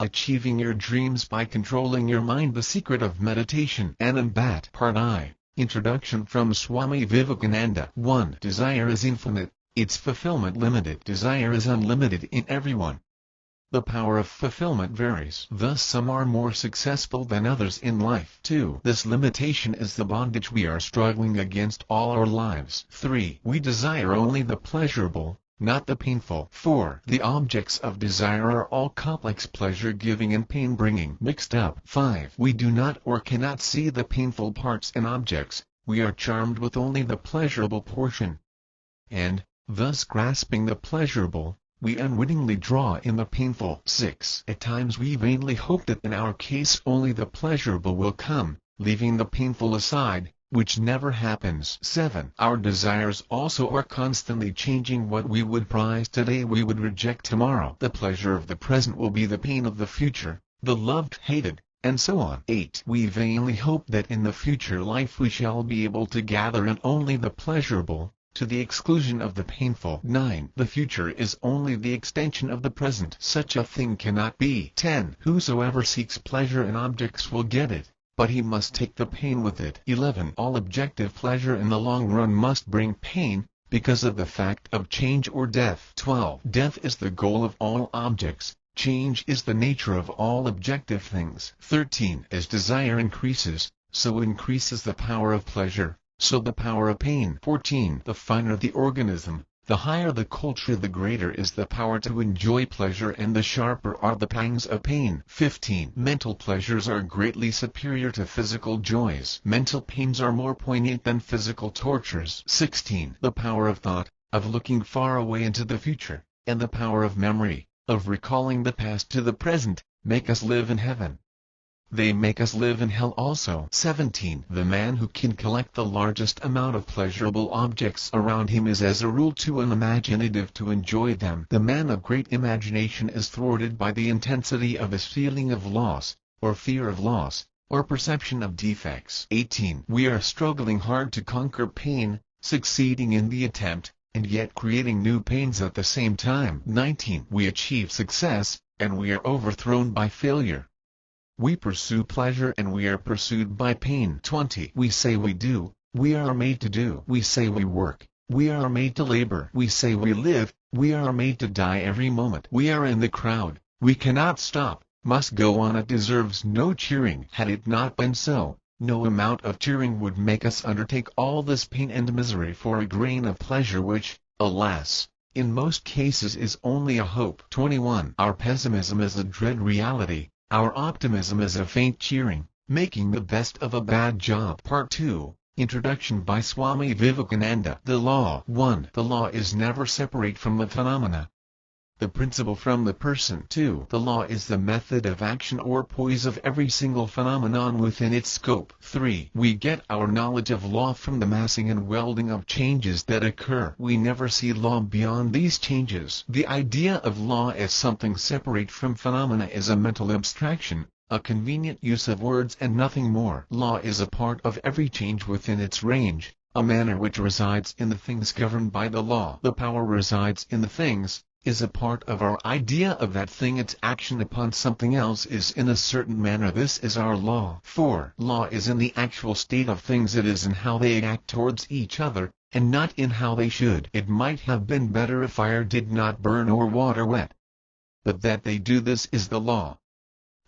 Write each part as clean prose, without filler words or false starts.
Achieving your dreams by controlling your mind. The secret of meditation. Anand Bhatt. Part I. Introduction from Swami Vivekananda. 1. Desire is infinite, its fulfillment limited. Desire is unlimited in everyone. The power of fulfillment varies. Thus some are more successful than others in life. 2. This limitation is the bondage we are struggling against all our lives. 3. We desire only the pleasurable, not the painful. 4. The objects of desire are all complex, pleasure-giving and pain-bringing, mixed up. 5. We do not or cannot see the painful parts in objects, we are charmed with only the pleasurable portion. And, thus grasping the pleasurable, we unwittingly draw in the painful. 6. At times we vainly hope that in our case only the pleasurable will come, leaving the painful aside, which never happens. 7. Our desires also are constantly changing. What we would prize today we would reject tomorrow. The pleasure of the present will be the pain of the future, the loved hated, and so on. 8. We vainly hope that in the future life we shall be able to gather in only the pleasurable, to the exclusion of the painful. 9. The future is only the extension of the present. Such a thing cannot be. 10. Whosoever seeks pleasure in objects will get it, but he must take the pain with it. 11. All objective pleasure in the long run must bring pain, because of the fact of change or death. 12. Death is the goal of all objects, change is the nature of all objective things. 13. As desire increases, so increases the power of pleasure, so the power of pain. 14. The finer the organism, the higher the culture, the greater is the power to enjoy pleasure and the sharper are the pangs of pain. 15. Mental pleasures are greatly superior to physical joys. Mental pains are more poignant than physical tortures. 16. The power of thought, of looking far away into the future, and the power of memory, of recalling the past to the present, make us live in heaven. They make us live in hell also. 17. The man who can collect the largest amount of pleasurable objects around him is as a rule too unimaginative to enjoy them. The man of great imagination is thwarted by the intensity of his feeling of loss, or fear of loss, or perception of defects. 18. We are struggling hard to conquer pain, succeeding in the attempt, and yet creating new pains at the same time. 19. We achieve success, and we are overthrown by failure. We pursue pleasure and we are pursued by pain. 20. We say we do, we are made to do. We say we work, we are made to labor. We say we live, we are made to die every moment. We are in the crowd, we cannot stop, must go on. It deserves no cheering. Had it not been so, no amount of cheering would make us undertake all this pain and misery for a grain of pleasure which, alas, in most cases is only a hope. 21. Our pessimism is a dread reality. Our optimism is a faint cheering, making the best of a bad job. Part 2. Introduction by Swami Vivekananda. The law. 1. The law is never separate from the phenomena, the principle from the person. 2. The law is the method of action or poise of every single phenomenon within its scope. 3. We get our knowledge of law from the massing and welding of changes that occur. We never see law beyond these changes. The idea of law as something separate from phenomena is a mental abstraction, a convenient use of words and nothing more. Law is a part of every change within its range, a manner which resides in the things governed by the law. The power resides in the things, is a part of our idea of that thing. Its action upon something else is in a certain manner. This is our law. 4. Law is in the actual state of things. It is in how they act towards each other, and not in how they should. It might have been better if fire did not burn or water wet, but that they do, this is the law.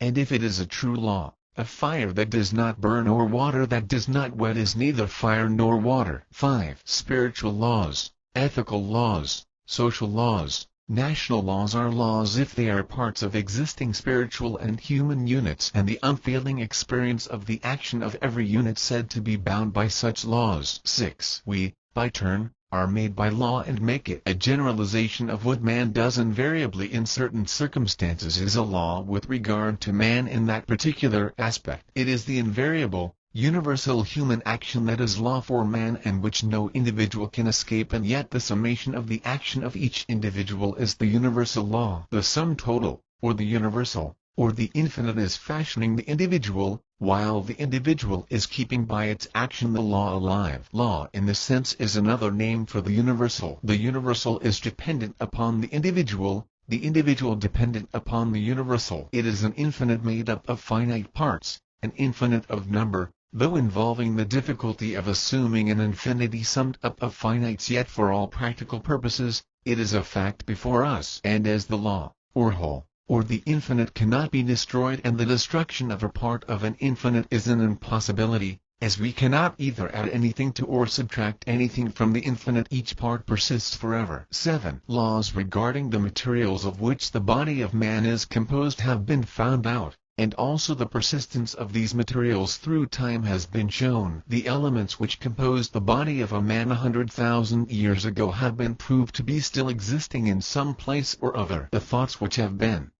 And if it is a true law, a fire that does not burn or water that does not wet is neither fire nor water. 5. Spiritual laws, ethical laws, social laws, national laws are laws if they are parts of existing spiritual and human units, and the unfailing experience of the action of every unit said to be bound by such laws. 6. We, by turn, are made by law and make it. A generalization of what man does invariably in certain circumstances is a law with regard to man in that particular aspect. It is the invariable, universal human action that is law for man and which no individual can escape, and yet the summation of the action of each individual is the universal law. The sum total, or the universal, or the infinite is fashioning the individual, while the individual is keeping by its action the law alive. Law in this sense is another name for the universal. The universal is dependent upon the individual, the individual dependent upon the universal. It is an infinite made up of finite parts, an infinite of number, though involving the difficulty of assuming an infinity summed up of finites, yet for all practical purposes, it is a fact before us. And as the law, or whole, or the infinite cannot be destroyed and the destruction of a part of an infinite is an impossibility, as we cannot either add anything to or subtract anything from the infinite, each part persists forever. 7. Laws regarding the materials of which the body of man is composed have been found out, and also the persistence of these materials through time has been shown. The elements which composed the body of a man 100,000 years ago have been proved to be still existing in some place or other. The thoughts which have been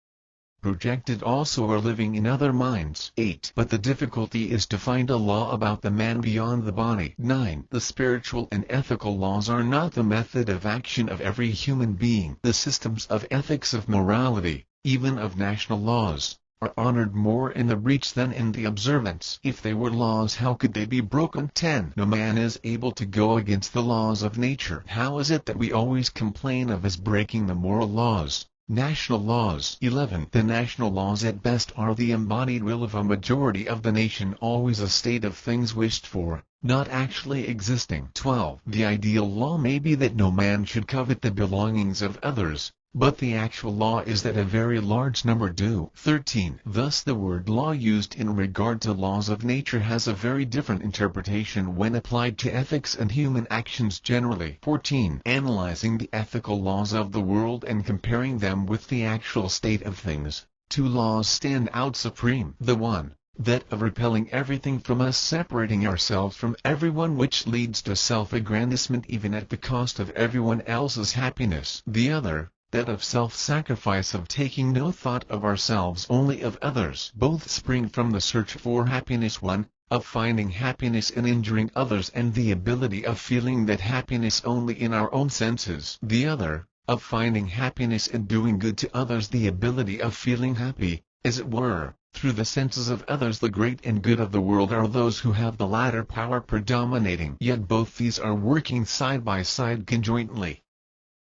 projected also are living in other minds. 8. But the difficulty is to find a law about the man beyond the body. 9. The spiritual and ethical laws are not the method of action of every human being. The systems of ethics, of morality, even of national laws, are honored more in the breach than in the observance. If they were laws, how could they be broken? 10. No man is able to go against the laws of nature. How is it that we always complain of as breaking the moral laws, national laws? 11. The national laws at best are the embodied will of a majority of the nation, always a state of things wished for, not actually existing. 12. The ideal law may be that no man should covet the belongings of others, but the actual law is that a very large number do. 13. Thus the word law used in regard to laws of nature has a very different interpretation when applied to ethics and human actions generally. 14. Analyzing the ethical laws of the world and comparing them with the actual state of things, two laws stand out supreme. The one, that of repelling everything from us, separating ourselves from everyone, which leads to self-aggrandizement even at the cost of everyone else's happiness. The other, that of self-sacrifice, of taking no thought of ourselves, only of others. Both spring from the search for happiness. One, of finding happiness in injuring others and the ability of feeling that happiness only in our own senses. The other, of finding happiness in doing good to others, the ability of feeling happy, as it were, through the senses of others. The great and good of the world are those who have the latter power predominating. Yet both these are working side by side conjointly.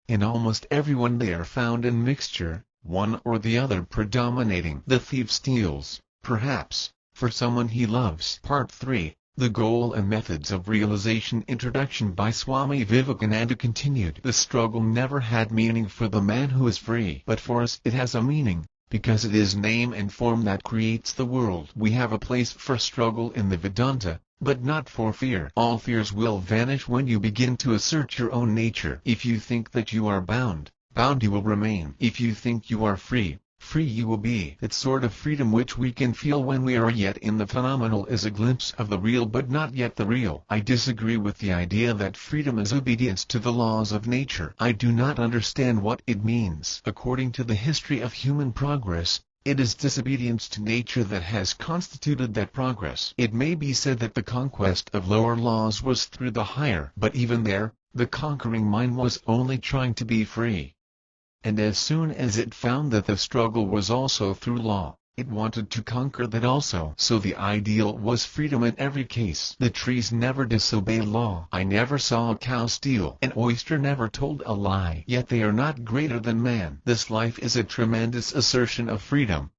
In almost everyone they are found in mixture, one or the other predominating. The thief steals, perhaps, for someone he loves. Part 3. The Goal and Methods of Realization. Introduction by Swami Vivekananda continued. The struggle never had meaning for the man who is free, but for us it has a meaning, because it is name and form that creates the world. We have a place for struggle in the Vedanta, but not for fear. All fears will vanish when you begin to assert your own nature. If you think that you are bound, bound you will remain. If you think you are free, free you will be. That sort of freedom which we can feel when we are yet in the phenomenal is a glimpse of the real but not yet the real. I disagree with the idea that freedom is obedience to the laws of nature. I do not understand what it means. According to the history of human progress, it is disobedience to nature that has constituted that progress. It may be said that the conquest of lower laws was through the higher, but even there, the conquering mind was only trying to be free. And as soon as it found that the struggle was also through law, it wanted to conquer that also. So the ideal was freedom in every case. The trees never disobey law. I never saw a cow steal. An oyster never told a lie. Yet they are not greater than man. This life is a tremendous assertion of freedom.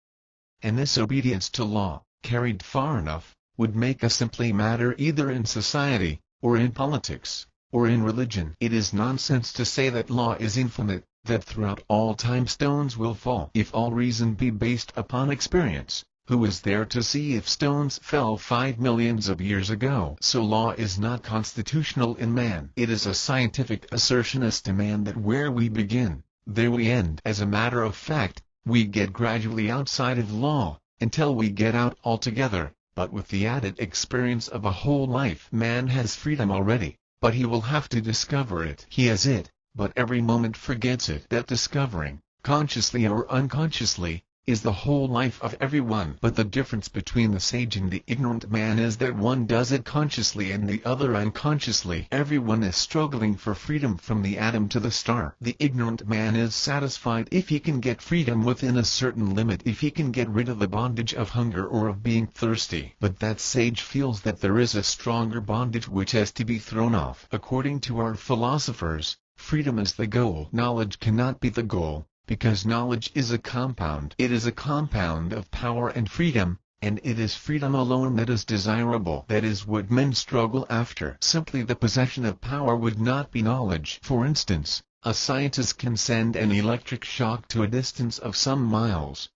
And this obedience to law, carried far enough, would make us simply matter either in society, or in politics, or in religion. It is nonsense to say that law is infinite, that throughout all time stones will fall. If all reason be based upon experience, who is there to see if stones fell 5 millions of years ago? So law is not constitutional in man. It is a scientific assertion as to man that where we begin, there we end. As a matter of fact, we get gradually outside of law, until we get out altogether, but with the added experience of a whole life. Man has freedom already, but he will have to discover it. He has it, but every moment forgets it. That discovering, consciously or unconsciously, is the whole life of everyone. But the difference between the sage and the ignorant man is that one does it consciously and the other unconsciously. Everyone is struggling for freedom from the atom to the star. The ignorant man is satisfied if he can get freedom within a certain limit, if he can get rid of the bondage of hunger or of being thirsty. But that sage feels that there is a stronger bondage which has to be thrown off. According to our philosophers, freedom is the goal. Knowledge cannot be the goal, because knowledge is a compound. It is a compound of power and freedom, and it is freedom alone that is desirable. That is what men struggle after. Simply the possession of power would not be knowledge. For instance, a scientist can send an electric shock to a distance of some miles,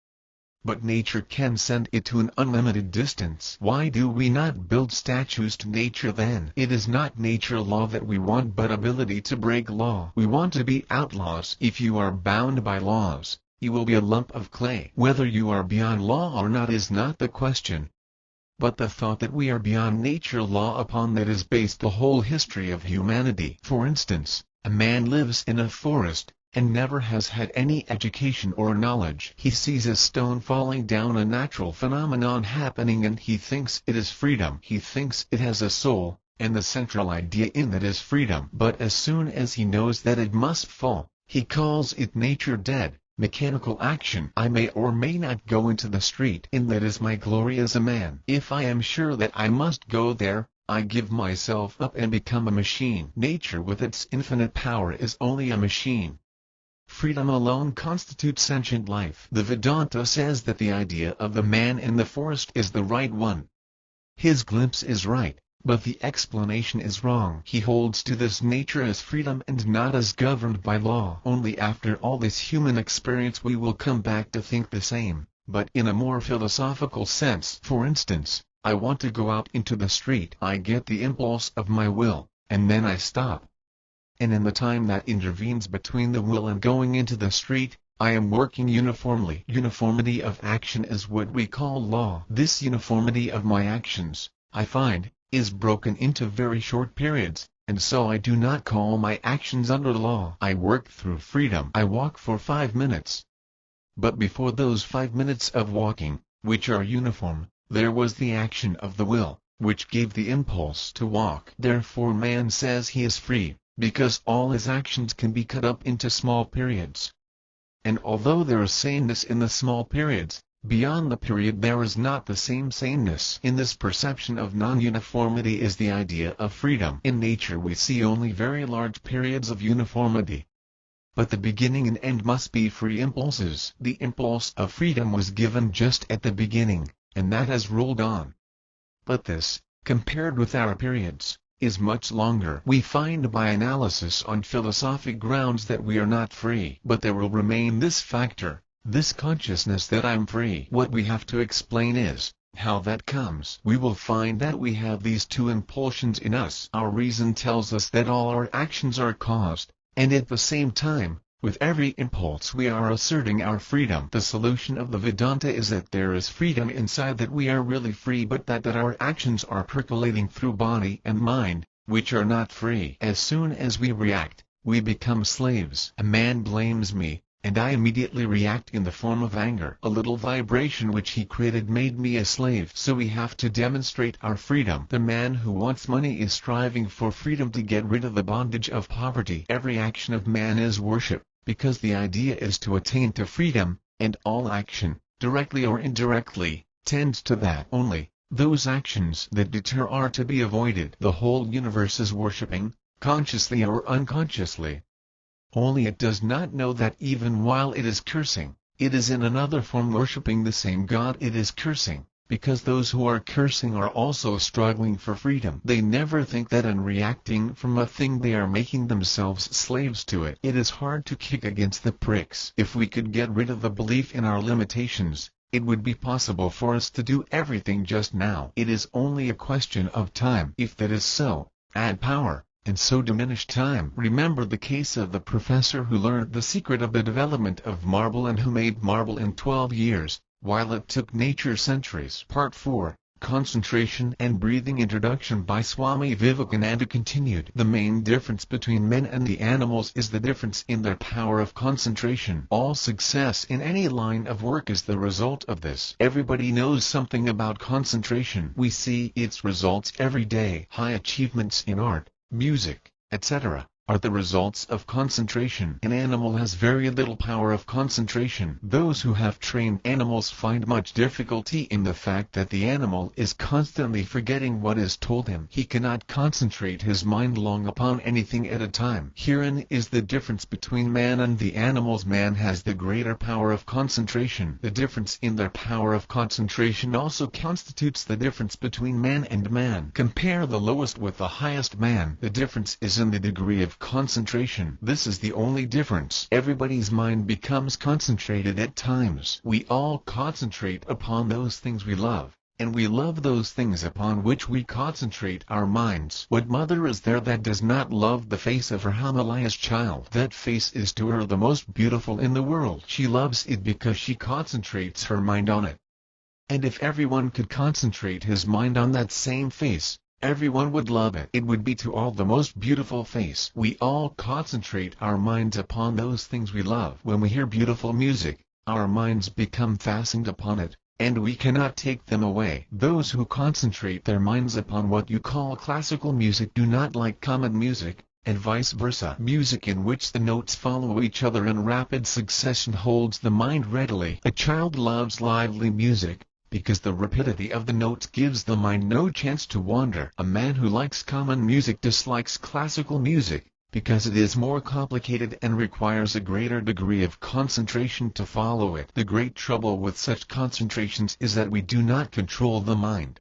but nature can send it to an unlimited distance. Why do we not build statues to nature then? It is not nature law that we want, but ability to break law. We want to be outlaws. If you are bound by laws, you will be a lump of clay. Whether you are beyond law or not is not the question, but the thought that we are beyond nature law. Upon that is based the whole history of humanity. For instance, a man lives in a forest, and never has had any education or knowledge. He sees a stone falling down, a natural phenomenon happening, and he thinks it is freedom. He thinks it has a soul, and the central idea in that is freedom. But as soon as he knows that it must fall, he calls it nature dead, mechanical action. I may or may not go into the street, and that is my glory as a man. If I am sure that I must go there, I give myself up and become a machine. Nature with its infinite power is only a machine. Freedom alone constitutes sentient life. The Vedanta says that the idea of the man in the forest is the right one. His glimpse is right, but the explanation is wrong. He holds to this nature as freedom and not as governed by law. Only after all this human experience we will come back to think the same, but in a more philosophical sense. For instance, I want to go out into the street. I get the impulse of my will, and then I stop. And in the time that intervenes between the will and going into the street, I am working uniformly. Uniformity of action is what we call law. This uniformity of my actions, I find, is broken into very short periods, and so I do not call my actions under law. I work through freedom. I walk for 5 minutes. But before those 5 minutes of walking, which are uniform, there was the action of the will, which gave the impulse to walk. Therefore man says he is free, because all his actions can be cut up into small periods. And although there is saneness in the small periods, beyond the period there is not the same saneness. In this perception of non-uniformity is the idea of freedom. In nature we see only very large periods of uniformity, but the beginning and end must be free impulses. The impulse of freedom was given just at the beginning, and that has rolled on. But this, compared with our periods, is much longer. We find by analysis on philosophic grounds that we are not free. But there will remain this factor, this consciousness that I'm free. What we have to explain is how that comes. We will find that we have these two impulsions in us. Our reason tells us that all our actions are caused, and at the same time, with every impulse we are asserting our freedom. The solution of the Vedanta is that there is freedom inside, that we are really free, but that our actions are percolating through body and mind, which are not free. As soon as we react, we become slaves. A man blames me, and I immediately react in the form of anger. A little vibration which he created made me a slave. So we have to demonstrate our freedom. The man who wants money is striving for freedom to get rid of the bondage of poverty. Every action of man is worship, because the idea is to attain to freedom, and all action, directly or indirectly, tends to that. Only those actions that deter are to be avoided. The whole universe is worshipping, consciously or unconsciously. Only it does not know that even while it is cursing, it is in another form worshipping the same God it is cursing, because those who are cursing are also struggling for freedom. They never think that in reacting from a thing they are making themselves slaves to it. It is hard to kick against the pricks. If we could get rid of the belief in our limitations, it would be possible for us to do everything just now. It is only a question of time. If that is so, add power, and so diminish time. Remember the case of the professor who learned the secret of the development of marble and who made marble in 12 years, while it took nature centuries. Part 4, Concentration and Breathing. Introduction by Swami Vivekananda continued. The main difference between men and the animals is the difference in their power of concentration. All success in any line of work is the result of this. Everybody knows something about concentration. We see its results every day. High achievements in art, music, etc., are the results of concentration. An animal has very little power of concentration. Those who have trained animals find much difficulty in the fact that the animal is constantly forgetting what is told him. He cannot concentrate his mind long upon anything at a time. Herein is the difference between man and the animals. Man has the greater power of concentration. The difference in their power of concentration also constitutes the difference between man and man. Compare the lowest with the highest man. The difference is in the degree of concentration. This is the only difference. Everybody's mind becomes concentrated at times. We all concentrate upon those things we love, and we love those things upon which we concentrate our minds. What mother is there that does not love the face of her Himalayas child? That face is to her the most beautiful in the world. She loves it because she concentrates her mind on it. And if everyone could concentrate his mind on that same face, everyone would love it. It would be to all the most beautiful face. We all concentrate our minds upon those things we love. When we hear beautiful music, our minds become fastened upon it, and we cannot take them away. Those who concentrate their minds upon what you call classical music do not like common music, and vice versa. Music in which the notes follow each other in rapid succession holds the mind readily. A child loves lively music, because the rapidity of the notes gives the mind no chance to wander. A man who likes common music dislikes classical music, because it is more complicated and requires a greater degree of concentration to follow it. The great trouble with such concentrations is that we do not control the mind.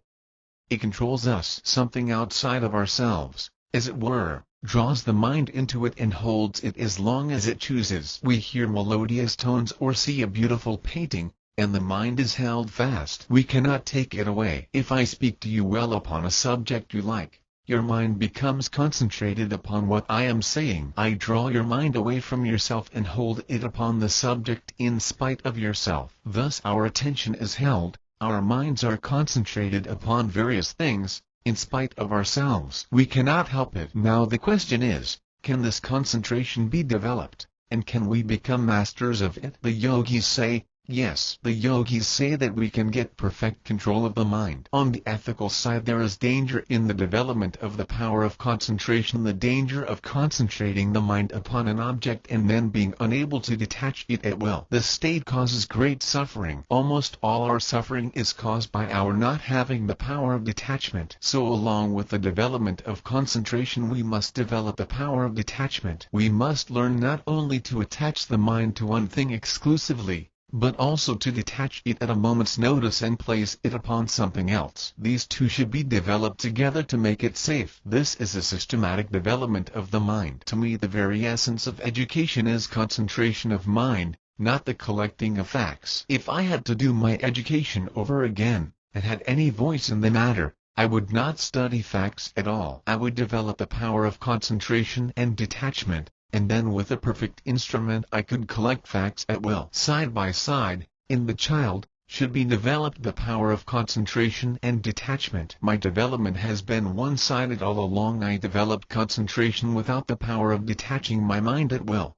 It controls us. Something outside of ourselves, as it were, draws the mind into it and holds it as long as it chooses. We hear melodious tones or see a beautiful painting, and the mind is held fast. We cannot take it away. If I speak to you well upon a subject you like, your mind becomes concentrated upon what I am saying. I draw your mind away from yourself and hold it upon the subject in spite of yourself. Thus our attention is held, our minds are concentrated upon various things, in spite of ourselves. We cannot help it. Now the question is, can this concentration be developed, and can we become masters of it? The yogis say, yes. The yogis say that we can get perfect control of the mind. On the ethical side there is danger in the development of the power of concentration, the danger of concentrating the mind upon an object and then being unable to detach it at will. This state causes great suffering. Almost all our suffering is caused by our not having the power of detachment. So along with the development of concentration we must develop the power of detachment. We must learn not only to attach the mind to one thing exclusively, but also to detach it at a moment's notice and place it upon something else. These two should be developed together to make it safe. This is a systematic development of the mind. To me the very essence of education is concentration of mind, not the collecting of facts. If I had to do my education over again, and had any voice in the matter, I would not study facts at all. I would develop the power of concentration and detachment, and then with a perfect instrument I could collect facts at will. Side by side, in the child, should be developed the power of concentration and detachment. My development has been one-sided all along. I developed concentration without the power of detaching my mind at will,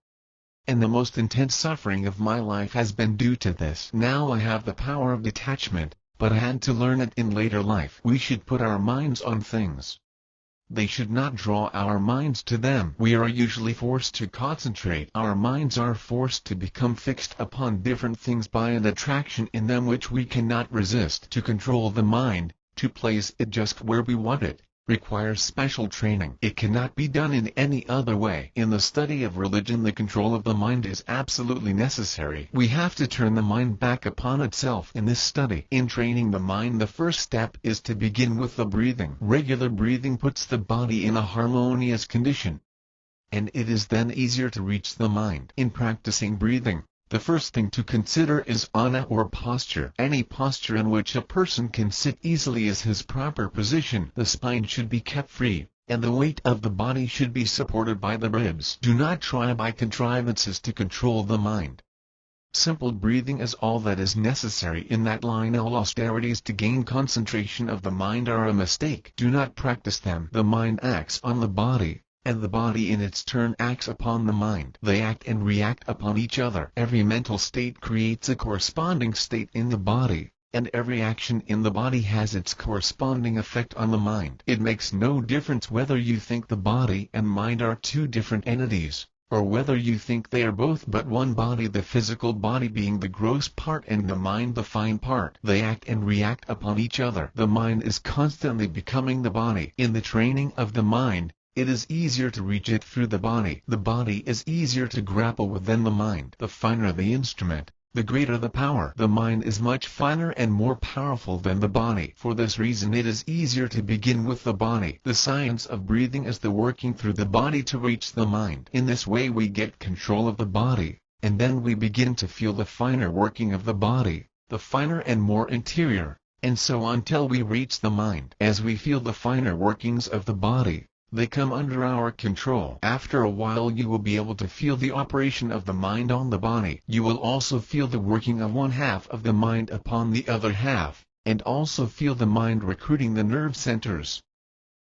and the most intense suffering of my life has been due to this. Now I have the power of detachment, but I had to learn it in later life. We should put our minds on things. They should not draw our minds to them. We are usually forced to concentrate. Our minds are forced to become fixed upon different things by an attraction in them which we cannot resist. To control the mind, to place it just where we want it, requires special training. It cannot be done in any other way. In the study of religion the control of the mind is absolutely necessary. We have to turn the mind back upon itself in this study. In training the mind the first step is to begin with the breathing. Regular breathing puts the body in a harmonious condition, and it is then easier to reach the mind. In practicing breathing, the first thing to consider is asana or posture. Any posture in which a person can sit easily is his proper position. The spine should be kept free, and the weight of the body should be supported by the ribs. Do not try by contrivances to control the mind. Simple breathing is all that is necessary in that line. All austerities to gain concentration of the mind are a mistake. Do not practice them. The mind acts on the body, and the body in its turn acts upon the mind. They act and react upon each other. Every mental state creates a corresponding state in the body, and every action in the body has its corresponding effect on the mind. It makes no difference whether you think the body and mind are two different entities, or whether you think they are both but one body, the physical body being the gross part and the mind the fine part. They act and react upon each other. The mind is constantly becoming the body. In the training of the mind, it is easier to reach it through the body. The body is easier to grapple with than the mind. The finer the instrument, the greater the power. The mind is much finer and more powerful than the body. For this reason it is easier to begin with the body. The science of breathing is the working through the body to reach the mind. In this way we get control of the body, and then we begin to feel the finer working of the body, the finer and more interior, and so on till we reach the mind. As we feel the finer workings of the body, they come under our control. After a while you will be able to feel the operation of the mind on the body. You will also feel the working of one half of the mind upon the other half, and also feel the mind recruiting the nerve centers.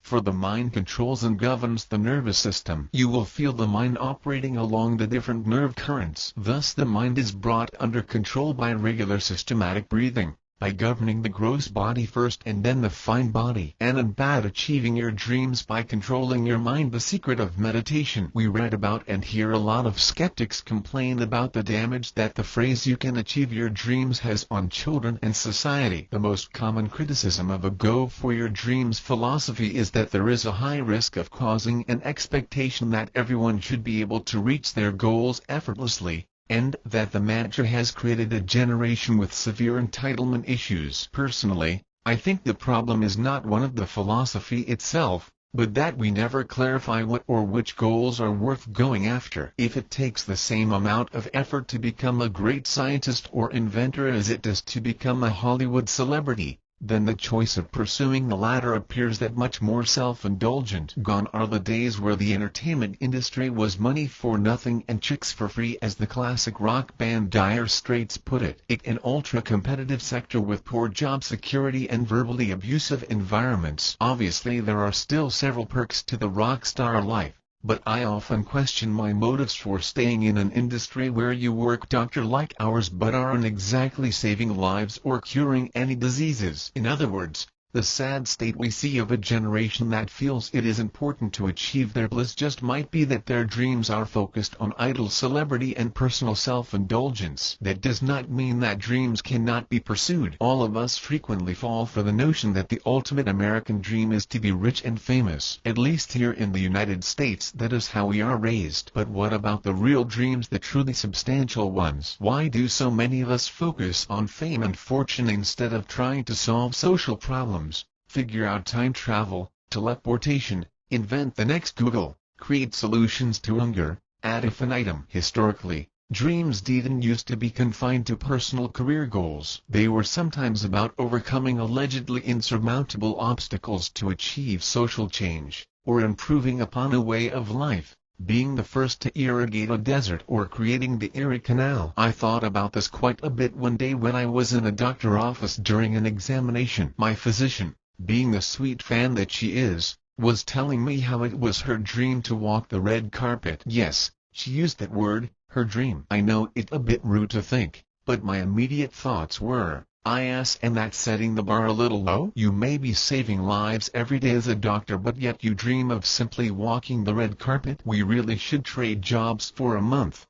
For the mind controls and governs the nervous system. You will feel the mind operating along the different nerve currents. Thus the mind is brought under control by regular systematic breathing, by governing the gross body first and then the fine body. Anand Bhatt, Achieving Your Dreams by Controlling Your Mind, the Secret of Meditation. We read about and hear a lot of skeptics complain about the damage that the phrase "you can achieve your dreams" has on children and society. The most common criticism of a "go for your dreams" philosophy is that there is a high risk of causing an expectation that everyone should be able to reach their goals effortlessly, and that the mantra has created a generation with severe entitlement issues. Personally, I think the problem is not one of the philosophy itself, but that we never clarify what or which goals are worth going after. If it takes the same amount of effort to become a great scientist or inventor as it does to become a Hollywood celebrity, then the choice of pursuing the latter appears that much more self-indulgent. Gone are the days where the entertainment industry was money for nothing and chicks for free, as the classic rock band Dire Straits put it. An ultra-competitive sector with poor job security and verbally abusive environments. Obviously there are still several perks to the rock star life, but I often question my motives for staying in an industry where you work doctor-like hours but aren't exactly saving lives or curing any diseases. In other words, the sad state we see of a generation that feels it is important to achieve their bliss just might be that their dreams are focused on idle celebrity and personal self-indulgence. That does not mean that dreams cannot be pursued. All of us frequently fall for the notion that the ultimate American dream is to be rich and famous. At least here in the United States that is how we are raised. But what about the real dreams, the truly substantial ones? Why do so many of us focus on fame and fortune instead of trying to solve social problems? Figure out time travel, teleportation, invent the next Google, create solutions to hunger, ad infinitum. Historically, dreams didn't used to be confined to personal career goals. They were sometimes about overcoming allegedly insurmountable obstacles to achieve social change, or improving upon a way of life, being the first to irrigate a desert or creating the Erie Canal. I thought about this quite a bit one day when I was in a doctor's office during an examination. My physician, being the sweet fan that she is, was telling me how it was her dream to walk the red carpet. Yes, she used that word, her dream. I know it a bit rude to think, but my immediate thoughts were, and that's setting the bar a little low. You may be saving lives every day as a doctor, but yet you dream of simply walking the red carpet. We really should trade jobs for a month.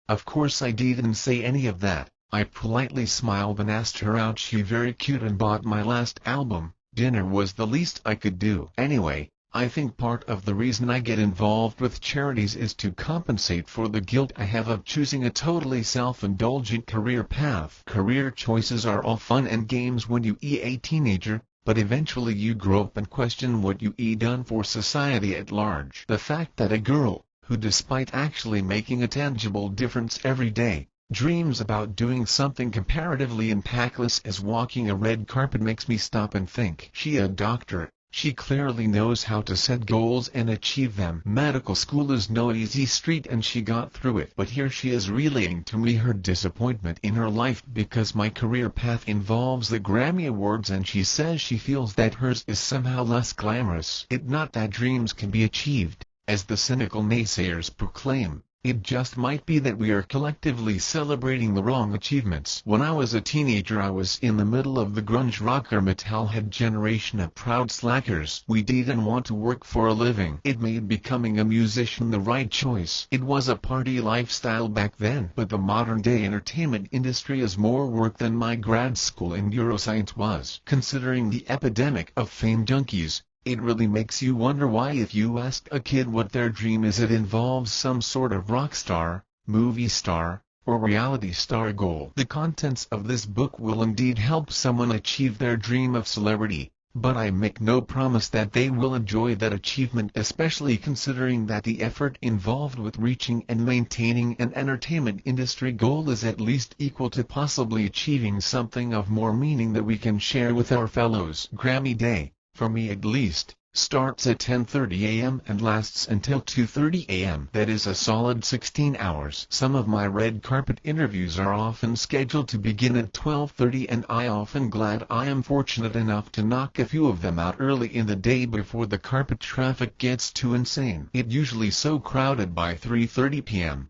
Of course I didn't say any of that. I politely smiled and asked her out. She very cute and bought my last album. Dinner was the least I could do. Anyway, I think part of the reason I get involved with charities is to compensate for the guilt I have of choosing a totally self-indulgent career path. Career choices are all fun and games when you a teenager, but eventually you grow up and question what you done for society at large. The fact that a girl, who despite actually making a tangible difference every day, dreams about doing something comparatively impactless as walking a red carpet makes me stop and think. She a doctor. She clearly knows how to set goals and achieve them. Medical school is no easy street and she got through it. But here she is relaying to me her disappointment in her life because my career path involves the Grammy Awards, and she says she feels that hers is somehow less glamorous. It's not that dreams can be achieved, as the cynical naysayers proclaim. It just might be that we are collectively celebrating the wrong achievements. When I was a teenager, I was in the middle of the grunge rocker metalhead generation of proud slackers. We didn't want to work for a living. It made becoming a musician the right choice. It was a party lifestyle back then. But the modern day entertainment industry is more work than my grad school in neuroscience was. Considering the epidemic of fame junkies, it really makes you wonder why, if you ask a kid what their dream is, it involves some sort of rock star, movie star, or reality star goal. The contents of this book will indeed help someone achieve their dream of celebrity, but I make no promise that they will enjoy that achievement, especially considering that the effort involved with reaching and maintaining an entertainment industry goal is at least equal to possibly achieving something of more meaning that we can share with our fellows. Grammy Day, for me at least, starts at 10:30 a.m. and lasts until 2:30 a.m. That is a solid 16 hours. Some of my red carpet interviews are often scheduled to begin at 12:30, and I often glad I am fortunate enough to knock a few of them out early in the day before the carpet traffic gets too insane. It usually so crowded by 3:30 p.m.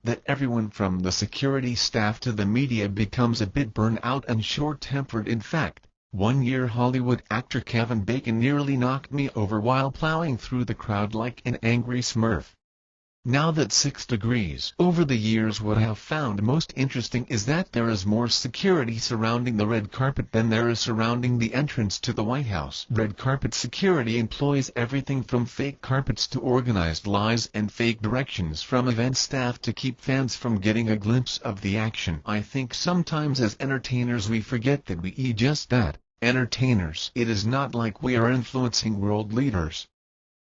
that everyone from the security staff to the media becomes a bit burnt out and short-tempered. In fact, one year Hollywood actor Kevin Bacon nearly knocked me over while plowing through the crowd like an angry Smurf. Now that 6 degrees. Over the years, what I have found most interesting is that there is more security surrounding the red carpet than there is surrounding the entrance to the White House. Red carpet security employs everything from fake carpets to organized lies and fake directions from event staff to keep fans from getting a glimpse of the action. I think sometimes as entertainers we forget that we are just that, entertainers. It is not like we are influencing world leaders.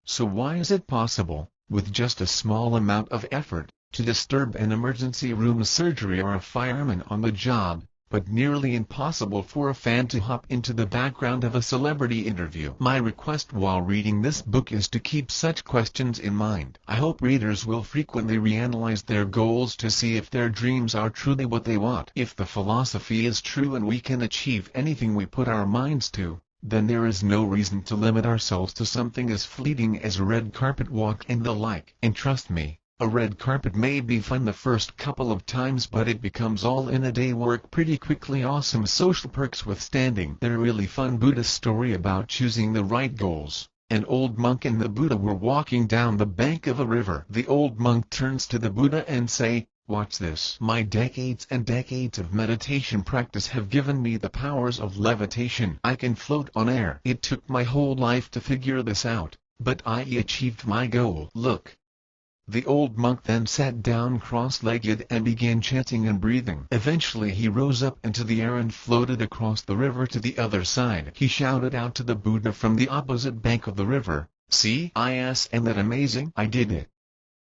So why is it possible, with just a small amount of effort, to disturb an emergency room surgery or a fireman on the job, but nearly impossible for a fan to hop into the background of a celebrity interview? My request while reading this book is to keep such questions in mind. I hope readers will frequently reanalyze their goals to see if their dreams are truly what they want. If the philosophy is true and we can achieve anything we put our minds to, then there is no reason to limit ourselves to something as fleeting as a red carpet walk and the like. And trust me, a red carpet may be fun the first couple of times, but it becomes all in a day work pretty quickly. Awesome social perks withstanding. The really fun Buddhist story about choosing the right goals. An old monk and the Buddha were walking down the bank of a river. The old monk turns to the Buddha and say, "Watch this. My decades and decades of meditation practice have given me the powers of levitation. I can float on air. It took my whole life to figure this out, but I achieved my goal. Look." The old monk then sat down cross-legged and began chanting and breathing. Eventually he rose up into the air and floated across the river to the other side. He shouted out to the Buddha from the opposite bank of the river, "See, and that amazing? I did it."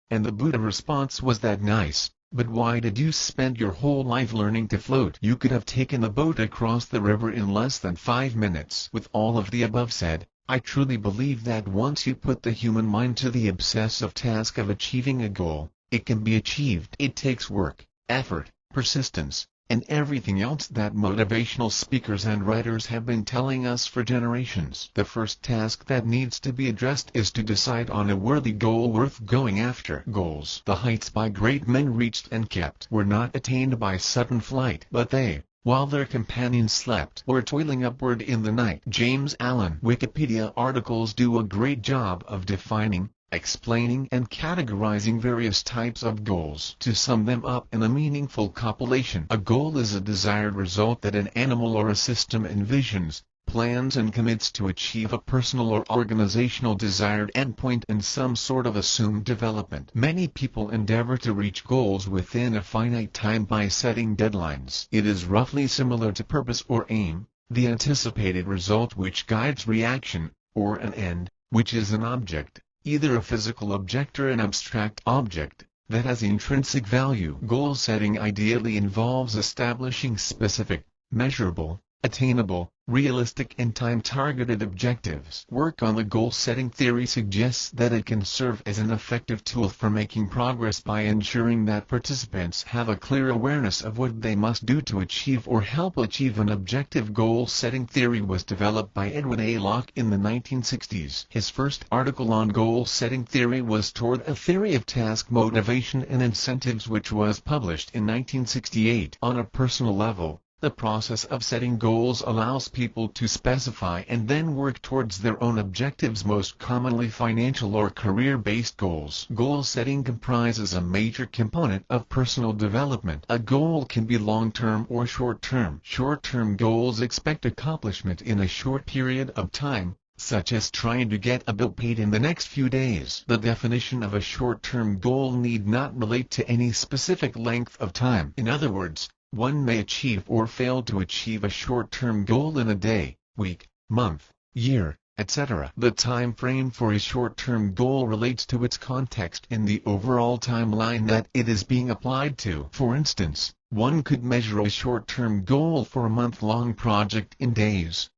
And the Buddha response was, "That nice, but why did you spend your whole life learning to float? You could have taken a boat across the river in less than 5 minutes." With all of the above said, I truly believe that once you put the human mind to the obsessive task of achieving a goal, it can be achieved. It takes work, effort, persistence, and everything else that motivational speakers and writers have been telling us for generations. The first task that needs to be addressed is to decide on a worthy goal worth going after. Goals. The heights by great men reached and kept were not attained by sudden flight, but they, while their companions slept, were toiling upward in the night. James Allen. Wikipedia articles do a great job of defining, explaining and categorizing various types of goals. To sum them up in a meaningful compilation, a goal is a desired result that an animal or a system envisions, plans and commits to achieve a personal or organizational desired endpoint in some sort of assumed development. Many people endeavor to reach goals within a finite time by setting deadlines. It is roughly similar to purpose or aim, the anticipated result which guides reaction, or an end, which is an object, either a physical object or an abstract object, that has intrinsic value. Goal setting ideally involves establishing specific, measurable, attainable, realistic and time-targeted objectives. Work on the goal-setting theory suggests that it can serve as an effective tool for making progress by ensuring that participants have a clear awareness of what they must do to achieve or help achieve an objective. Goal-setting theory was developed by Edwin A. Locke in the 1960s. His first article on goal-setting theory was Toward a Theory of Task Motivation and Incentives, which was published in 1968. On a personal level, the process of setting goals allows people to specify and then work towards their own objectives, most commonly financial or career-based goals. Goal setting comprises a major component of personal development. A goal can be long-term or short-term. Short-term goals expect accomplishment in a short period of time, such as trying to get a bill paid in the next few days. The definition of a short-term goal need not relate to any specific length of time. In other words, one may achieve or fail to achieve a short-term goal in a day, week, month, year, etc. The time frame for a short-term goal relates to its context in the overall timeline that it is being applied to. For instance, one could measure a short-term goal for a month-long project in days,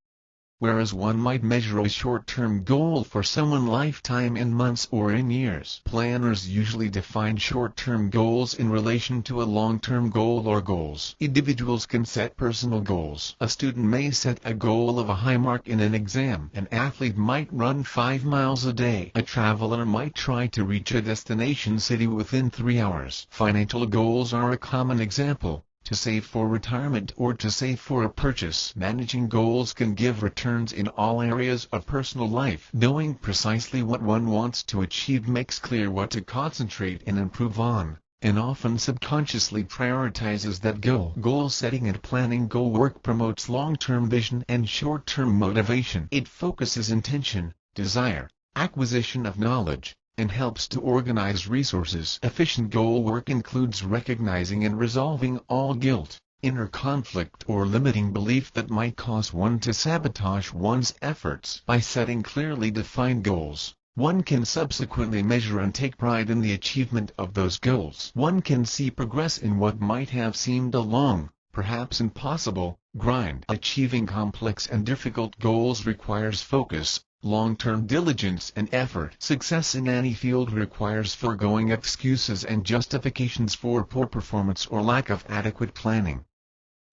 whereas one might measure a short-term goal for someone's lifetime in months or in years. Planners usually define short-term goals in relation to a long-term goal or goals. Individuals can set personal goals. A student may set a goal of a high mark in an exam. An athlete might run 5 miles a day. A traveler might try to reach a destination city within 3 hours. Financial goals are a common example: to save for retirement or to save for a purchase. Managing goals can give returns in all areas of personal life. Knowing precisely what one wants to achieve makes clear what to concentrate and improve on, and often subconsciously prioritizes that goal. Goal setting and planning goal work promotes long-term vision and short-term motivation. It focuses intention, desire, acquisition of knowledge, and helps to organize resources. Efficient goal work includes recognizing and resolving all guilt, inner conflict or limiting belief that might cause one to sabotage one's efforts. By setting clearly defined goals, one can subsequently measure and take pride in the achievement of those goals. One can see progress in what might have seemed a long, perhaps impossible, grind. Achieving complex and difficult goals requires focus, long-term diligence and effort. Success in any field requires foregoing excuses and justifications for poor performance or lack of adequate planning.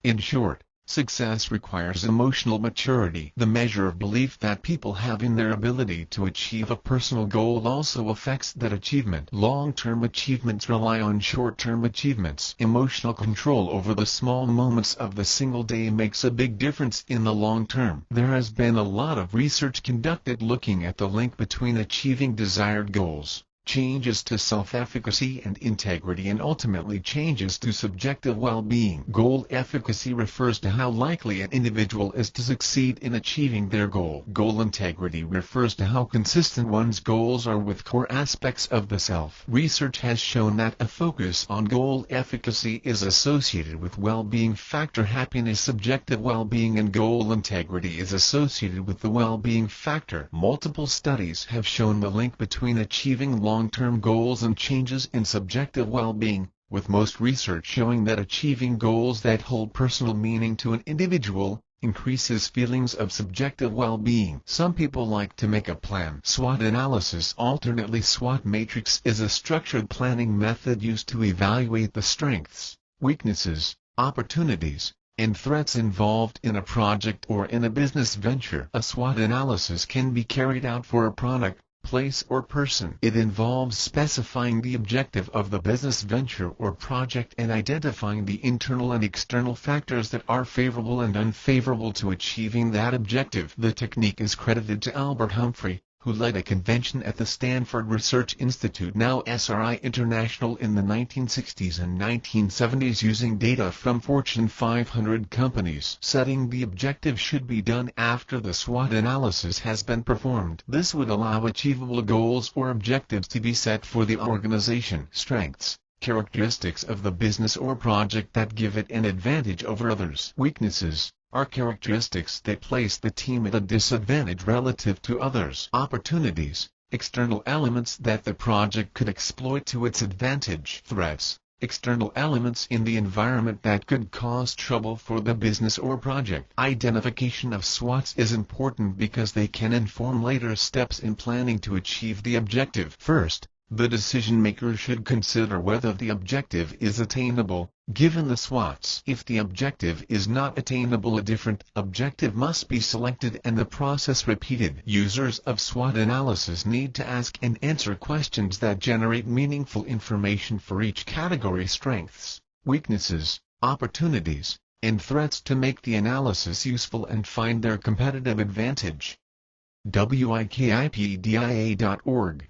In short, success requires emotional maturity. The measure of belief that people have in their ability to achieve a personal goal also affects that achievement. Long-term achievements rely on short-term achievements. Emotional control over the small moments of the single day makes a big difference in the long term. There has been a lot of research conducted looking at the link between achieving desired goals, changes to self-efficacy and integrity, and ultimately changes to subjective well-being. Goal efficacy refers to how likely an individual is to succeed in achieving their goal. Goal integrity refers to how consistent one's goals are with core aspects of the self. Research has shown that a focus on goal efficacy is associated with well-being factor happiness. Subjective well-being and goal integrity is associated with the well-being factor. Multiple studies have shown the link between achieving long-term goals and changes in subjective well-being, with most research showing that achieving goals that hold personal meaning to an individual increases feelings of subjective well-being. Some people like to make a plan. SWOT analysis, alternately SWOT matrix, is a structured planning method used to evaluate the strengths, weaknesses, opportunities, and threats involved in a project or in a business venture. A SWOT analysis can be carried out for a product, place or person. It involves specifying the objective of the business venture or project and identifying the internal and external factors that are favorable and unfavorable to achieving that objective. The technique is credited to Albert Humphrey, who led a convention at the Stanford Research Institute, now SRI International, in the 1960s and 1970s using data from Fortune 500 companies. Setting the objective should be done after the SWOT analysis has been performed. This would allow achievable goals or objectives to be set for the organization. Strengths, characteristics of the business or project that give it an advantage over others. Weaknesses are characteristics that place the team at a disadvantage relative to others. Opportunities, external elements that the project could exploit to its advantage. Threats, external elements in the environment that could cause trouble for the business or project. Identification of SWOTs is important because they can inform later steps in planning to achieve the objective. First, the decision maker should consider whether the objective is attainable, given the SWOTs. If the objective is not attainable, a different objective must be selected and the process repeated. Users of SWOT analysis need to ask and answer questions that generate meaningful information for each category: strengths, weaknesses, opportunities, and threats to make the analysis useful and find their competitive advantage. wikipdia.org.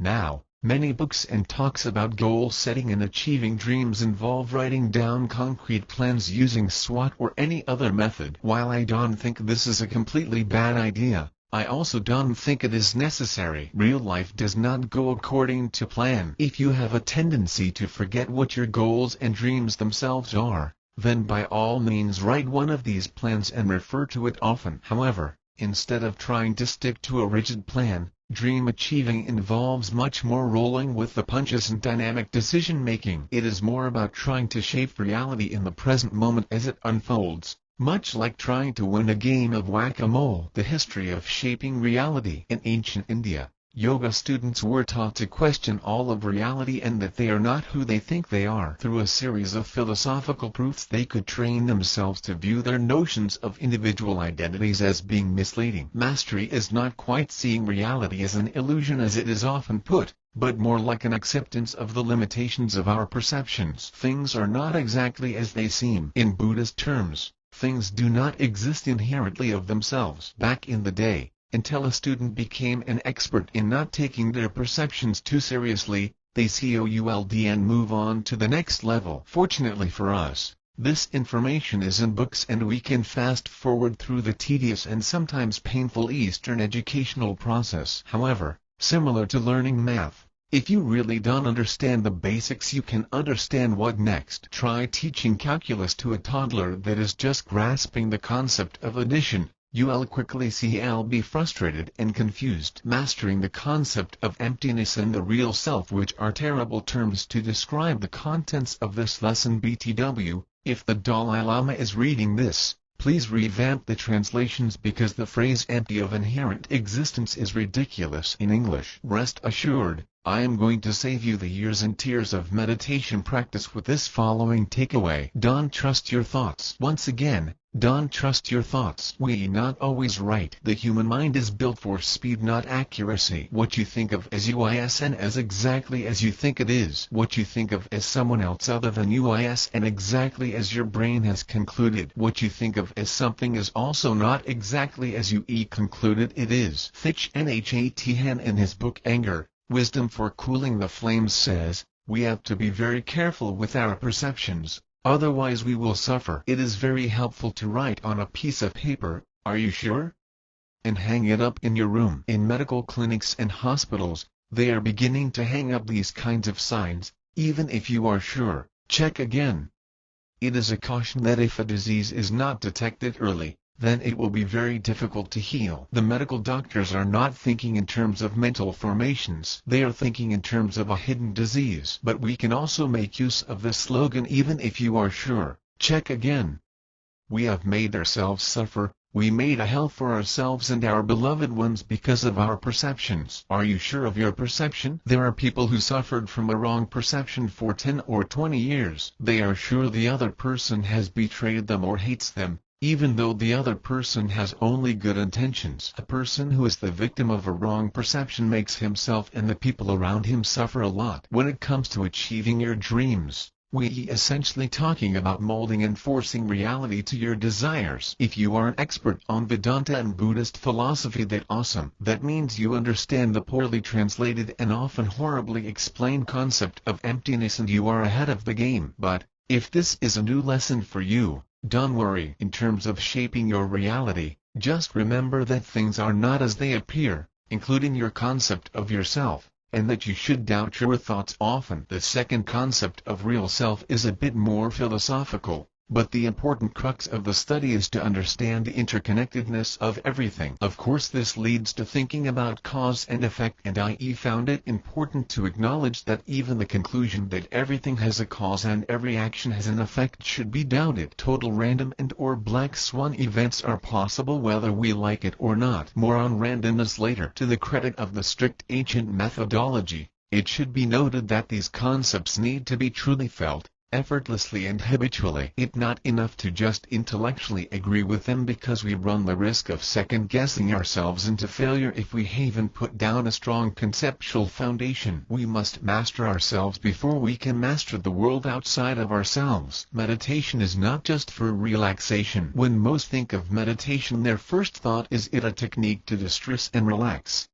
Now, many books and talks about goal setting and achieving dreams involve writing down concrete plans using SWOT or any other method. While I don't think this is a completely bad idea, I also don't think it is necessary. Real life does not go according to plan. If you have a tendency to forget what your goals and dreams themselves are, then by all means write one of these plans and refer to it often. However, instead of trying to stick to a rigid plan, dream achieving involves much more rolling with the punches and dynamic decision-making. It is more about trying to shape reality in the present moment as it unfolds, much like trying to win a game of whack-a-mole. The history of shaping reality. In ancient India, yoga students were taught to question all of reality and that they are not who they think they are. Through a series of philosophical proofs, they could train themselves to view their notions of individual identities as being misleading. Mastery is not quite seeing reality as an illusion as it is often put, but more like an acceptance of the limitations of our perceptions. Things are not exactly as they seem. In Buddhist terms, things do not exist inherently of themselves. Back in the day, until a student became an expert in not taking their perceptions too seriously, they could and move on to the next level. Fortunately for us, this information is in books and we can fast forward through the tedious and sometimes painful Eastern educational process. However, similar to learning math, if you really don't understand the basics, you can understand what next. Try teaching calculus to a toddler that is just grasping the concept of addition. You'll quickly see he'll be frustrated and confused. Mastering the concept of emptiness and the real self, which are terrible terms to describe the contents of this lesson. BTW, if the Dalai Lama is reading this, please revamp the translations because the phrase empty of inherent existence is ridiculous in English. Rest assured, I am going to save you the years and tears of meditation practice with this following takeaway. Don't trust your thoughts. Once again, don't trust your thoughts. We not always right. The human mind is built for speed, not accuracy. What you think of as you is and as exactly as you think it is. What you think of as someone else other than you is and exactly as your brain has concluded. What you think of as something is also not exactly as you concluded it is. Thich Nhat Hanh in his book Anger, Wisdom for Cooling the Flames says, we have to be very careful with our perceptions, otherwise we will suffer. It is very helpful to write on a piece of paper, "Are you sure?" and hang it up in your room. In medical clinics and hospitals, they are beginning to hang up these kinds of signs, even if you are sure, check again. It is a caution that if a disease is not detected early, then it will be very difficult to heal. The medical doctors are not thinking in terms of mental formations. They are thinking in terms of a hidden disease. But we can also make use of this slogan, even if you are sure, check again. We have made ourselves suffer. We made a hell for ourselves and our beloved ones because of our perceptions. Are you sure of your perception? There are people who suffered from a wrong perception for 10 or 20 years. They are sure the other person has betrayed them or hates them, even though the other person has only good intentions. A person who is the victim of a wrong perception makes himself and the people around him suffer a lot. When it comes to achieving your dreams, we essentially talking about molding and forcing reality to your desires. If you are an expert on Vedanta and Buddhist philosophy, that's awesome. That means you understand the poorly translated and often horribly explained concept of emptiness and you are ahead of the game. But, if this is a new lesson for you, don't worry. In terms of shaping your reality, just remember that things are not as they appear, including your concept of yourself, and that you should doubt your thoughts often. The second concept of real self is a bit more philosophical. But the important crux of the study is to understand the interconnectedness of everything. Of course, this leads to thinking about cause and effect, and I found it important to acknowledge that even the conclusion that everything has a cause and every action has an effect should be doubted. Total random and/or black swan events are possible whether we like it or not. More on randomness later. To the credit of the strict ancient methodology, it should be noted that these concepts need to be truly felt effortlessly and habitually. It's not enough to just intellectually agree with them, because we run the risk of second-guessing ourselves into failure if we haven't put down a strong conceptual foundation. We must master ourselves before we can master the world outside of ourselves. Meditation is not just for relaxation. When most think of meditation, their first thought is it a technique to distress and relax.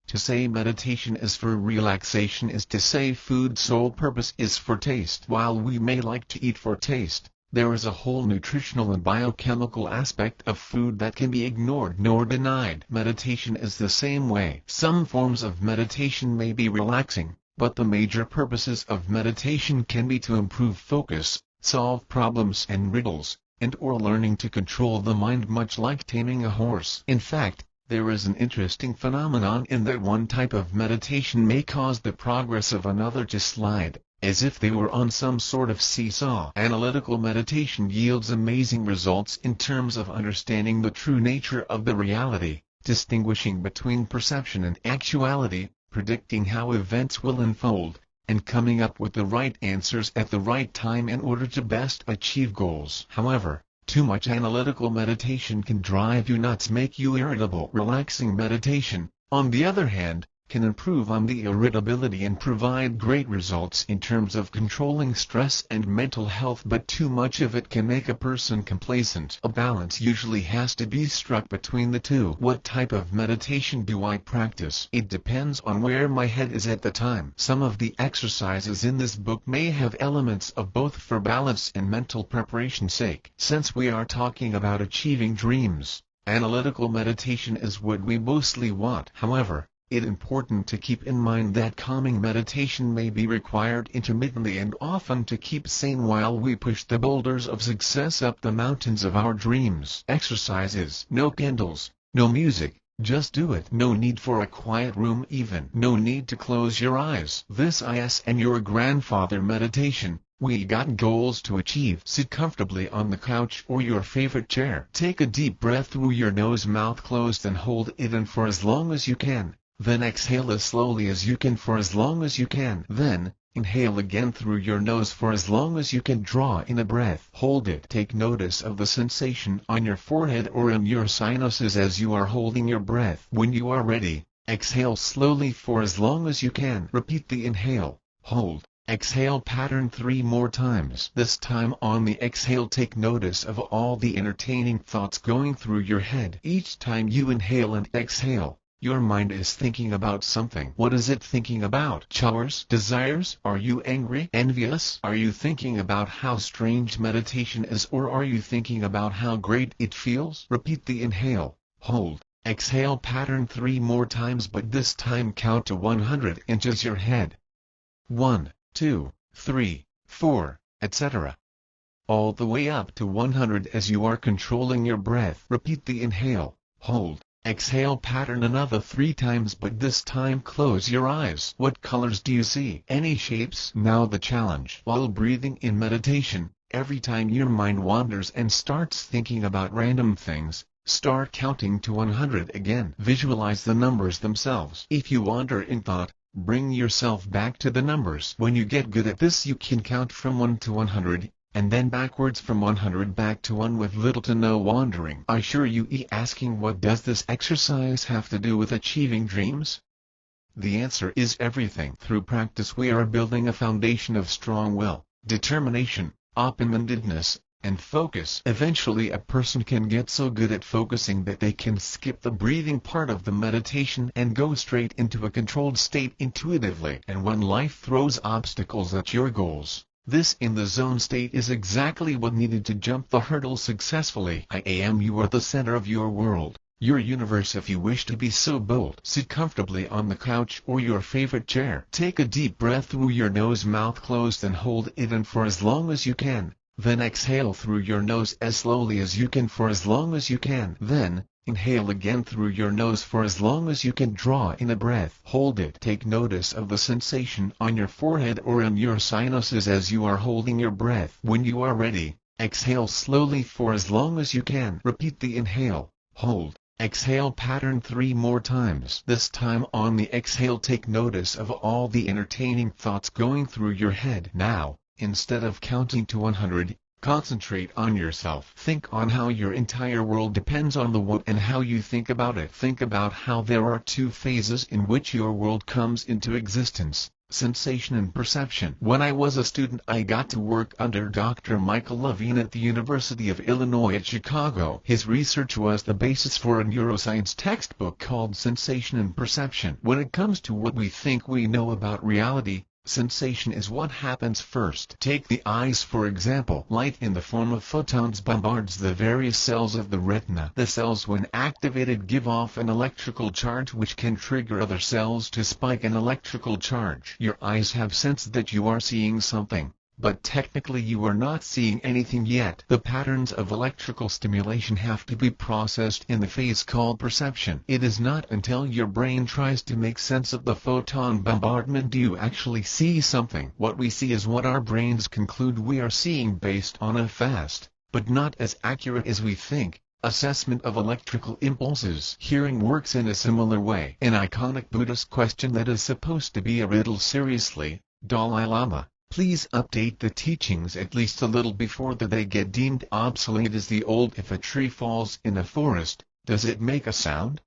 To say meditation is for relaxation is to say food's sole purpose is for taste. While we may like to eat for taste, there is a whole nutritional and biochemical aspect of food that can be ignored nor denied. Meditation is the same way. Some forms of meditation may be relaxing, but the major purposes of meditation can be to improve focus, solve problems and riddles, and/or learning to control the mind, much like taming a horse. In fact, there is an interesting phenomenon in that one type of meditation may cause the progress of another to slide, as if they were on some sort of seesaw. Analytical meditation yields amazing results in terms of understanding the true nature of the reality, distinguishing between perception and actuality, predicting how events will unfold, and coming up with the right answers at the right time in order to best achieve goals. However, too much analytical meditation can drive you nuts, make you irritable. Relaxing meditation, on the other hand, can improve on the irritability and provide great results in terms of controlling stress and mental health, but too much of it can make a person complacent. A balance usually has to be struck between the two. What type of meditation do I practice? It depends on where my head is at the time. Some of the exercises in this book may have elements of both for balance and mental preparation's sake. Since we are talking about achieving dreams, analytical meditation is what we mostly want. However, it's important to keep in mind that calming meditation may be required intermittently and often to keep sane while we push the boulders of success up the mountains of our dreams. Exercises: no candles, no music, just do it. No need for a quiet room, even no need to close your eyes. This is and your grandfather meditation. We got goals to achieve. Sit comfortably on the couch or your favorite chair. Take a deep breath through your nose, mouth closed, and hold it in for as long as you can. Then exhale as slowly as you can for as long as you can. Then, inhale again through your nose for as long as you can. Draw in a breath. Hold it. Take notice of the sensation on your forehead or in your sinuses as you are holding your breath. When you are ready, exhale slowly for as long as you can. Repeat the inhale, hold, exhale pattern 3 more times. This time on the exhale, take notice of all the entertaining thoughts going through your head. Each time you inhale and exhale, your mind is thinking about something. What is it thinking about? Chores? Desires? Are you angry? Envious? Are you thinking about how strange meditation is, or are you thinking about how great it feels? Repeat the inhale, hold, exhale pattern 3 more times, but this time count to 100 inches your head. 1, 2, 3, 4, etc. All the way up to 100 as you are controlling your breath. Repeat the inhale, hold, exhale pattern another 3 times, but this time close your eyes. What colors do you see? Any shapes? Now the challenge. While breathing in meditation, every time your mind wanders and starts thinking about random things, start counting to 100 again. Visualize the numbers themselves. If you wander in thought, bring yourself back to the numbers. When you get good at this, you can count from 1 to 100. And then backwards from 100 back to 1 with little to no wandering. I sure you asking, what does this exercise have to do with achieving dreams? The answer is everything. Through practice we are building a foundation of strong will, determination, open-mindedness, and focus. Eventually a person can get so good at focusing that they can skip the breathing part of the meditation and go straight into a controlled state intuitively. And when life throws obstacles at your goals, this in-the-zone state is exactly what needed to jump the hurdle successfully. You are the center of your world, your universe, if you wish to be so bold. Sit comfortably on the couch or your favorite chair. Take a deep breath through your nose, mouth closed, and hold it in for as long as you can. Then exhale through your nose as slowly as you can for as long as you can. Then, inhale again through your nose for as long as you can. Draw in a breath. Hold it. Take notice of the sensation on your forehead or in your sinuses as you are holding your breath. When you are ready, exhale slowly for as long as you can. Repeat the inhale, hold, exhale pattern 3 more times. This time on the exhale, take notice of all the entertaining thoughts going through your head. Now, instead of counting to 100, concentrate on yourself. Think on how your entire world depends on the what and how you think about it. Think about how there are 2 phases in which your world comes into existence: sensation and perception. When I was a student, I got to work under Dr. Michael Levine at the University of Illinois at Chicago. His research was the basis for a neuroscience textbook called Sensation and Perception. When it comes to what we think we know about reality, sensation is what happens first. Take the eyes for example. Light in the form of photons bombards the various cells of the retina. The cells, when activated, give off an electrical charge which can trigger other cells to spike an electrical charge. Your eyes have sensed that you are seeing something, but technically you are not seeing anything yet. The patterns of electrical stimulation have to be processed in the phase called perception. It is not until your brain tries to make sense of the photon bombardment do you actually see something. What we see is what our brains conclude we are seeing based on a fast, but not as accurate as we think, assessment of electrical impulses. Hearing works in a similar way. An iconic Buddhist question that is supposed to be a riddle. Seriously, Dalai Lama, please update the teachings at least a little before they get deemed obsolete as the old. If a tree falls in a forest, does it make a sound?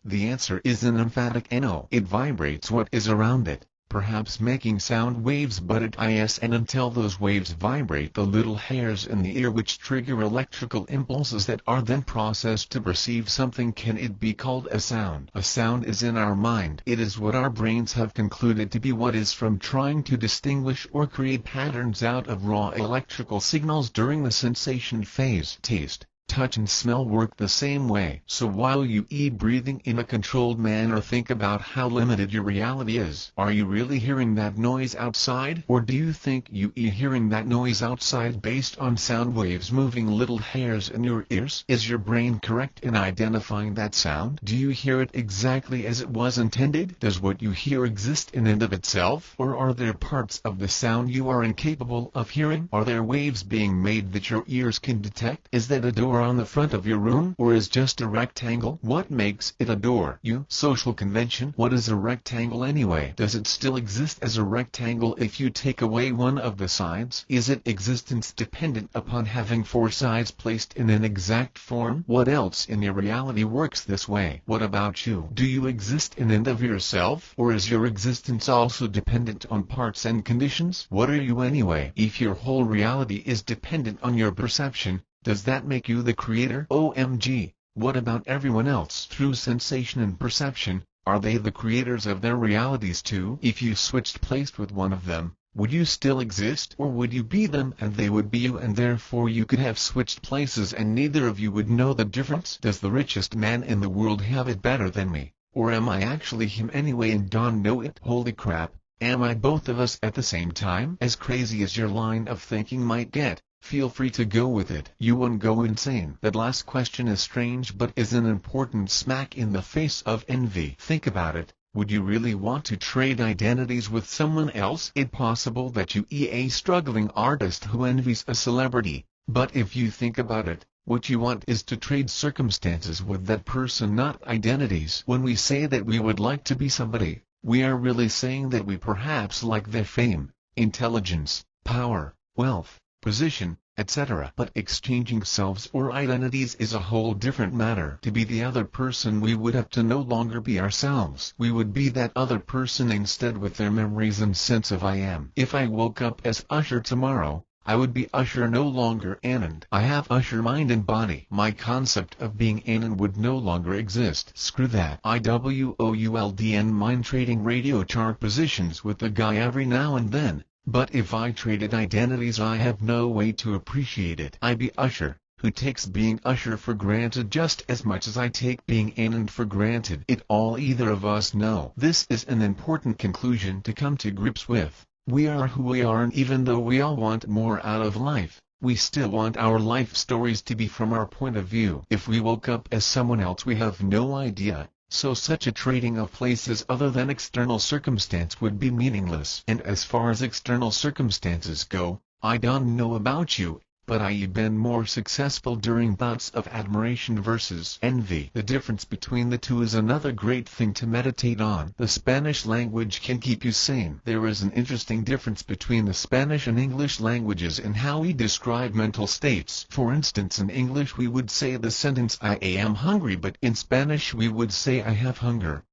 The answer is an emphatic no. It vibrates what is around it, perhaps making sound waves, but it is and until those waves vibrate the little hairs in the ear which trigger electrical impulses that are then processed to perceive something, can it be called a sound. A sound is in our mind. It is what our brains have concluded to be what is from trying to distinguish or create patterns out of raw electrical signals during the sensation phase. Taste, touch and smell work the same way. So while you eat, breathing in a controlled manner, think about how limited your reality is. Are you really hearing that noise outside? Or do you think you are hearing that noise outside based on sound waves moving little hairs in your ears? Is your brain correct in identifying that sound? Do you hear it exactly as it was intended? Does what you hear exist in and of itself? Or are there parts of the sound you are incapable of hearing? Are there waves being made that your ears can detect? Is that a door on the front of your room, or is just a rectangle? What makes it a door? You. Social convention. What is a rectangle anyway? Does it still exist as a rectangle if you take away one of the sides? Is it existence dependent upon having 4 sides placed in an exact form? What else in your reality works this way? What about you? Do you exist in and of yourself, or is your existence also dependent on parts and conditions? What are you anyway? If your whole reality is dependent on your perception, does that make you the creator? OMG, what about everyone else? Through sensation and perception, are they the creators of their realities too? If you switched place with one of them, would you still exist? Or would you be them and they would be you, and therefore you could have switched places and neither of you would know the difference? Does the richest man in the world have it better than me? Or am I actually him anyway and don't know it? Holy crap, am I both of us at the same time? As crazy as your line of thinking might get, feel free to go with it. You won't go insane. That last question is strange but is an important smack in the face of envy. Think about it. Would you really want to trade identities with someone else? It's possible that you are a struggling artist who envies a celebrity, but if you think about it, what you want is to trade circumstances with that person, not identities. When we say that we would like to be somebody, we are really saying that we perhaps like their fame, intelligence, power, wealth, position, etc. But exchanging selves or identities is a whole different matter. To be the other person, we would have to no longer be ourselves. We would be that other person instead, with their memories and sense of I am. If I woke up as Usher tomorrow, I would be Usher, no longer Anand. I have Usher mind and body. My concept of being Anand would no longer exist. Screw that. IWOULDN mind trading radio chart positions with the guy every now and then. But if I traded identities, I have no way to appreciate it. I be Usher, who takes being Usher for granted just as much as I take being Anand for granted. It all either of us know. This is an important conclusion to come to grips with. We are who we are, and even though we all want more out of life, We still want our life stories to be from our point of view. If we woke up as someone else we have no idea, so such a trading of places other than external circumstance would be meaningless. And as far as external circumstances go, I don't know about you, but I've been more successful during bouts of admiration versus envy. The difference between the two is another great thing to meditate on. The Spanish language can keep you sane. There is an interesting difference between the Spanish and English languages in how we describe mental states. For instance, in English we would say the sentence I am hungry, but in Spanish we would say I have hunger.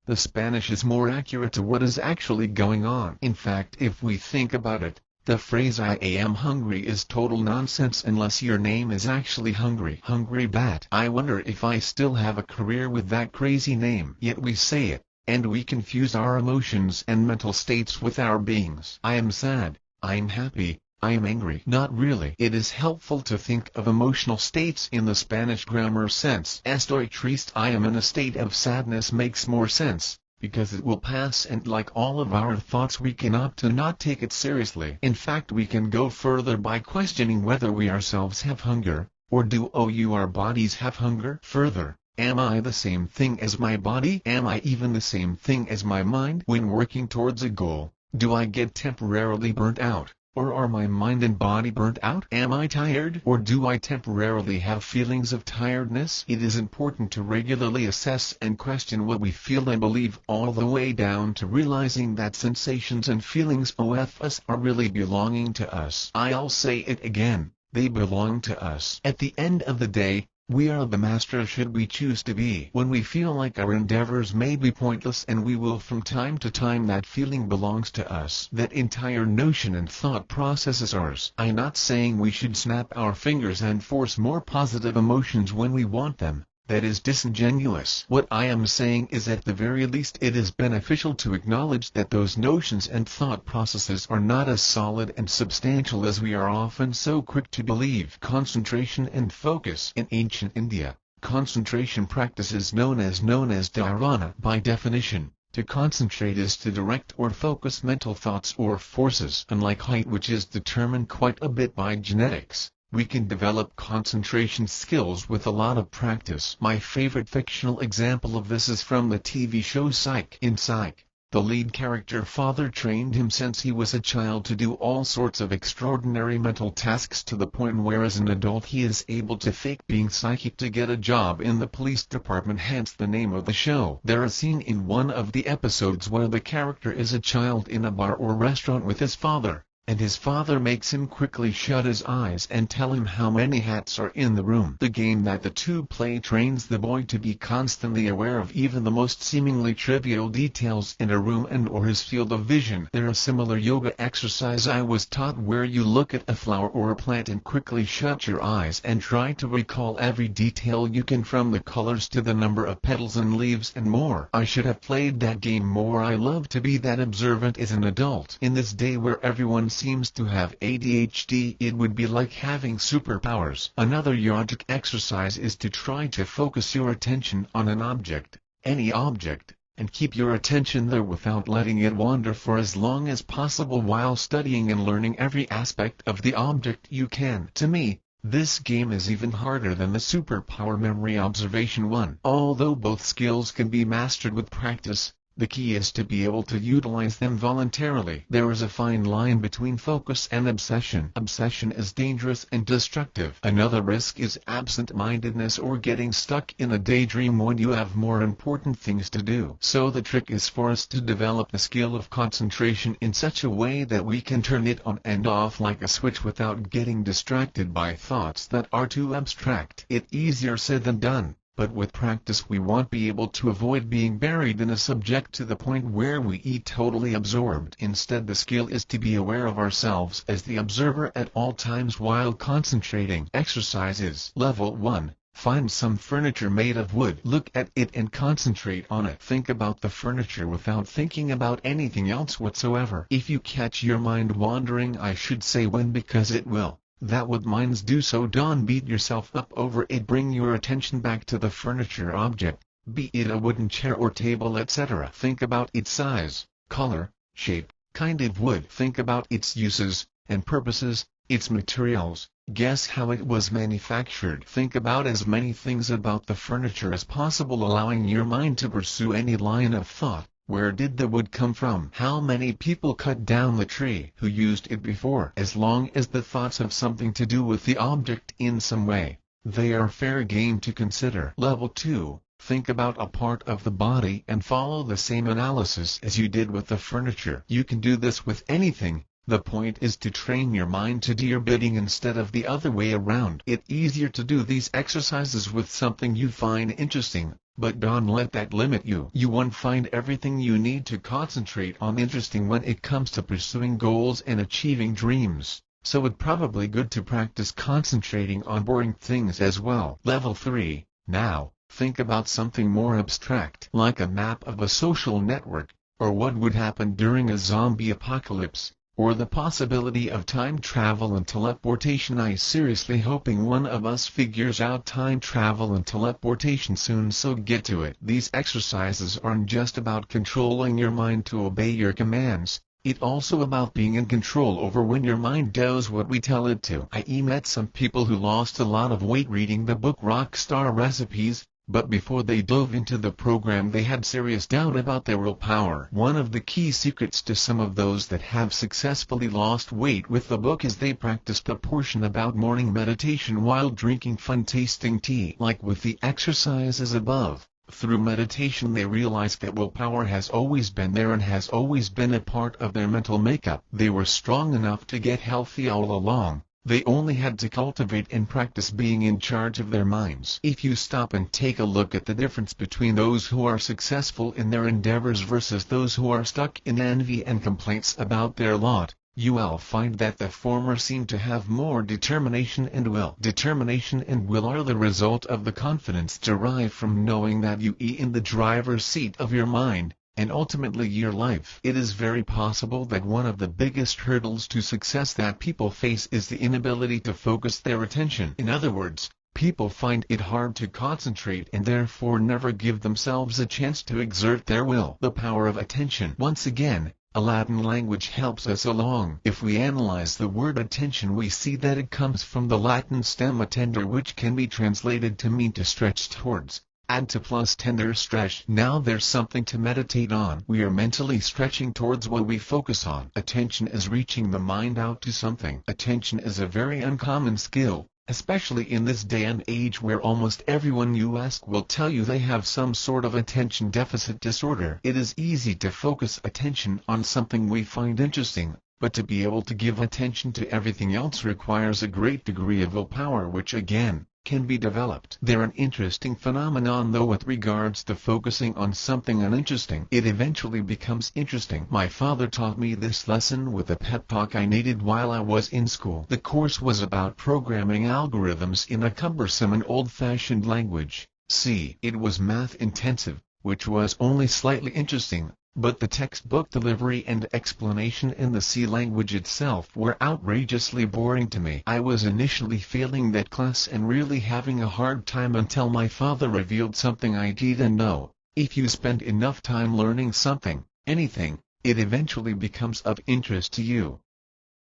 The Spanish is more accurate to what is actually going on. In fact, if we think about it, the phrase I am hungry is total nonsense unless your name is actually Hungry. Hungry Bat. I wonder if I still have a career with that crazy name. Yet we say it, and we confuse our emotions and mental states with our beings. I am sad, I am happy, I am angry. Not really. It is helpful to think of emotional states in the Spanish grammar sense. Estoy triste. I am in a state of sadness makes more sense, because it will pass, and like all of our thoughts we can opt to not take it seriously. In fact, we can go further by questioning whether we ourselves have hunger, or do our bodies have hunger? Further, am I the same thing as my body? Am I even the same thing as my mind? When working towards a goal, do I get temporarily burnt out, or are my mind and body burnt out? Am I tired, or do I temporarily have feelings of tiredness? It is important to regularly assess and question what we feel and believe, all the way down to realizing that sensations and feelings of us are really belonging to us. I'll say it again, they belong to us. At the end of the day, we are the master should we choose to be. When we feel like our endeavors may be pointless, and we will from time to time, that feeling belongs to us. That entire notion and thought process is ours. I'm not saying we should snap our fingers and force more positive emotions when we want them. That is disingenuous. What I am saying is, at the very least, it is beneficial to acknowledge that those notions and thought processes are not as solid and substantial as we are often so quick to believe. Concentration and focus. In ancient India, concentration practice is known as dharana. By definition, to concentrate is to direct or focus mental thoughts or forces. Unlike height, which is determined quite a bit by genetics, we can develop concentration skills with a lot of practice. My favorite fictional example of this is from the TV show Psych. In Psych, the lead character father trained him since he was a child to do all sorts of extraordinary mental tasks, to the point where as an adult he is able to fake being psychic to get a job in the police department, hence the name of the show. There is a scene in one of the episodes where the character is a child in a bar or restaurant with his father, and his father makes him quickly shut his eyes and tell him how many hats are in the room. The game that the two play trains the boy to be constantly aware of even the most seemingly trivial details in a room and or his field of vision. There is a similar yoga exercise I was taught where you look at a flower or a plant and quickly shut your eyes and try to recall every detail you can, from the colors to the number of petals and leaves and more. I should have played that game more. I love to be that observant as an adult. In this day where everyone seems to have ADHD, it would be like having superpowers. Another yogic exercise is to try to focus your attention on an object, any object, and keep your attention there without letting it wander for as long as possible while studying and learning every aspect of the object you can. To me, this game is even harder than the superpower memory observation one. Although both skills can be mastered with practice, the key is to be able to utilize them voluntarily. There is a fine line between focus and obsession. Obsession is dangerous and destructive. Another risk is absent-mindedness, or getting stuck in a daydream when you have more important things to do. So the trick is for us to develop the skill of concentration in such a way that we can turn it on and off like a switch without getting distracted by thoughts that are too abstract. It's easier said than done, but with practice we won't be able to avoid being buried in a subject to the point where we get totally absorbed. Instead, the skill is to be aware of ourselves as the observer at all times while concentrating. Exercises. Level 1. Find some furniture made of wood. Look at it and concentrate on it. Think about the furniture without thinking about anything else whatsoever. If you catch your mind wandering, I should say when, because it will. That what minds do, so don't beat yourself up over it. Bring your attention back to the furniture object, be it a wooden chair or table, etc. Think about its size, color, shape, kind of wood. Think about its uses and purposes, its materials, guess how it was manufactured. Think about as many things about the furniture as possible, allowing your mind to pursue any line of thought. Where did the wood come from? How many people cut down the tree? Who used it before? As long as the thoughts have something to do with the object in some way, they are fair game to consider. Level 2. Think about a part of the body and follow the same analysis as you did with the furniture. You can do this with anything. The point is to train your mind to do your bidding instead of the other way around. It's easier to do these exercises with something you find interesting, but don't let that limit you. You won't find everything you need to concentrate on interesting when it comes to pursuing goals and achieving dreams, so it's probably good to practice concentrating on boring things as well. Level 3. Now, think about something more abstract, like a map of a social network, or what would happen during a zombie apocalypse, or the possibility of time travel and teleportation. I seriously hoping one of us figures out time travel and teleportation soon, so get to it. These exercises aren't just about controlling your mind to obey your commands, it's also about being in control over when your mind does what we tell it to. I met some people who lost a lot of weight reading the book Rockstar Recipes, but before they dove into the program they had serious doubt about their willpower. One of the key secrets to some of those that have successfully lost weight with the book is they practiced a portion about morning meditation while drinking fun-tasting tea. Like with the exercises above, through meditation they realized that willpower has always been there and has always been a part of their mental makeup. They were strong enough to get healthy all along. They only had to cultivate and practice being in charge of their minds. If you stop and take a look at the difference between those who are successful in their endeavors versus those who are stuck in envy and complaints about their lot, you will find that the former seem to have more determination and will. Determination and will are the result of the confidence derived from knowing that you are in the driver's seat of your mind, and ultimately your life. It is very possible that one of the biggest hurdles to success that people face is the inability to focus their attention. In other words, people find it hard to concentrate and therefore never give themselves a chance to exert their will. The power of attention. Once again, a Latin language helps us along. If we analyze the word attention, we see that it comes from the Latin stem attender, which can be translated to mean to stretch towards. Add to plus tender stretch. Now there's something to meditate on. We are mentally stretching towards what we focus on. Attention is reaching the mind out to something. Attention is a very uncommon skill, especially in this day and age where almost everyone you ask will tell you they have some sort of attention deficit disorder. It is easy to focus attention on something we find interesting, but to be able to give attention to everything else requires a great degree of willpower, which again, can be developed. They're an interesting phenomenon though with regards to focusing on something uninteresting. It eventually becomes interesting. My father taught me this lesson with a pep talk I needed while I was in school. The course was about programming algorithms in a cumbersome and old-fashioned language, C. It was math-intensive, which was only slightly interesting, but the textbook delivery and explanation in the C language itself were outrageously boring to me. I was initially failing that class and really having a hard time until my father revealed something I didn't know. If you spend enough time learning something, anything, it eventually becomes of interest to you.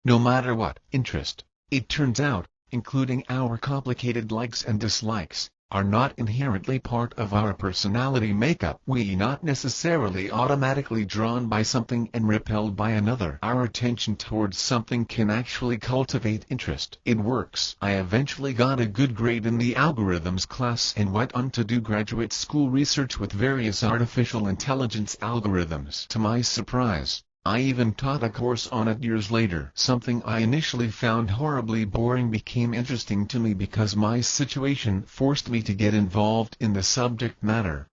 No matter what interest, it turns out, including our complicated likes and dislikes, are not inherently part of our personality makeup. We are not necessarily automatically drawn by something and repelled by another. Our attention towards something can actually cultivate interest. It works. I eventually got a good grade in the algorithms class and went on to do graduate school research with various artificial intelligence algorithms. To my surprise, I even taught a course on it years later. Something I initially found horribly boring became interesting to me because my situation forced me to get involved in the subject matter.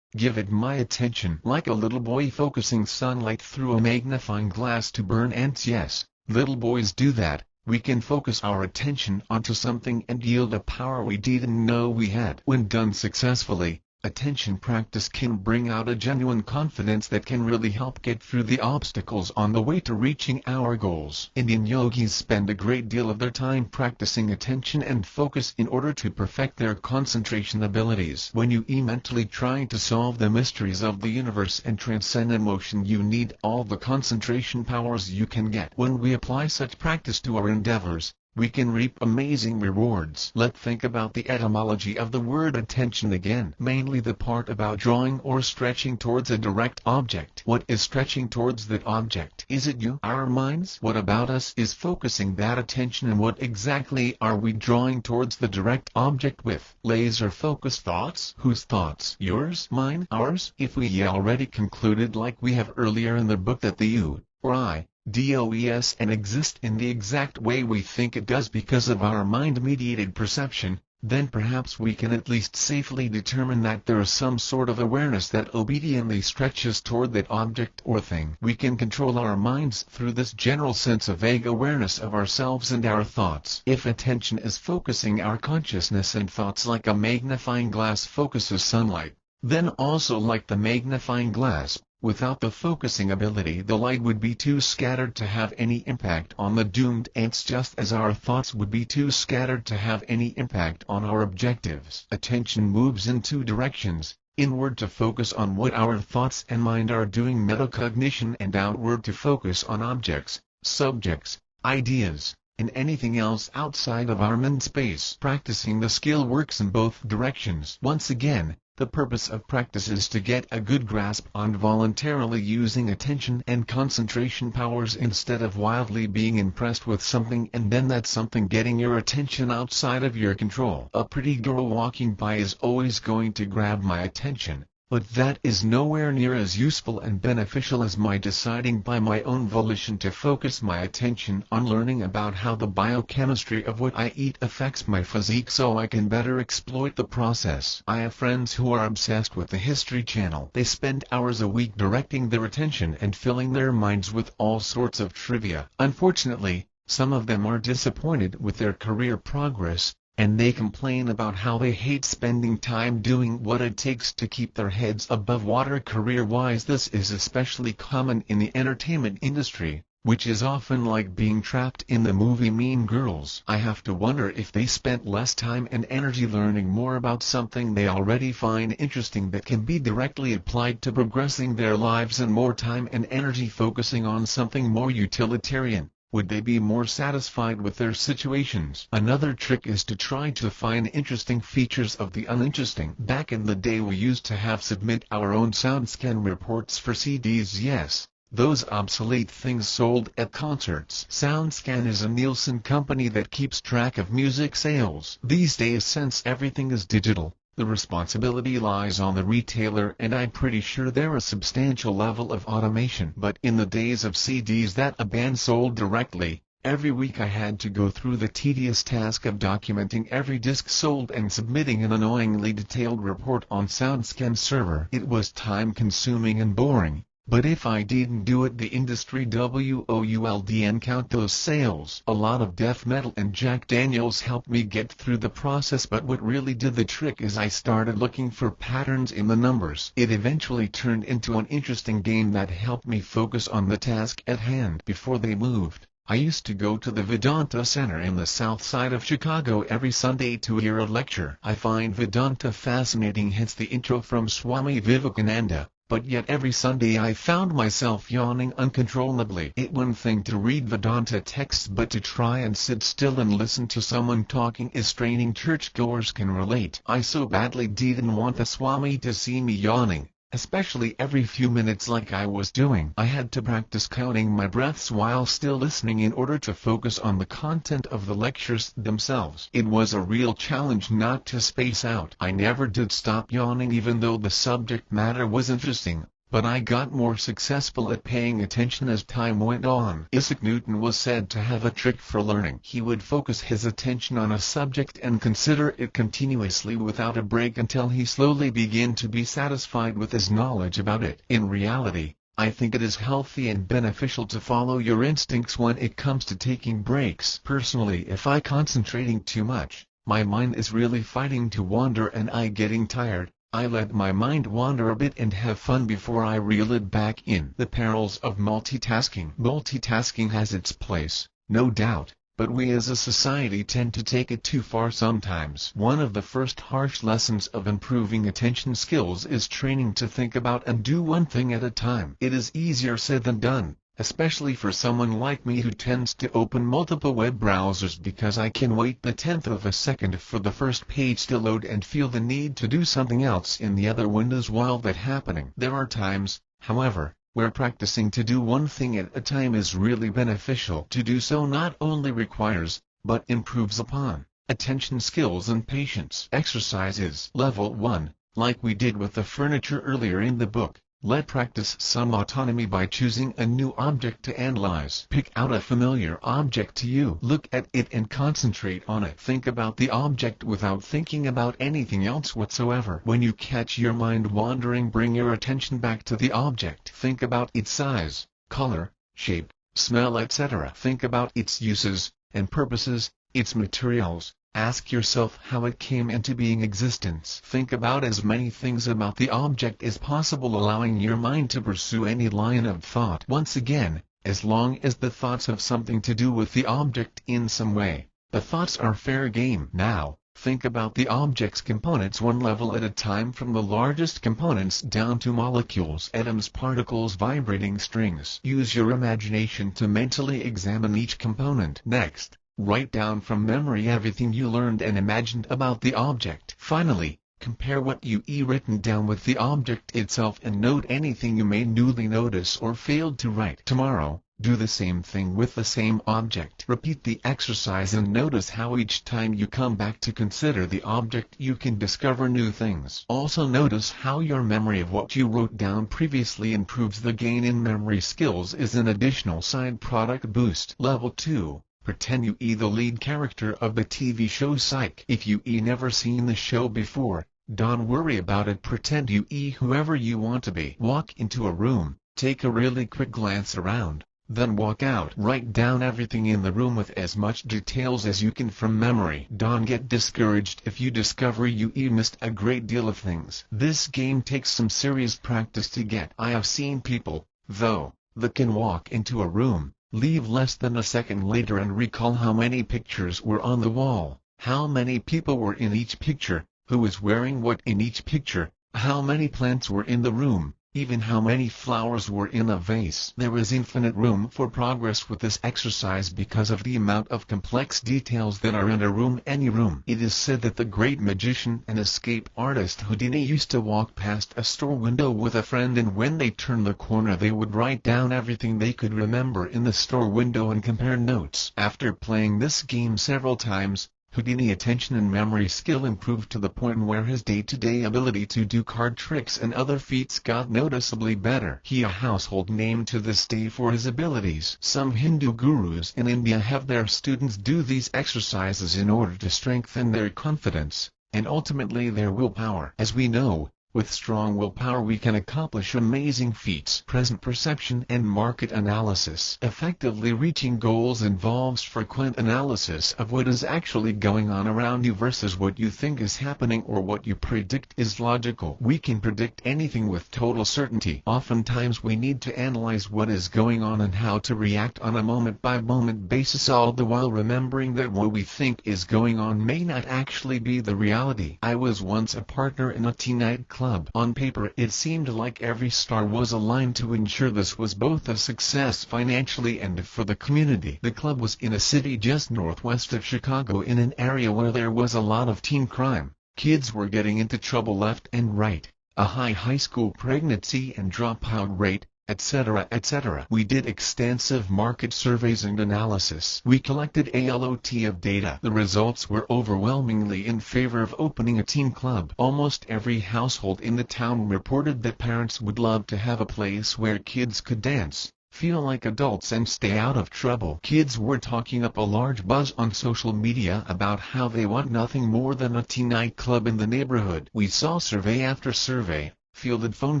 Give it my attention. Like a little boy focusing sunlight through a magnifying glass to burn ants. Yes, little boys do that. We can focus our attention onto something and yield a power we didn't know we had. When done successfully, Attention practice can bring out a genuine confidence that can really help get through the obstacles on the way to reaching our goals. Indian yogis spend a great deal of their time practicing attention and focus in order to perfect their concentration abilities. When you mentally trying to solve the mysteries of the universe and transcend emotion, you need all the concentration powers you can get. When we apply such practice to our endeavors, we can reap amazing rewards. Let's think about the etymology of the word attention again. Mainly the part about drawing or stretching towards a direct object. What is stretching towards that object? Is it you? Our minds? What about us is focusing that attention, and what exactly are we drawing towards the direct object with? Laser-focused thoughts? Whose thoughts? Yours? Mine? Ours? If we already concluded, like we have earlier in the book, that the you, or I, does and exist in the exact way we think it does because of our mind-mediated perception, then perhaps we can at least safely determine that there is some sort of awareness that obediently stretches toward that object or thing. We can control our minds through this general sense of vague awareness of ourselves and our thoughts. If attention is focusing our consciousness and thoughts like a magnifying glass focuses sunlight, then also like the magnifying glass, without the focusing ability, the light would be too scattered to have any impact on the doomed ants, just as our thoughts would be too scattered to have any impact on our objectives. Attention moves in two directions: inward to focus on what our thoughts and mind are doing, metacognition, and outward to focus on objects, subjects, ideas, and anything else outside of our mind space. Practicing the skill works in both directions. Once again, the purpose of practice is to get a good grasp on voluntarily using attention and concentration powers instead of wildly being impressed with something and then that something getting your attention outside of your control. A pretty girl walking by is always going to grab my attention, but that is nowhere near as useful and beneficial as my deciding by my own volition to focus my attention on learning about how the biochemistry of what I eat affects my physique so I can better exploit the process. I have friends who are obsessed with the History Channel. They spend hours a week directing their attention and filling their minds with all sorts of trivia. Unfortunately, some of them are disappointed with their career progress, and they complain about how they hate spending time doing what it takes to keep their heads above water career-wise. This is especially common in the entertainment industry, which is often like being trapped in the movie Mean Girls. I have to wonder if they spent less time and energy learning more about something they already find interesting that can be directly applied to progressing their lives and more time and energy focusing on something more utilitarian. Would they be more satisfied with their situations? Another trick is to try to find interesting features of the uninteresting. Back in the day we used to have submit our own SoundScan reports for CDs. Yes, those obsolete things sold at concerts. SoundScan is a Nielsen company that keeps track of music sales. These days, since everything is digital, the responsibility lies on the retailer, and I'm pretty sure there is a substantial level of automation. But in the days of CDs that a band sold directly, every week I had to go through the tedious task of documenting every disc sold and submitting an annoyingly detailed report on SoundScan server. It was time-consuming and boring. But if I didn't do it, the industry would and count those sales. A lot of death metal and Jack Daniels helped me get through the process, but what really did the trick is I started looking for patterns in the numbers. It eventually turned into an interesting game that helped me focus on the task at hand. Before they moved, I used to go to the Vedanta Center in the south side of Chicago every Sunday to hear a lecture. I find Vedanta fascinating, hence the intro from Swami Vivekananda. But yet every Sunday I found myself yawning uncontrollably. It's one thing to read Vedanta texts, but to try and sit still and listen to someone talking is straining. Churchgoers can relate. I so badly didn't want the Swami to see me yawning, especially every few minutes like I was doing. I had to practice counting my breaths while still listening in order to focus on the content of the lectures themselves. It was a real challenge not to space out. I never did stop yawning even though the subject matter was interesting, but I got more successful at paying attention as time went on. Isaac Newton was said to have a trick for learning. He would focus his attention on a subject and consider it continuously without a break until he slowly began to be satisfied with his knowledge about it. In reality, I think it is healthy and beneficial to follow your instincts when it comes to taking breaks. Personally, if I concentrating too much, my mind is really fighting to wander and I getting tired. I let my mind wander a bit and have fun before I reel it back in. The perils of multitasking. Multitasking has its place, no doubt, but we as a society tend to take it too far sometimes. One of the first harsh lessons of improving attention skills is training to think about and do one thing at a time. It is easier said than done, especially for someone like me who tends to open multiple web browsers because I can wait the 10th of a second for the first page to load and feel the need to do something else in the other windows while that's happening. There are times, however, where practicing to do one thing at a time is really beneficial. To do so not only requires, but improves upon, attention skills and patience. Exercises. Level 1, like we did with the furniture earlier in the book. Let practice some autonomy by choosing a new object to analyze. Pick out a familiar object to you. Look at it and concentrate on it. Think about the object without thinking about anything else whatsoever. When you catch your mind wandering, bring your attention back to the object. Think about its size, color, shape, smell, etc. Think about its uses and purposes, its materials. Ask yourself how it came into being existence. Think about as many things about the object as possible, allowing your mind to pursue any line of thought. Once again, as long as the thoughts have something to do with the object in some way, the thoughts are fair game. Now, think about the object's components one level at a time, from the largest components down to molecules, atoms, particles, vibrating strings. Use your imagination to mentally examine each component. Next, write down from memory everything you learned and imagined about the object. Finally, compare what you've written down with the object itself and note anything you may newly notice or failed to write. Tomorrow, do the same thing with the same object. Repeat the exercise and notice how each time you come back to consider the object you can discover new things. Also notice how your memory of what you wrote down previously improves. The gain in memory skills is an additional side product boost. Level 2. Pretend you the lead character of the TV show Psych. If you never seen the show before, don't worry about it. Pretend you whoever you want to be. Walk into a room, take a really quick glance around, then walk out. Write down everything in the room with as much details as you can from memory. Don't get discouraged if you discover you missed a great deal of things. This game takes some serious practice to get. I have seen people, though, that can walk into a room, leave less than a second later and recall how many pictures were on the wall, how many people were in each picture, who was wearing what in each picture, how many plants were in the room, even how many flowers were in a vase. There is infinite room for progress with this exercise because of the amount of complex details that are in a room, any room. It is said that the great magician and escape artist Houdini used to walk past a store window with a friend, and when they turned the corner they would write down everything they could remember in the store window and compare notes. After playing this game several times, Houdini's attention and memory skill improved to the point where his day-to-day ability to do card tricks and other feats got noticeably better. He is a household name to this day for his abilities. Some Hindu gurus in India have their students do these exercises in order to strengthen their confidence, and ultimately their willpower. As we know, with strong willpower we can accomplish amazing feats. Present perception and market analysis. Effectively reaching goals involves frequent analysis of what is actually going on around you versus what you think is happening or what you predict is logical. We can predict anything with total certainty. Oftentimes we need to analyze what is going on and how to react on a moment-by-moment basis, all the while remembering that what we think is going on may not actually be the reality. I was once a partner in a teen night club. On paper it seemed like every star was aligned to ensure this was both a success financially and for the community. The club was in a city just northwest of Chicago, in an area where there was a lot of teen crime. Kids were getting into trouble left and right, a high school pregnancy and dropout rate, etc., etc. We did extensive market surveys and analysis. We collected a lot of data. The results were overwhelmingly in favor of opening a teen club. Almost every household in the town reported that parents would love to have a place where kids could dance, feel like adults and stay out of trouble. Kids were talking up a large buzz on social media about how they want nothing more than a teen nightclub in the neighborhood. We saw survey after survey, fielded phone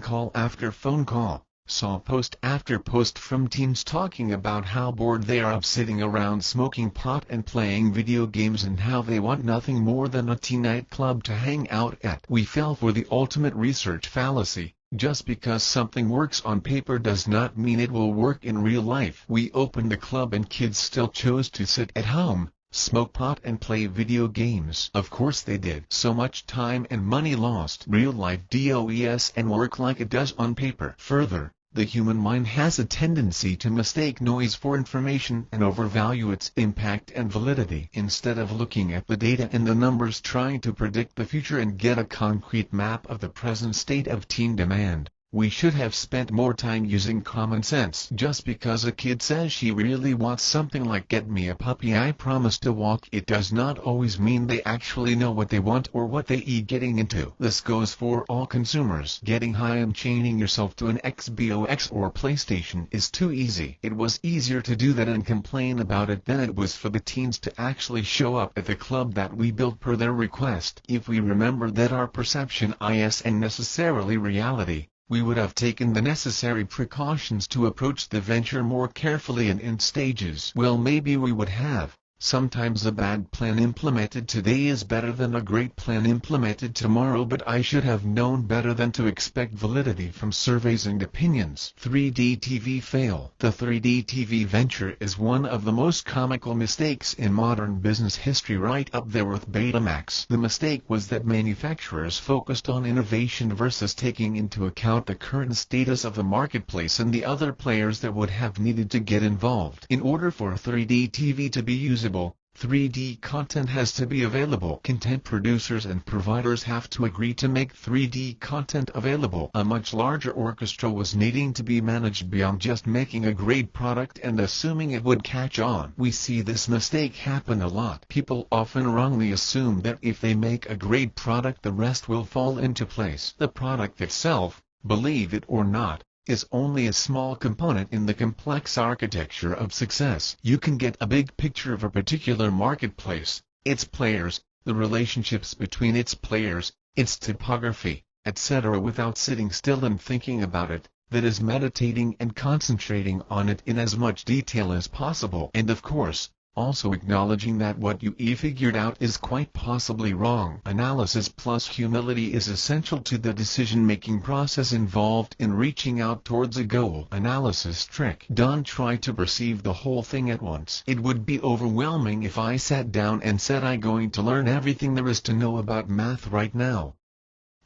call after phone call, Saw post after post from teens talking about how bored they are of sitting around smoking pot and playing video games and how they want nothing more than a teen nightclub to hang out at. We fell for the ultimate research fallacy. Just because something works on paper does not mean it will work in real life. We opened the club and kids still chose to sit at home, smoke pot and play video games. Of course they did. So much time and money lost. Real life does and work like it does on paper. Further, the human mind has a tendency to mistake noise for information and overvalue its impact and validity. Instead of looking at the data and the numbers trying to predict the future and get a concrete map of the present state of teen demand, we should have spent more time using common sense. Just because a kid says she really wants something like "get me a puppy, I promise to walk," it does not always mean they actually know what they want or what they are getting into. This goes for all consumers. Getting high and chaining yourself to an Xbox or PlayStation is too easy. It was easier to do that and complain about it than it was for the teens to actually show up at the club that we built per their request. If we remember that our perception is and necessarily reality, we would have taken the necessary precautions to approach the venture more carefully and in stages. Well, maybe we would have. Sometimes a bad plan implemented today is better than a great plan implemented tomorrow, but I should have known better than to expect validity from surveys and opinions. 3D TV fail. The 3D TV venture is one of the most comical mistakes in modern business history, right up there with Betamax. The mistake was that manufacturers focused on innovation versus taking into account the current status of the marketplace and the other players that would have needed to get involved. In order for 3D TV to be usable, 3D content has to be available. Content producers and providers have to agree to make 3D content available. A much larger orchestra was needing to be managed beyond just making a great product and assuming it would catch on. We see this mistake happen a lot. People often wrongly assume that if they make a great product, the rest will fall into place. The product itself, believe it or not, is only a small component in the complex architecture of success. You can get a big picture of a particular marketplace, its players, the relationships between its players, its topography, etc. without sitting still and thinking about it, that is, meditating and concentrating on it in as much detail as possible. And of course, also acknowledging that what you figured out is quite possibly wrong. Analysis plus humility is essential to the decision-making process involved in reaching out towards a goal. Analysis trick. Don't try to perceive the whole thing at once. It would be overwhelming if I sat down and said I'm going to learn everything there is to know about math right now.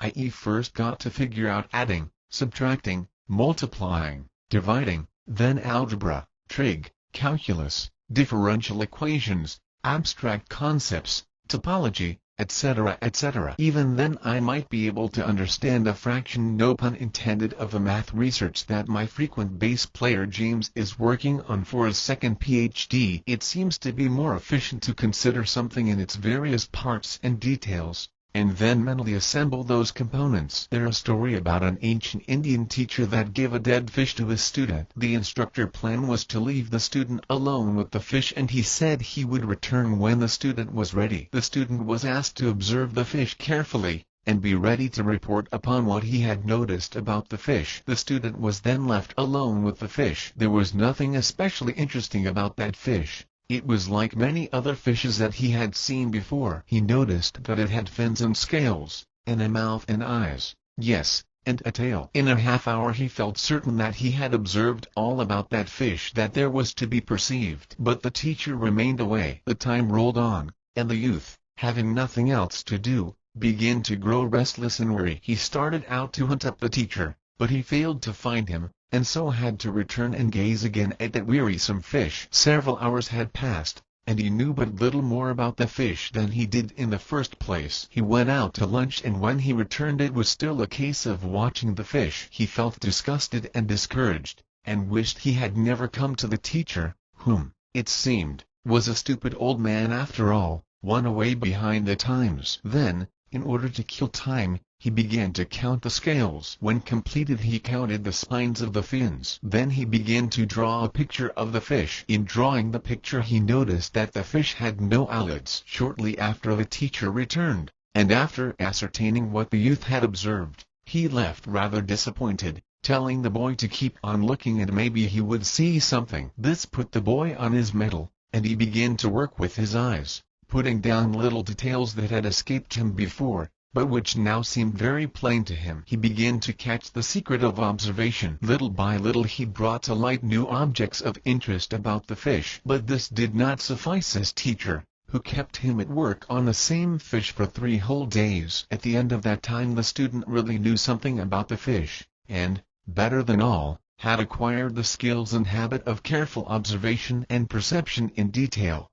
I first got to figure out adding, subtracting, multiplying, dividing, then algebra, trig, calculus, differential equations, abstract concepts, topology, etc. etc. Even then I might be able to understand a fraction, no pun intended, of the math research that my frequent bass player James is working on for his second PhD. It seems to be more efficient to consider something in its various parts and details, and then mentally assemble those components. There's a story about an ancient Indian teacher that gave a dead fish to his student. The instructor plan was to leave the student alone with the fish, and he said he would return when the student was ready. The student was asked to observe the fish carefully, and be ready to report upon what he had noticed about the fish. The student was then left alone with the fish. There was nothing especially interesting about that fish. It was like many other fishes that he had seen before. He noticed that it had fins and scales, and a mouth and eyes, yes, and a tail. In a half hour he felt certain that he had observed all about that fish that there was to be perceived. But the teacher remained away. The time rolled on, and the youth, having nothing else to do, began to grow restless and weary. He started out to hunt up the teacher, but he failed to find him, and so had to return and gaze again at that wearisome fish. Several hours had passed, and he knew but little more about the fish than he did in the first place. He went out to lunch, and when he returned it was still a case of watching the fish. He felt disgusted and discouraged, and wished he had never come to the teacher, whom, it seemed, was a stupid old man after all, one away behind the times. Then, in order to kill time, he began to count the scales. When completed, he counted the spines of the fins. Then he began to draw a picture of the fish. In drawing the picture he noticed that the fish had no eyelids. Shortly after the teacher returned, and after ascertaining what the youth had observed, he left rather disappointed. telling the boy to keep on looking and maybe he would see something. This put the boy on his mettle, and he began to work with his eyes, putting down little details that had escaped him before, but which now seemed very plain to him. He began to catch the secret of observation. Little by little he brought to light new objects of interest about the fish. But this did not suffice his teacher, who kept him at work on the same fish for 3 whole days. At the end of that time the student really knew something about the fish, and, better than all, had acquired the skills and habit of careful observation and perception in detail.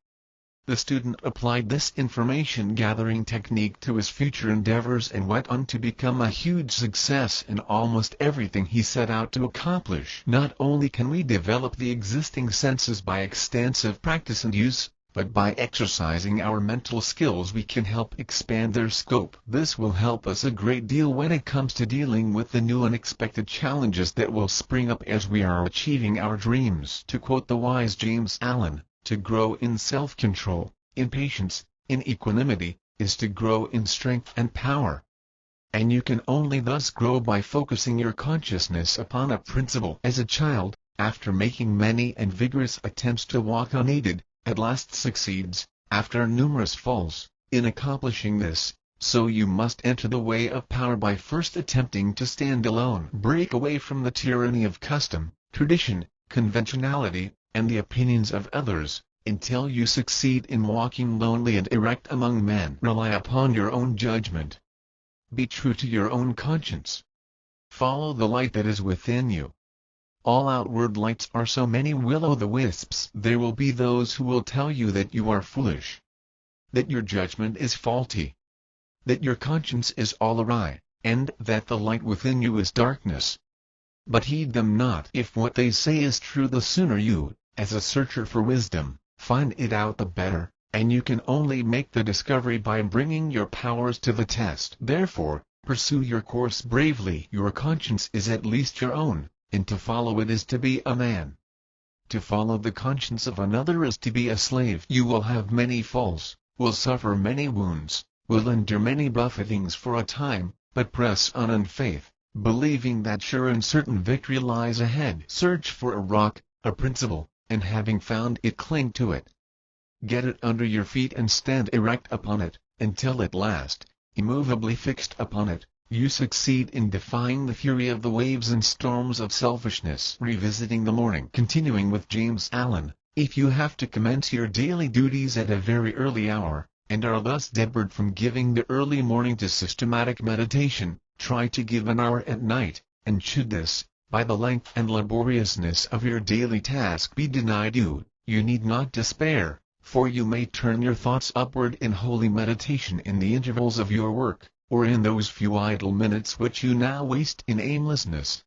The student applied this information-gathering technique to his future endeavors and went on to become a huge success in almost everything he set out to accomplish. Not only can we develop the existing senses by extensive practice and use, but by exercising our mental skills we can help expand their scope. This will help us a great deal when it comes to dealing with the new unexpected challenges that will spring up as we are achieving our dreams. To quote the wise James Allen, to grow in self-control, in patience, in equanimity, is to grow in strength and power. And you can only thus grow by focusing your consciousness upon a principle. As a child, after making many and vigorous attempts to walk unaided, at last succeeds, after numerous falls, in accomplishing this, so you must enter the way of power by first attempting to stand alone. Break away from the tyranny of custom, tradition, conventionality, and the opinions of others, until you succeed in walking lonely and erect among men. Rely upon your own judgment. Be true to your own conscience. Follow the light that is within you. All outward lights are so many will-o'-the-wisps. There will be those who will tell you that you are foolish, that your judgment is faulty, that your conscience is all awry, and that the light within you is darkness. But heed them not. If what they say is true, the sooner you, as a searcher for wisdom, find it out the better, and you can only make the discovery by bringing your powers to the test. Therefore, pursue your course bravely. Your conscience is at least your own, and to follow it is to be a man. To follow the conscience of another is to be a slave. You will have many falls, will suffer many wounds, will endure many buffetings for a time, but press on in faith, believing that sure and certain victory lies ahead. Search for a rock, a principle, and having found it, cling to it. Get it under your feet and stand erect upon it, until at last, immovably fixed upon it, you succeed in defying the fury of the waves and storms of selfishness. Revisiting the morning. Continuing with James Allen, if you have to commence your daily duties at a very early hour, and are thus debarred from giving the early morning to systematic meditation, try to give an hour at night, and should this, by the length and laboriousness of your daily task, be denied you, you need not despair, for you may turn your thoughts upward in holy meditation in the intervals of your work, or in those few idle minutes which you now waste in aimlessness.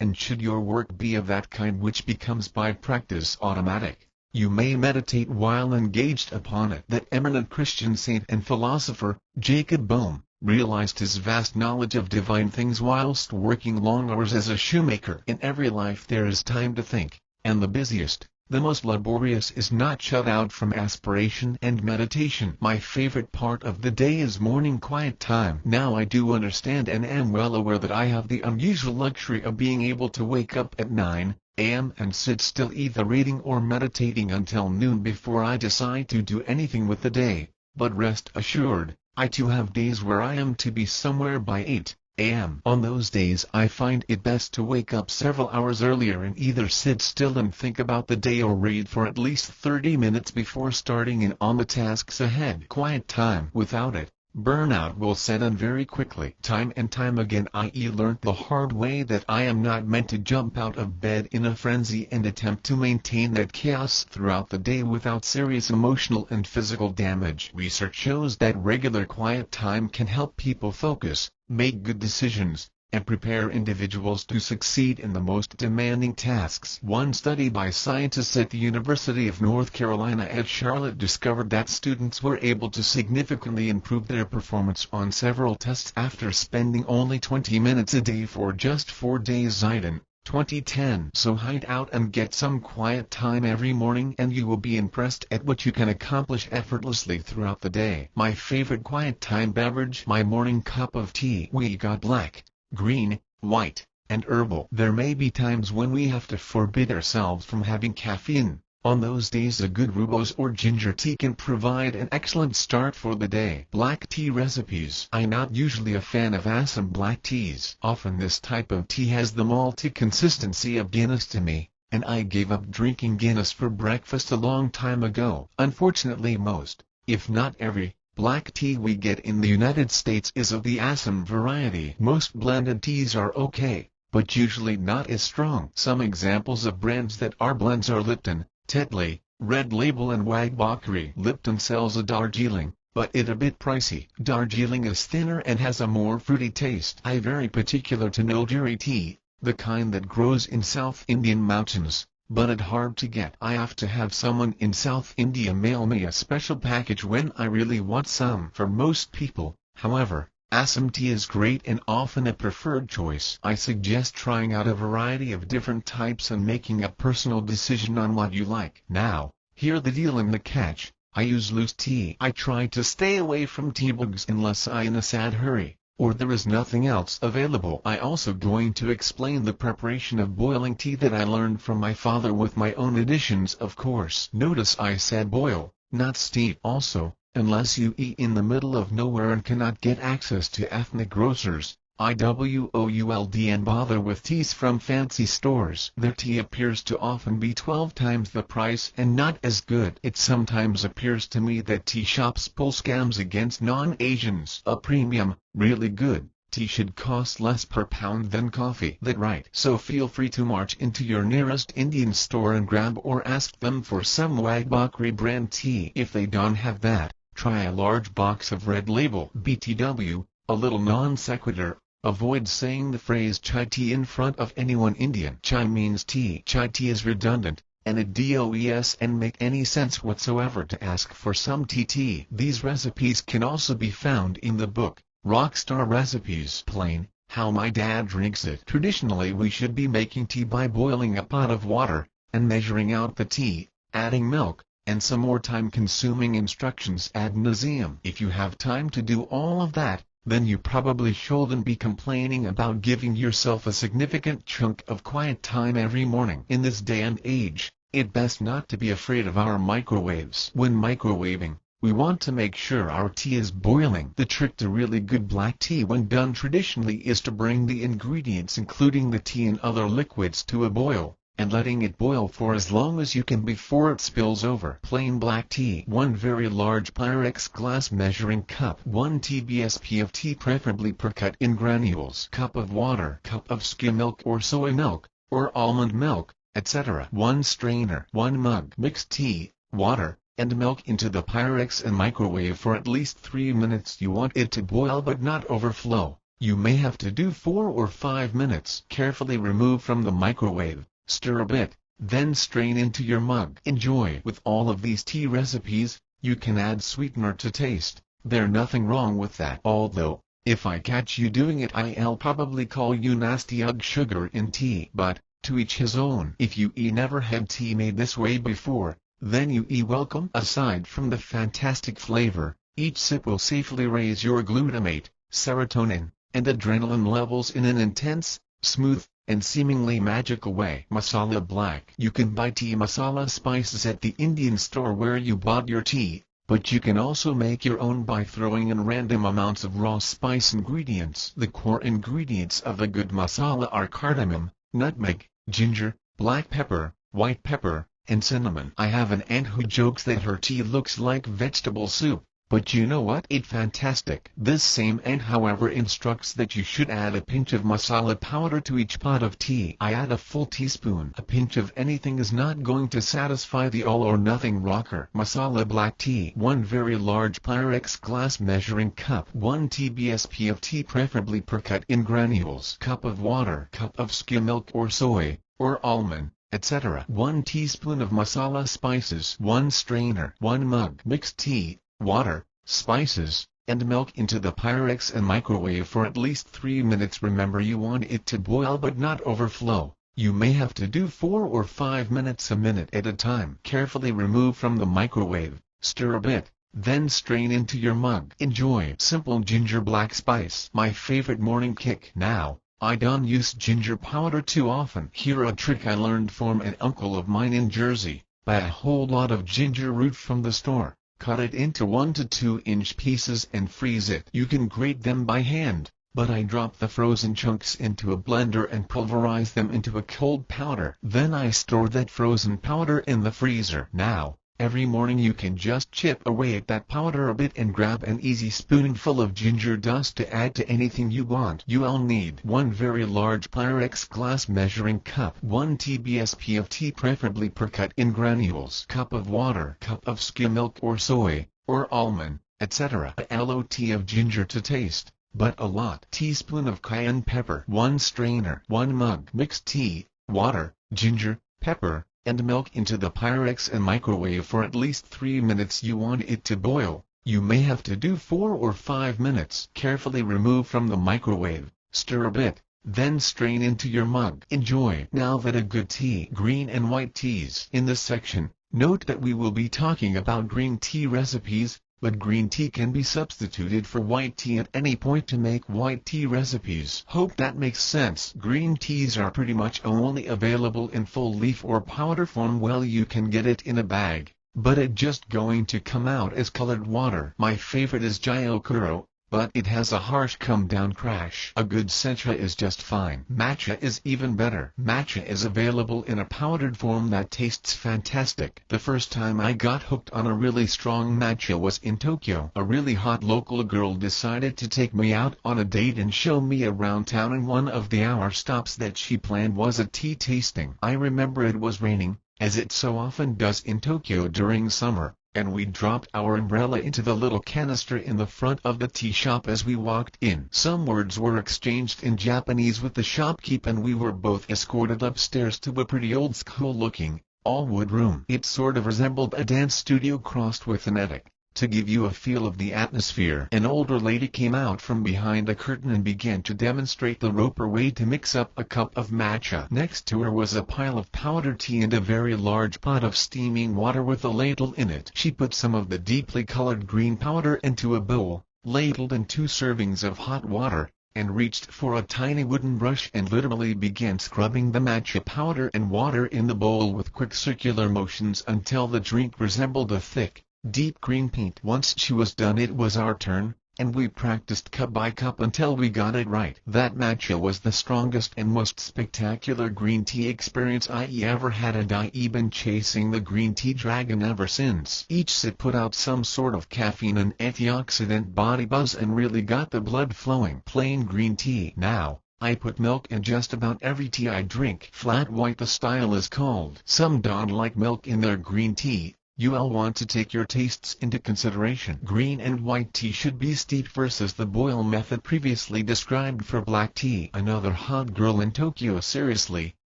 And should your work be of that kind which becomes by practice automatic, you may meditate while engaged upon it. That eminent Christian saint and philosopher, Jacob Boehme, realized his vast knowledge of divine things whilst working long hours as a shoemaker. In every life there is time to think, and the busiest, the most laborious is not shut out from aspiration and meditation. My favorite part of the day is morning quiet time. Now I do understand and am well aware that I have the unusual luxury of being able to wake up at 9 a.m. and sit still either reading or meditating until noon before I decide to do anything with the day, but rest assured, I too have days where I am to be somewhere by 8 a.m. On those days I find it best to wake up several hours earlier and either sit still and think about the day or read for at least 30 minutes before starting in on the tasks ahead. Quiet time. Without it, burnout will set in very quickly. Time and time again I learnt the hard way that I am not meant to jump out of bed in a frenzy and attempt to maintain that chaos throughout the day without serious emotional and physical damage. Research shows that regular quiet time can help people focus, make good decisions, and prepare individuals to succeed in the most demanding tasks. One study by scientists at the University of North Carolina at Charlotte discovered that students were able to significantly improve their performance on several tests after spending only 20 minutes a day for just 4 days. Zidane, 2010. So hide out and get some quiet time every morning and you will be impressed at what you can accomplish effortlessly throughout the day. My favorite quiet time beverage: my morning cup of tea. We got black, green, white, and herbal. There may be times when we have to forbid ourselves from having caffeine. On those days a good rooibos or ginger tea can provide an excellent start for the day. Black tea recipes. I'm not usually a fan of Assam black teas. Often this type of tea has the malty consistency of Guinness to me, and I gave up drinking Guinness for breakfast a long time ago. Unfortunately most, if not every, black tea we get in the United States is of the Assam variety. Most blended teas are okay, but usually not as strong. Some examples of brands that are blends are Lipton, Tetley, Red Label and Wagbakri. Lipton sells a Darjeeling, but it a bit pricey. Darjeeling is thinner and has a more fruity taste. I very particular to Nilgiri tea, the kind that grows in South Indian mountains, but it hard to get. I have to have someone in South India mail me a special package when I really want some. For most people, however, Assam tea is great and often a preferred choice. I suggest trying out a variety of different types and making a personal decision on what you like. Now, here the deal and the catch, I use loose tea. I try to stay away from tea bags unless I in a sad hurry, or there is nothing else available. I also going to explain the preparation of boiling tea that I learned from my father with my own additions of course. Notice I said boil, not steep. Also, unless you eat in the middle of nowhere and cannot get access to ethnic grocers, IWOULD and bother with teas from fancy stores. Their tea appears to often be 12 times the price and not as good. It sometimes appears to me that tea shops pull scams against non-Asians. A premium, really good tea should cost less per pound than coffee. That right. So feel free to march into your nearest Indian store and grab or ask them for some Wagbakri brand tea. If they don't have that, try a large box of Red Label. BTW, a little non sequitur, avoid saying the phrase chai tea in front of anyone Indian. Chai means tea. Chai tea is redundant, and it doesn't make any sense whatsoever to ask for some tea. These recipes can also be found in the book, Rockstar Recipes. Plain, how my dad drinks it. Traditionally we should be making tea by boiling a pot of water, and measuring out the tea, adding milk, and some more time-consuming instructions ad nauseam. If you have time to do all of that, then you probably shouldn't be complaining about giving yourself a significant chunk of quiet time every morning. In this day and age, it's best not to be afraid of our microwaves. When microwaving, we want to make sure our tea is boiling. The trick to really good black tea when done traditionally is to bring the ingredients including the tea and other liquids to a boil, and letting it boil for as long as you can before it spills over. Plain black tea. 1 very large Pyrex glass measuring cup. 1 TBSP of tea preferably pre-cut in granules. Cup of water. Cup of skim milk or soy milk, or almond milk, etc. 1 strainer. 1 mug. Mix tea, water, and milk into the Pyrex and microwave for at least 3 minutes. You want it to boil but not overflow. You may have to do 4 or 5 minutes. Carefully remove from the microwave. Stir a bit, then strain into your mug. Enjoy. With all of these tea recipes, you can add sweetener to taste. There's nothing wrong with that. Although, if I catch you doing it I'll probably call you nasty ugh sugar in tea. But, to each his own. If you never had tea made this way before, then you welcome. Aside from the fantastic flavor, each sip will safely raise your glutamate, serotonin, and adrenaline levels in an intense, smooth, and seemingly magical way. Masala black. You can buy tea masala spices at the Indian store where you bought your tea, but you can also make your own by throwing in random amounts of raw spice ingredients. The core ingredients of a good masala are cardamom, nutmeg, ginger, black pepper, white pepper, and cinnamon. I have an aunt who jokes that her tea looks like vegetable soup. But you know what? It's fantastic. This same aunt however instructs that you should add a pinch of masala powder to each pot of tea. I add a full teaspoon. A pinch of anything is not going to satisfy the all or nothing rocker. Masala black tea. 1 very large Pyrex glass measuring cup. 1 TBSP of tea preferably pre-cut in granules. Cup of water. Cup of skim milk or soy, or almond, etc. 1 teaspoon of masala spices. 1 strainer. 1 mug. Mixed tea, water, spices, and milk into the Pyrex and microwave for at least 3 minutes. Remember you want it to boil but not overflow. You may have to do 4 or 5 minutes a minute at a time. Carefully remove from the microwave, stir a bit, then strain into your mug. Enjoy. Simple ginger black spice. My favorite morning kick. Now, I don't use ginger powder too often. Here a trick I learned from an uncle of mine in Jersey: buy a whole lot of ginger root from the store, cut it into 1 to 2 inch pieces and freeze it. You can grate them by hand, but I drop the frozen chunks into a blender and pulverize them into a cold powder. Then I store that frozen powder in the freezer. Now, every morning you can just chip away at that powder a bit and grab an easy spoonful of ginger dust to add to anything you want. You'll need 1 very large Pyrex glass measuring cup, 1 tablespoon of tea preferably pre-cut in granules, cup of water, cup of skim milk or soy, or almond, etc. A lot of ginger to taste, but a lot. Teaspoon of cayenne pepper, 1 strainer, 1 mug. Mix tea, water, ginger, pepper, and milk into the Pyrex and microwave for at least 3 minutes. You want it to boil. You may have to do 4 or 5 minutes. Carefully remove from the microwave, stir a bit, then strain into your mug. Enjoy. Now that a good tea, green and white teas. In this section, note that we will be talking about green tea recipes, but green tea can be substituted for white tea at any point to make white tea recipes. Hope that makes sense. Green teas are pretty much only available in full leaf or powder form. Well, you can get it in a bag, but it's just going to come out as colored water. My favorite is Gyokuro, but it has a harsh come-down crash. A good sencha is just fine. Matcha is even better. Matcha is available in a powdered form that tastes fantastic. The first time I got hooked on a really strong matcha was in Tokyo. A really hot local girl decided to take me out on a date and show me around town, and one of the hour stops that she planned was a tea tasting. I remember it was raining, as it so often does in Tokyo during summer, and we dropped our umbrella into the little canister in the front of the tea shop as we walked in. Some words were exchanged in Japanese with the shopkeep, and we were both escorted upstairs to a pretty old school looking, all-wood room. It sort of resembled a dance studio crossed with an attic. To give you a feel of the atmosphere, an older lady came out from behind a curtain and began to demonstrate the proper way to mix up a cup of matcha. Next to her was a pile of powdered tea and a very large pot of steaming water with a ladle in it. She put some of the deeply colored green powder into a bowl, ladled in 2 servings of hot water, and reached for a tiny wooden brush and literally began scrubbing the matcha powder and water in the bowl with quick circular motions until the drink resembled a thick, deep green paint. Once she was done, it was our turn, and we practiced cup by cup until we got it right. That matcha was the strongest and most spectacular green tea experience I ever had, and I've been chasing the green tea dragon ever since. Each sip put out some sort of caffeine and antioxidant body buzz and really got the blood flowing. Plain green tea. Now, I put milk in just about every tea I drink. Flat white the style is called. Some don't like milk in their green tea. You'll want to take your tastes into consideration. Green and white tea should be steeped versus the boil method previously described for black tea. Another hot girl in Tokyo. Seriously,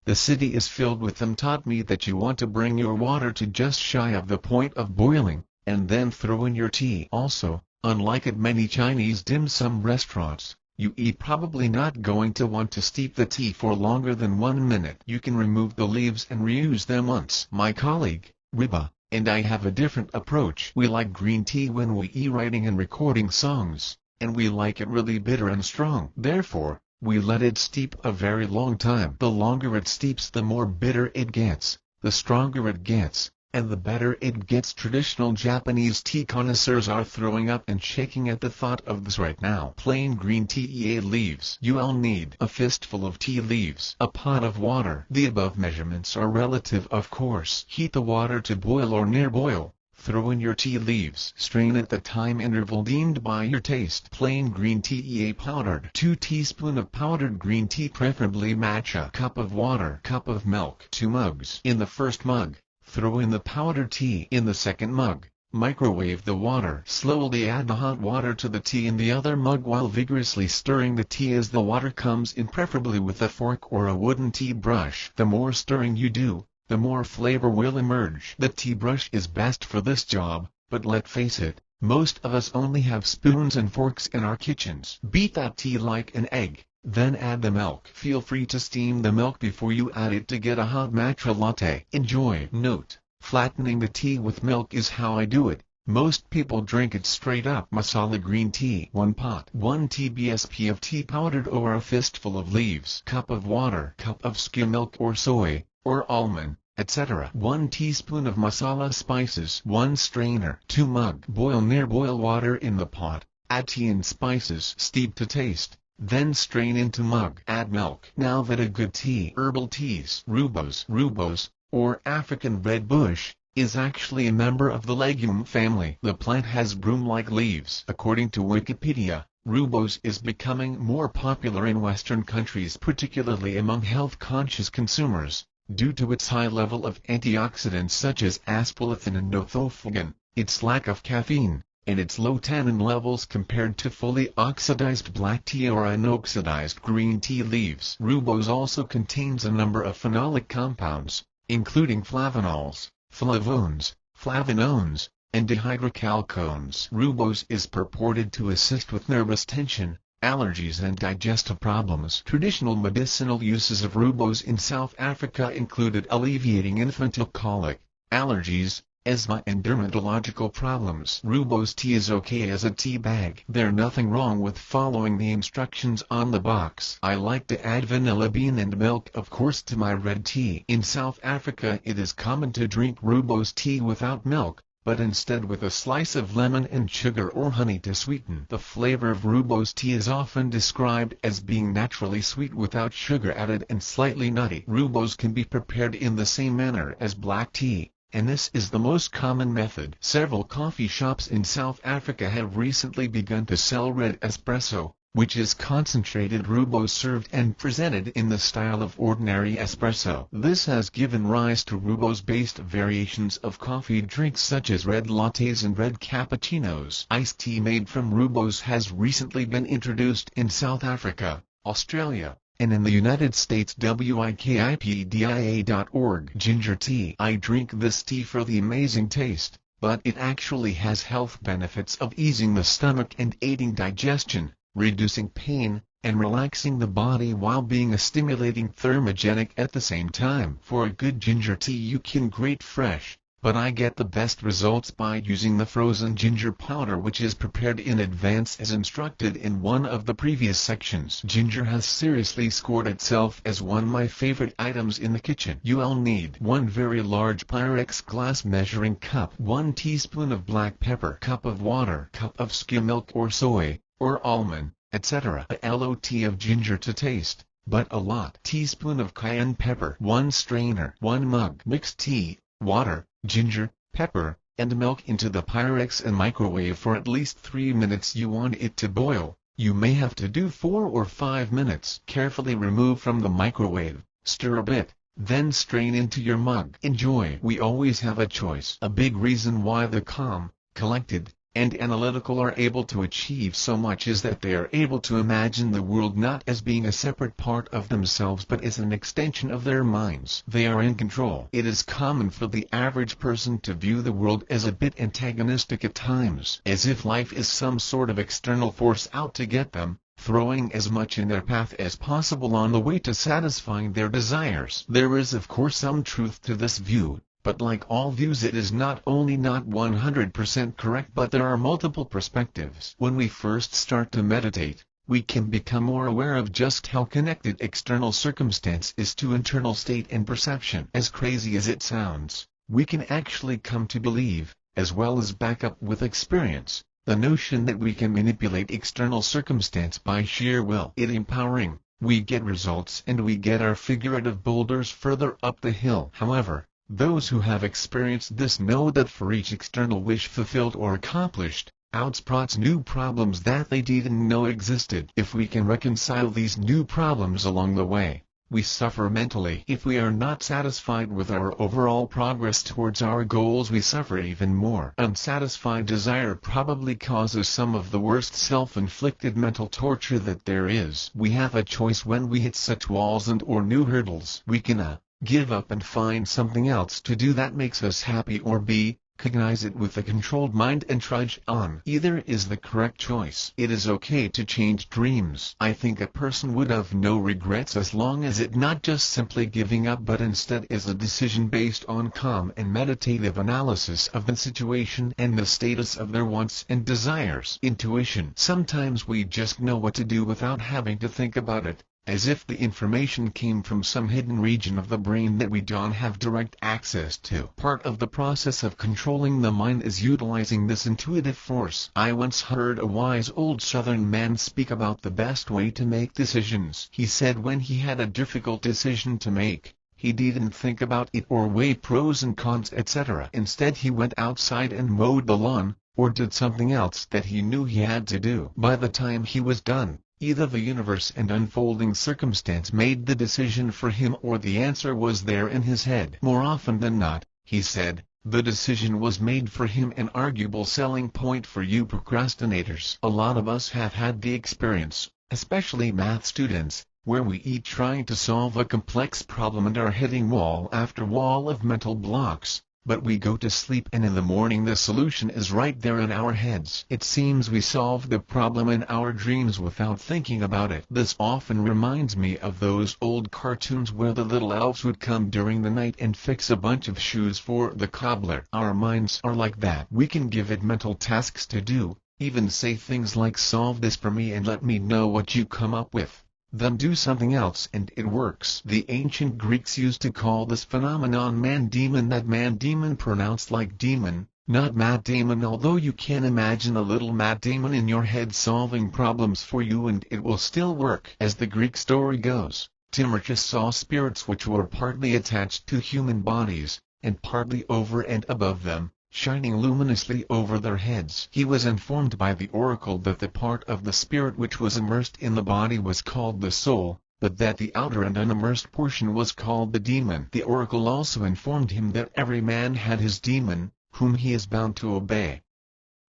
the city is filled with them. Taught me that you want to bring your water to just shy of the point of boiling, and then throw in your tea. Also, unlike at many Chinese dim sum restaurants, you probably not going to want to steep the tea for longer than 1 minute. You can remove the leaves and reuse them once. My colleague, Riba, and I have a different approach. We like green tea when we writing and recording songs, and we like it really bitter and strong. Therefore, we let it steep a very long time. The longer it steeps, the more bitter it gets, the stronger it gets, and the better it gets. Traditional Japanese tea connoisseurs are throwing up and shaking at the thought of this right now. Plain green tea leaves. You'll need a fistful of tea leaves, a pot of water. The above measurements are relative, of course. Heat the water to boil or near boil. Throw in your tea leaves. Strain at the time interval deemed by your taste. Plain green tea powdered. 2 teaspoons of powdered green tea, preferably matcha. Cup of water. Cup of milk. 2 mugs. In the first mug, throw in the powdered tea. In the second mug, microwave the water. Slowly add the hot water to the tea in the other mug while vigorously stirring the tea as the water comes in, preferably with a fork or a wooden tea brush. The more stirring you do, the more flavor will emerge. The tea brush is best for this job, but let's face it, most of us only have spoons and forks in our kitchens. Beat that tea like an egg, then add the milk. Feel free to steam the milk before you add it to get a hot matcha latte. Enjoy. Note: flattening the tea with milk is how I do it. Most people drink it straight up. Masala green tea. 1 pot. 1 tbsp of tea powdered or a fistful of leaves. Cup of water. Cup of skim milk or soy, or almond, etc. 1 teaspoon of masala spices. 1 strainer. 2 mug. Boil water in the pot. Add tea and spices. Steep to taste. Then strain into mug. Add milk. Now that a good tea, herbal teas, rubos, or African red bush, is actually a member of the legume family. The plant has broom-like leaves. According to Wikipedia, rubos is becoming more popular in Western countries, particularly among health-conscious consumers, due to its high level of antioxidants such as aspartame and nothofagin, its lack of caffeine, and its low tannin levels compared to fully oxidized black tea or unoxidized green tea leaves. Rubos also contains a number of phenolic compounds, including flavanols, flavones, flavinones, and dihydrochalcones. Rubos is purported to assist with nervous tension, allergies and digestive problems. Traditional medicinal uses of rubos in South Africa included alleviating infantile colic, allergies, asthma and dermatological problems. Rubos tea is okay as a tea bag. There's nothing wrong with following the instructions on the box. I like to add vanilla bean and milk of course to my red tea. In South Africa it is common to drink rubos tea without milk, but instead with a slice of lemon and sugar or honey to sweeten. The flavor of rubos tea is often described as being naturally sweet without sugar added and slightly nutty. Rubos can be prepared in the same manner as black tea, and this is the most common method. Several coffee shops in South Africa have recently begun to sell red espresso, which is concentrated rubos served and presented in the style of ordinary espresso. This has given rise to rubos-based variations of coffee drinks such as red lattes and red cappuccinos. Iced tea made from rubos has recently been introduced in South Africa, Australia, and in the United States. Wikipedia.org. Ginger tea. I drink this tea for the amazing taste, but it actually has health benefits of easing the stomach and aiding digestion, reducing pain, and relaxing the body while being a stimulating thermogenic at the same time. For a good ginger tea you can grate fresh, but I get the best results by using the frozen ginger powder, which is prepared in advance as instructed in one of the previous sections. Ginger has seriously scored itself as one of my favorite items in the kitchen. You'll need 1 very large Pyrex glass measuring cup, 1 teaspoon of black pepper, cup of water, cup of skim milk or soy, or almond, etc. A lot of ginger to taste, but a lot. Teaspoon of cayenne pepper, 1 strainer, 1 mug. Mix tea, water, ginger, pepper, and milk into the Pyrex and microwave for at least 3 minutes. You want it to boil, you may have to do 4 or 5 minutes. Carefully remove from the microwave, stir a bit, then strain into your mug. Enjoy. We always have a choice. A big reason why the calm, collected, and analytical are able to achieve so much is that they are able to imagine the world not as being a separate part of themselves but as an extension of their minds. They are in control. It is common for the average person to view the world as a bit antagonistic at times, as if life is some sort of external force out to get them, throwing as much in their path as possible on the way to satisfying their desires. There is of course some truth to this view, but like all views it is not only not 100% correct but there are multiple perspectives. When we first start to meditate, we can become more aware of just how connected external circumstance is to internal state and perception. As crazy as it sounds, we can actually come to believe, as well as back up with experience, the notion that we can manipulate external circumstance by sheer will. It empowering, we get results and we get our figurative boulders further up the hill. However, those who have experienced this know that for each external wish fulfilled or accomplished, outsprouts new problems that they didn't know existed. If we can reconcile these new problems along the way, we suffer mentally. If we are not satisfied with our overall progress towards our goals, we suffer even more. Unsatisfied desire probably causes some of the worst self-inflicted mental torture that there is. We have a choice when we hit such walls and or new hurdles. We can give up and find something else to do that makes us happy, or B, Cognize it with a controlled mind and trudge on. Either is the correct choice. It is okay to change dreams. I think a person would have no regrets as long as it not just simply giving up but instead is a decision based on calm and meditative analysis of the situation and the status of their wants and desires. Intuition. Sometimes we just know what to do without having to think about it, as if the information came from some hidden region of the brain that we don't have direct access to. Part of the process of controlling the mind is utilizing this intuitive force. I once heard a wise old Southern man speak about the best way to make decisions. He said when he had a difficult decision to make, he didn't think about it or weigh pros and cons etc. Instead he went outside and mowed the lawn, or did something else that he knew he had to do. By the time he was done, either the universe and unfolding circumstance made the decision for him or the answer was there in his head. More often than not, he said, the decision was made for him, an arguable selling point for you procrastinators. A lot of us have had the experience, especially math students, where we eat trying to solve a complex problem and are hitting wall after wall of mental blocks. But we go to sleep and in the morning the solution is right there in our heads. It seems we solve the problem in our dreams without thinking about it. This often reminds me of those old cartoons where the little elves would come during the night and fix a bunch of shoes for the cobbler. Our minds are like that. We can give it mental tasks to do, even say things like solve this for me and let me know what you come up with. Then do something else and it works. The ancient Greeks used to call this phenomenon man-demon, that man-demon pronounced like demon, not mad demon, although you can imagine a little mad demon in your head solving problems for you and it will still work. As the Greek story goes, Timurchus saw spirits which were partly attached to human bodies, and partly over and above them, shining luminously over their heads. He was informed by the oracle that the part of the spirit which was immersed in the body was called the soul, but that the outer and unimmersed portion was called the demon. The oracle also informed him that every man had his demon, whom he is bound to obey.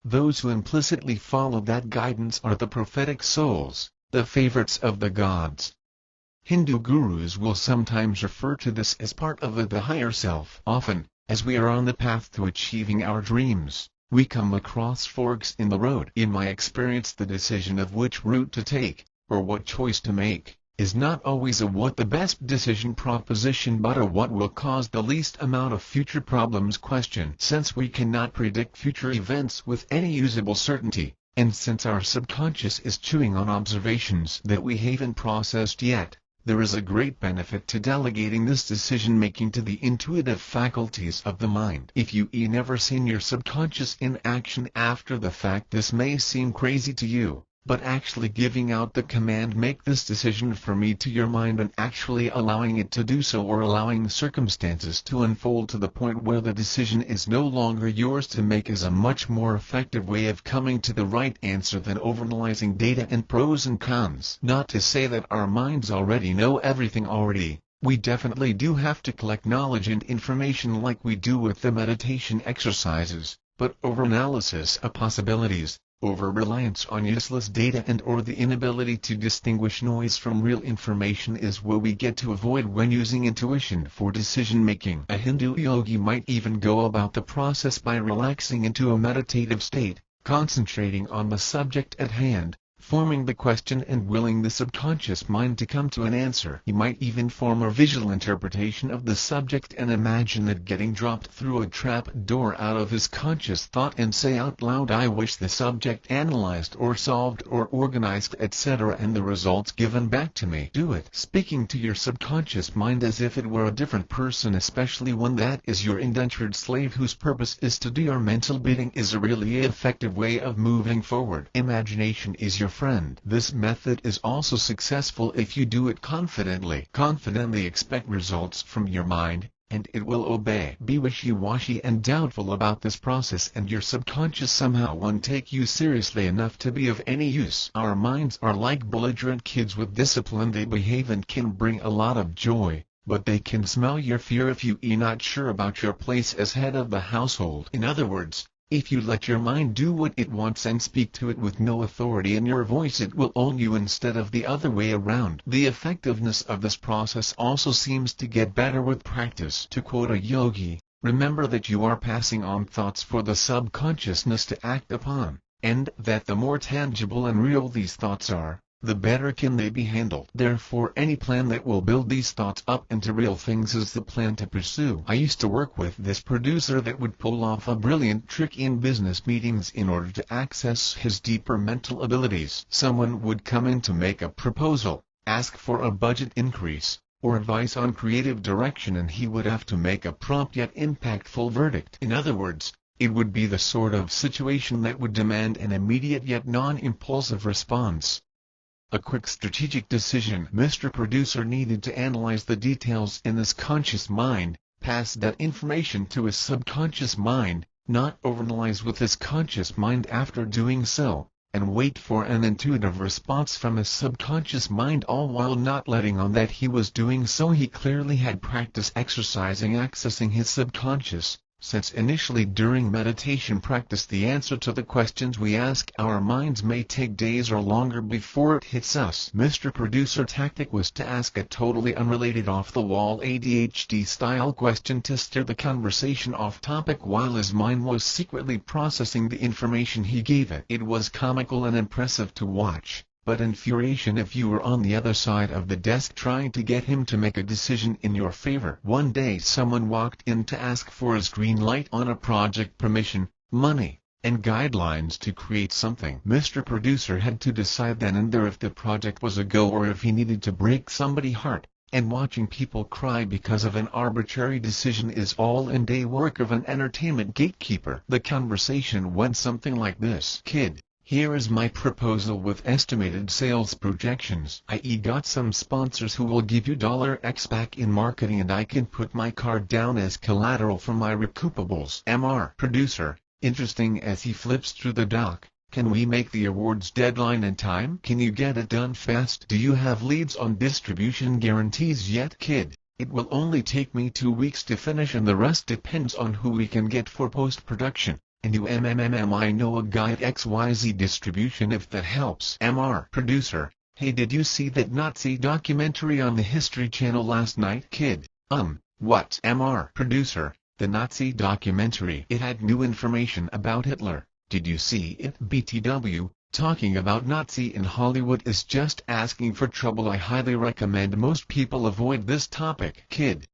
Those who implicitly follow that guidance are the prophetic souls, the favorites of the gods. Hindu gurus will sometimes refer to this as part of the higher self. Often, as we are on the path to achieving our dreams, we come across forks in the road. In my experience, the decision of which route to take, or what choice to make, is not always a what the best decision proposition but a what will cause the least amount of future problems question. Since we cannot predict future events with any usable certainty, and since our subconscious is chewing on observations that we haven't processed yet, there is a great benefit to delegating this decision-making to the intuitive faculties of the mind. If you never seen your subconscious in action after the fact, this may seem crazy to you, but actually giving out the command "make this decision for me" to your mind and actually allowing it to do so, or allowing the circumstances to unfold to the point where the decision is no longer yours to make, is a much more effective way of coming to the right answer than overanalyzing data and pros and cons. Not to say that our minds already know everything already. We definitely do have to collect knowledge and information like we do with the meditation exercises, but overanalysis of possibilities, over-reliance on useless data and/or the inability to distinguish noise from real information is what we get to avoid when using intuition for decision-making. A Hindu yogi might even go about the process by relaxing into a meditative state, concentrating on the subject at hand, forming the question and willing the subconscious mind to come to an answer. He might even form a visual interpretation of the subject and imagine it getting dropped through a trap door out of his conscious thought and say out loud, "I wish the subject analyzed or solved or organized etc." and the results given back to me. Do it. Speaking to your subconscious mind as if it were a different person, especially when that is your indentured slave whose purpose is to do your mental bidding, is a really effective way of moving forward. Imagination is your friend. This method is also successful if you do it confidently. Confidently expect results from your mind, and it will obey. Be wishy-washy and doubtful about this process and your subconscious somehow won't take you seriously enough to be of any use. Our minds are like belligerent kids with discipline. They behave and can bring a lot of joy, but they can smell your fear if you are not sure about your place as head of the household. In other words, if you let your mind do what it wants and speak to it with no authority in your voice, it will own you instead of the other way around. The effectiveness of this process also seems to get better with practice. To quote a yogi, Remember that you are passing on thoughts for the subconsciousness to act upon, and that the more tangible and real these thoughts are, the better can they be handled. Therefore, any plan that will build these thoughts up into real things is the plan to pursue. I used to work with this producer that would pull off a brilliant trick in business meetings in order to access his deeper mental abilities. Someone would come in to make a proposal, ask for a budget increase, or advice on creative direction, and he would have to make a prompt yet impactful verdict. In other words, it would be the sort of situation that would demand an immediate yet non-impulsive response. A quick strategic decision. Mr. Producer needed to analyze the details in his conscious mind, pass that information to his subconscious mind, not overanalyze with his conscious mind after doing so, and wait for an intuitive response from his subconscious mind, all while not letting on that he was doing so. He clearly had practice exercising accessing his subconscious, since initially during meditation practice the answer to the questions we ask our minds may take days or longer before it hits us. Mr. Producer tactic was to ask a totally unrelated off-the-wall ADHD-style question to steer the conversation off topic while his mind was secretly processing the information he gave it. It was comical and impressive to watch, but infuriation if you were on the other side of the desk trying to get him to make a decision in your favor. One day someone walked in to ask for his green light on a project, permission, money, and guidelines to create something. Mr. Producer had to decide then and there if the project was a go or if he needed to break somebody's heart, and watching people cry because of an arbitrary decision is all in day work of an entertainment gatekeeper. The conversation went something like this: Kid, here is my proposal with estimated sales projections, i.e. got some sponsors who will give you $X back in marketing and I can put my card down as collateral for my recoupables. Mr. Producer, interesting as he flips through the doc, can we make the awards deadline in time? Can you get it done fast? Do you have leads on distribution guarantees yet? Kid, it will only take me 2 weeks to finish and the rest depends on who we can get for post-production. And I know a guy at XYZ Distribution if that helps. Mr. Producer, hey, did you see that Nazi documentary on the History Channel last night? Kid, what? Mr. Producer, the Nazi documentary. It had new information about Hitler. Did you see it? BTW, talking about Nazi in Hollywood is just asking for trouble. I highly recommend most people avoid this topic. Kid,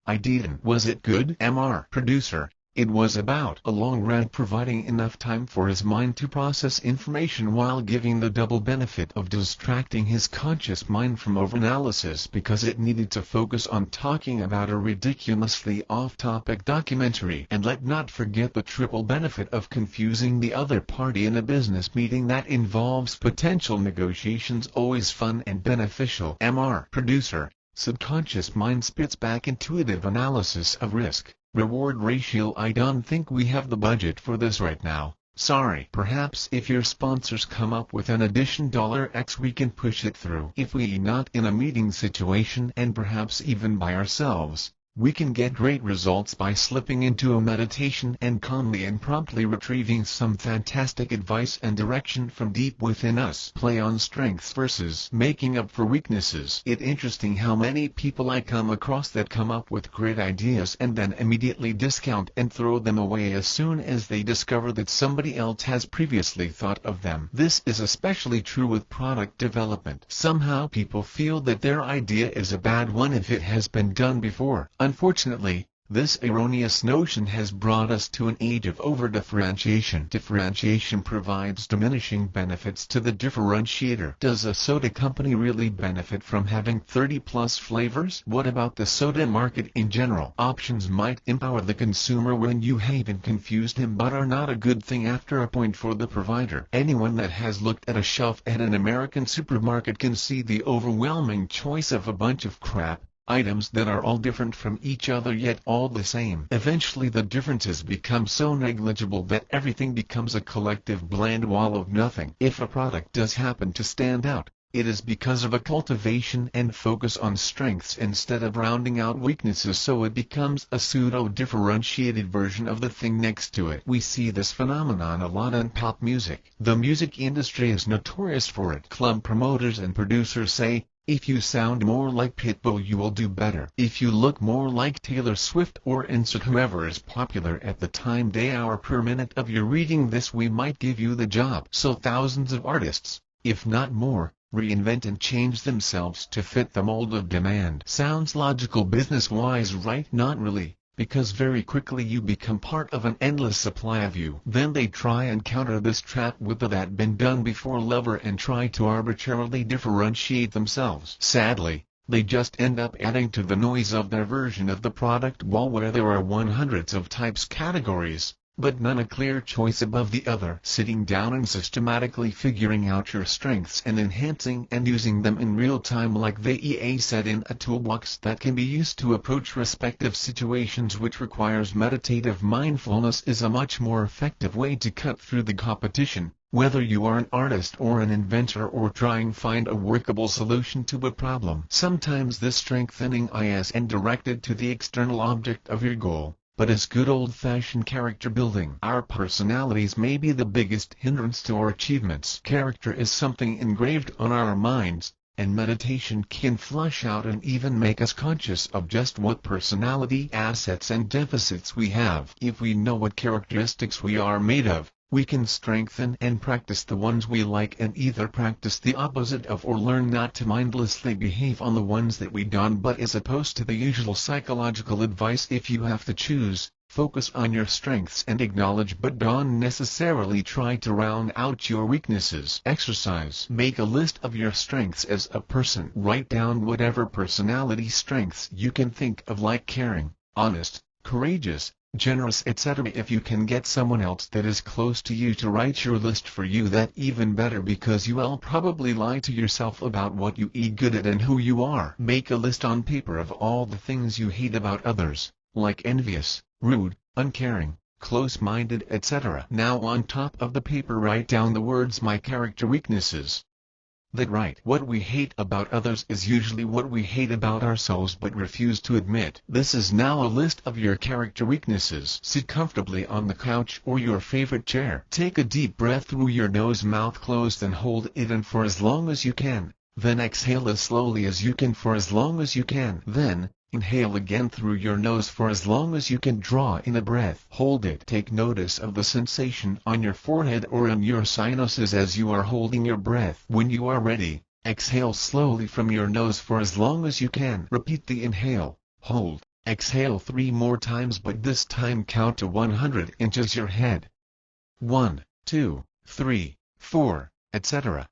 I didn't. Was it good? Mr. Producer, it was about a long rant providing enough time for his mind to process information while giving the double benefit of distracting his conscious mind from overanalysis because it needed to focus on talking about a ridiculously off-topic documentary. And let not forget the triple benefit of confusing the other party in a business meeting that involves potential negotiations, always fun and beneficial. Mr. Producer, subconscious mind spits back intuitive analysis of risk reward ratio. I don't think we have the budget for this right now, sorry. Perhaps if your sponsors come up with an addition $X we can push it through. If we not in a meeting situation and perhaps even by ourselves, we can get great results by slipping into a meditation and calmly and promptly retrieving some fantastic advice and direction from deep within us. Play on strengths versus making up for weaknesses. It's interesting how many people I come across that come up with great ideas and then immediately discount and throw them away as soon as they discover that somebody else has previously thought of them. This is especially true with product development. Somehow people feel that their idea is a bad one if it has been done before. Unfortunately, this erroneous notion has brought us to an age of over-differentiation. Differentiation provides diminishing benefits to the differentiator. Does a soda company really benefit from having 30-plus flavors? What about the soda market in general? Options might empower the consumer when you haven't confused him but are not a good thing after a point for the provider. Anyone that has looked at a shelf at an American supermarket can see the overwhelming choice of a bunch of crap items that are all different from each other yet all the same. Eventually the differences become so negligible that everything becomes a collective bland wall of nothing. If a product does happen to stand out, it is because of a cultivation and focus on strengths instead of rounding out weaknesses, so it becomes a pseudo-differentiated version of the thing next to it. We see this phenomenon a lot in pop music. The music industry is notorious for it. Club promoters and producers say, If you sound more like Pitbull, you will do better. If you look more like Taylor Swift or insert whoever is popular at the time, day, hour per minute of your reading this, we might give you the job. So thousands of artists, if not more, reinvent and change themselves to fit the mold of demand. Sounds logical business-wise, right? Not really, because very quickly you become part of an endless supply of you. Then they try and counter this trap with the "that been done before" lever and try to arbitrarily differentiate themselves. Sadly, they just end up adding to the noise of their version of the product wall, where there are hundreds of types, categories, but none a clear choice above the other. Sitting down and systematically figuring out your strengths and enhancing and using them in real time, like the EA said, in a toolbox that can be used to approach respective situations, which requires meditative mindfulness, is a much more effective way to cut through the competition, whether you are an artist or an inventor or trying to find a workable solution to a problem. Sometimes this strengthening is directed to the external object of your goal, but as good old-fashioned character building. Our personalities may be the biggest hindrance to our achievements. Character is something engraved on our minds, and meditation can flush out and even make us conscious of just what personality assets and deficits we have. If we know what characteristics we are made of, we can strengthen and practice the ones we like, and either practice the opposite of or learn not to mindlessly behave on the ones that we don't. But as opposed to the usual psychological advice, if you have to choose, focus on your strengths and acknowledge but don't necessarily try to round out your weaknesses. Exercise. Make a list of your strengths as a person. Write down whatever personality strengths you can think of, like caring, honest, courageous, generous, etc. If you can get someone else that is close to you to write your list for you, that even better, because you will probably lie to yourself about what you are good at and who you are. Make a list on paper of all the things you hate about others, like envious, rude, uncaring, close-minded, etc. Now on top of the paper write down the words "my character weaknesses." That right, what we hate about others is usually what we hate about ourselves but refuse to admit. This is now a list of your character weaknesses. Sit comfortably on the couch or your favorite chair. Take a deep breath through your nose, mouth closed, and hold it in for as long as you can. Then exhale as slowly as you can for as long as you can. Then, inhale again through your nose for as long as you can. Draw in a breath. Hold it. Take notice of the sensation on your forehead or on your sinuses as you are holding your breath. When you are ready, exhale slowly from your nose for as long as you can. Repeat the inhale, hold, exhale 3 more times, but this time count to 100 inches your head. 1, 2, 3, 4, etc.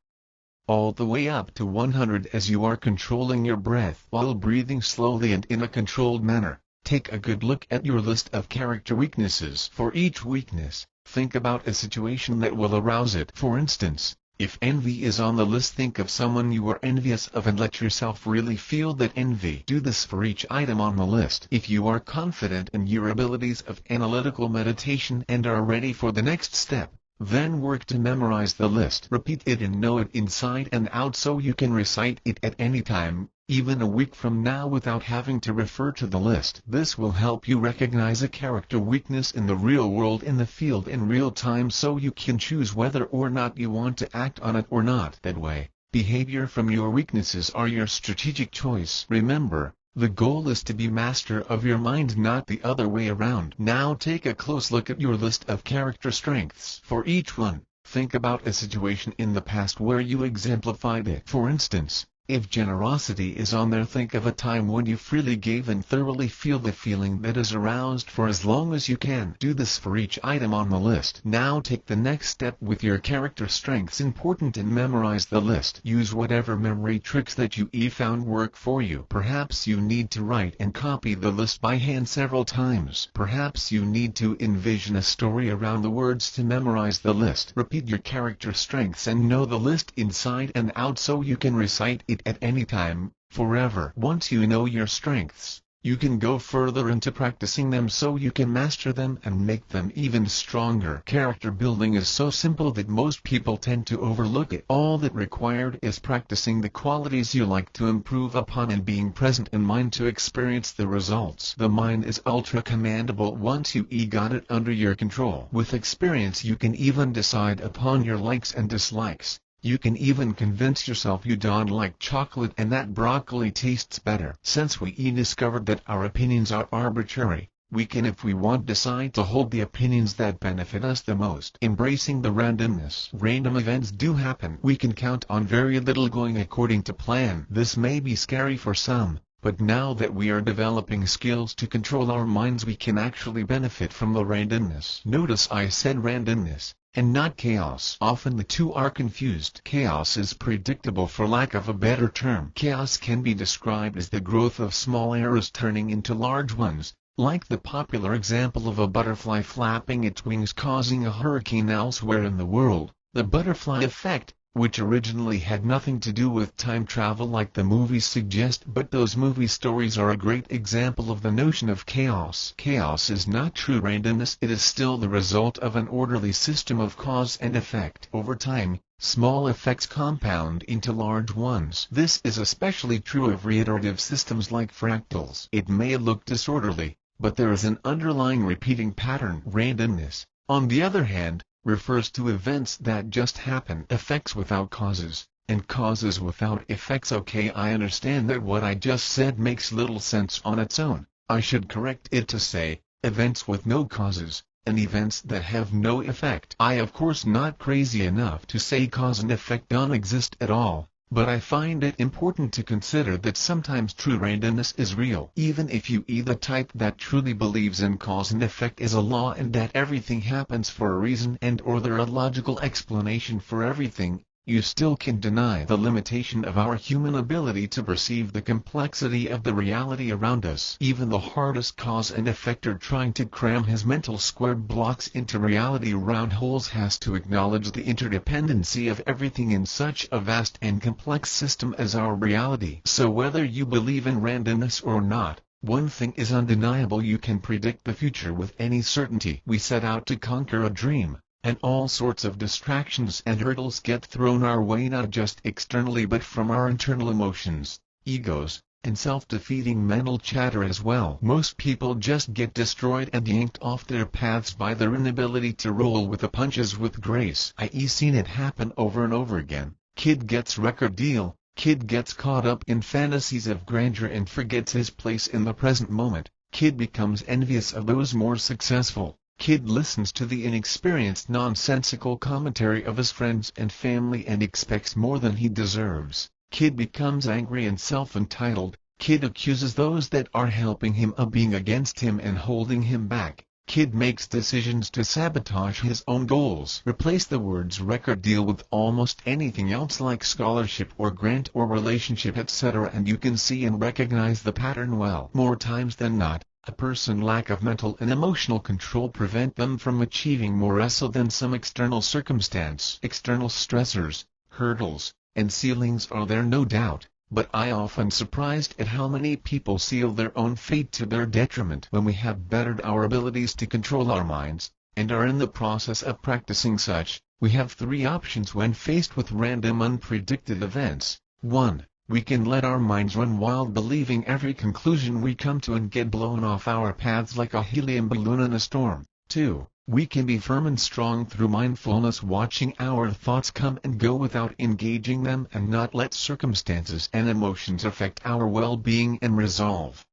All the way up to 100 as you are controlling your breath while breathing slowly and in a controlled manner. Take a good look at your list of character weaknesses. For each weakness, think about a situation that will arouse it. For instance, if envy is on the list, think of someone you are envious of and let yourself really feel that envy. Do this for each item on the list. If you are confident in your abilities of analytical meditation and are ready for the next step, then work to memorize the list. Repeat it and know it inside and out so you can recite it at any time, even a week from now, without having to refer to the list. This will help you recognize a character weakness in the real world, in the field, in real time, so you can choose whether or not you want to act on it or not. That way, behavior from your weaknesses are your strategic choice. Remember, the goal is to be master of your mind, not the other way around. Now take a close look at your list of character strengths. For each one, think about a situation in the past where you exemplified it. For instance, if generosity is on there, think of a time when you freely gave and thoroughly feel the feeling that is aroused for as long as you can. Do this for each item on the list. Now take the next step with your character strengths important and memorize the list. Use whatever memory tricks that you found work for you. Perhaps you need to write and copy the list by hand several times. Perhaps you need to envision a story around the words to memorize the list. Repeat your character strengths and know the list inside and out so you can recite it at any time, forever. Once you know your strengths, you can go further into practicing them so you can master them and make them even stronger. Character building is so simple that most people tend to overlook it. All that required is practicing the qualities you like to improve upon and being present in mind to experience the results. The mind is ultra commandable once you got it under your control. With experience you can even decide upon your likes and dislikes, You can even convince yourself you don't like chocolate and that broccoli tastes better. Since we discovered that our opinions are arbitrary, we can, if we want, decide to hold the opinions that benefit us the most. Embracing the randomness. Random events do happen. We can count on very little going according to plan. This may be scary for some, but now that we are developing skills to control our minds, we can actually benefit from the randomness. Notice I said randomness, and not chaos. Often the two are confused. Chaos is predictable, for lack of a better term. Chaos can be described as the growth of small errors turning into large ones, like the popular example of a butterfly flapping its wings causing a hurricane elsewhere in the world. The butterfly effect, which originally had nothing to do with time travel like the movies suggest, but those movie stories are a great example of the notion of chaos. Chaos is not true randomness, it is still the result of an orderly system of cause and effect. Over time, small effects compound into large ones. This is especially true of reiterative systems like fractals. It may look disorderly, but there is an underlying repeating pattern. Randomness, on the other hand, refers to events that just happen. Effects without causes, and causes without effects. Okay, I understand that what I just said makes little sense on its own. I should correct it to say, events with no causes, and events that have no effect. I of course not crazy enough to say cause and effect don't exist at all, but I find it important to consider that sometimes true randomness is real. Even if you are the type that truly believes in cause and effect as a law and that everything happens for a reason and/or there a logical explanation for everything, you still can deny the limitation of our human ability to perceive the complexity of the reality around us. Even the hardest cause and effector trying to cram his mental square blocks into reality round holes has to acknowledge the interdependency of everything in such a vast and complex system as our reality. So whether you believe in randomness or not, one thing is undeniable: you can predict the future with any certainty. We set out to conquer a dream, and all sorts of distractions and hurdles get thrown our way, not just externally but from our internal emotions, egos, and self-defeating mental chatter as well. Most people just get destroyed and yanked off their paths by their inability to roll with the punches with grace. I've seen it happen over and over again. Kid gets record deal, kid gets caught up in fantasies of grandeur and forgets his place in the present moment. Kid becomes envious of those more successful. Kid listens to the inexperienced nonsensical commentary of his friends and family and expects more than he deserves. Kid becomes angry and self-entitled. Kid accuses those that are helping him of being against him and holding him back. Kid makes decisions to sabotage his own goals. Replace the words record deal with almost anything else like scholarship or grant or relationship, etc., and you can see and recognize the pattern well. More times than not, a person's lack of mental and emotional control prevent them from achieving more so than some external circumstance. External stressors, hurdles, and ceilings are there, no doubt, but I often surprised at how many people seal their own fate to their detriment. When we have bettered our abilities to control our minds, and are in the process of practicing such, we have three options when faced with random unpredicted events. 1. We can let our minds run wild, believing every conclusion we come to and get blown off our paths like a helium balloon in a storm. 2. We can be firm and strong through mindfulness, watching our thoughts come and go without engaging them and not let circumstances and emotions affect our well-being and resolve.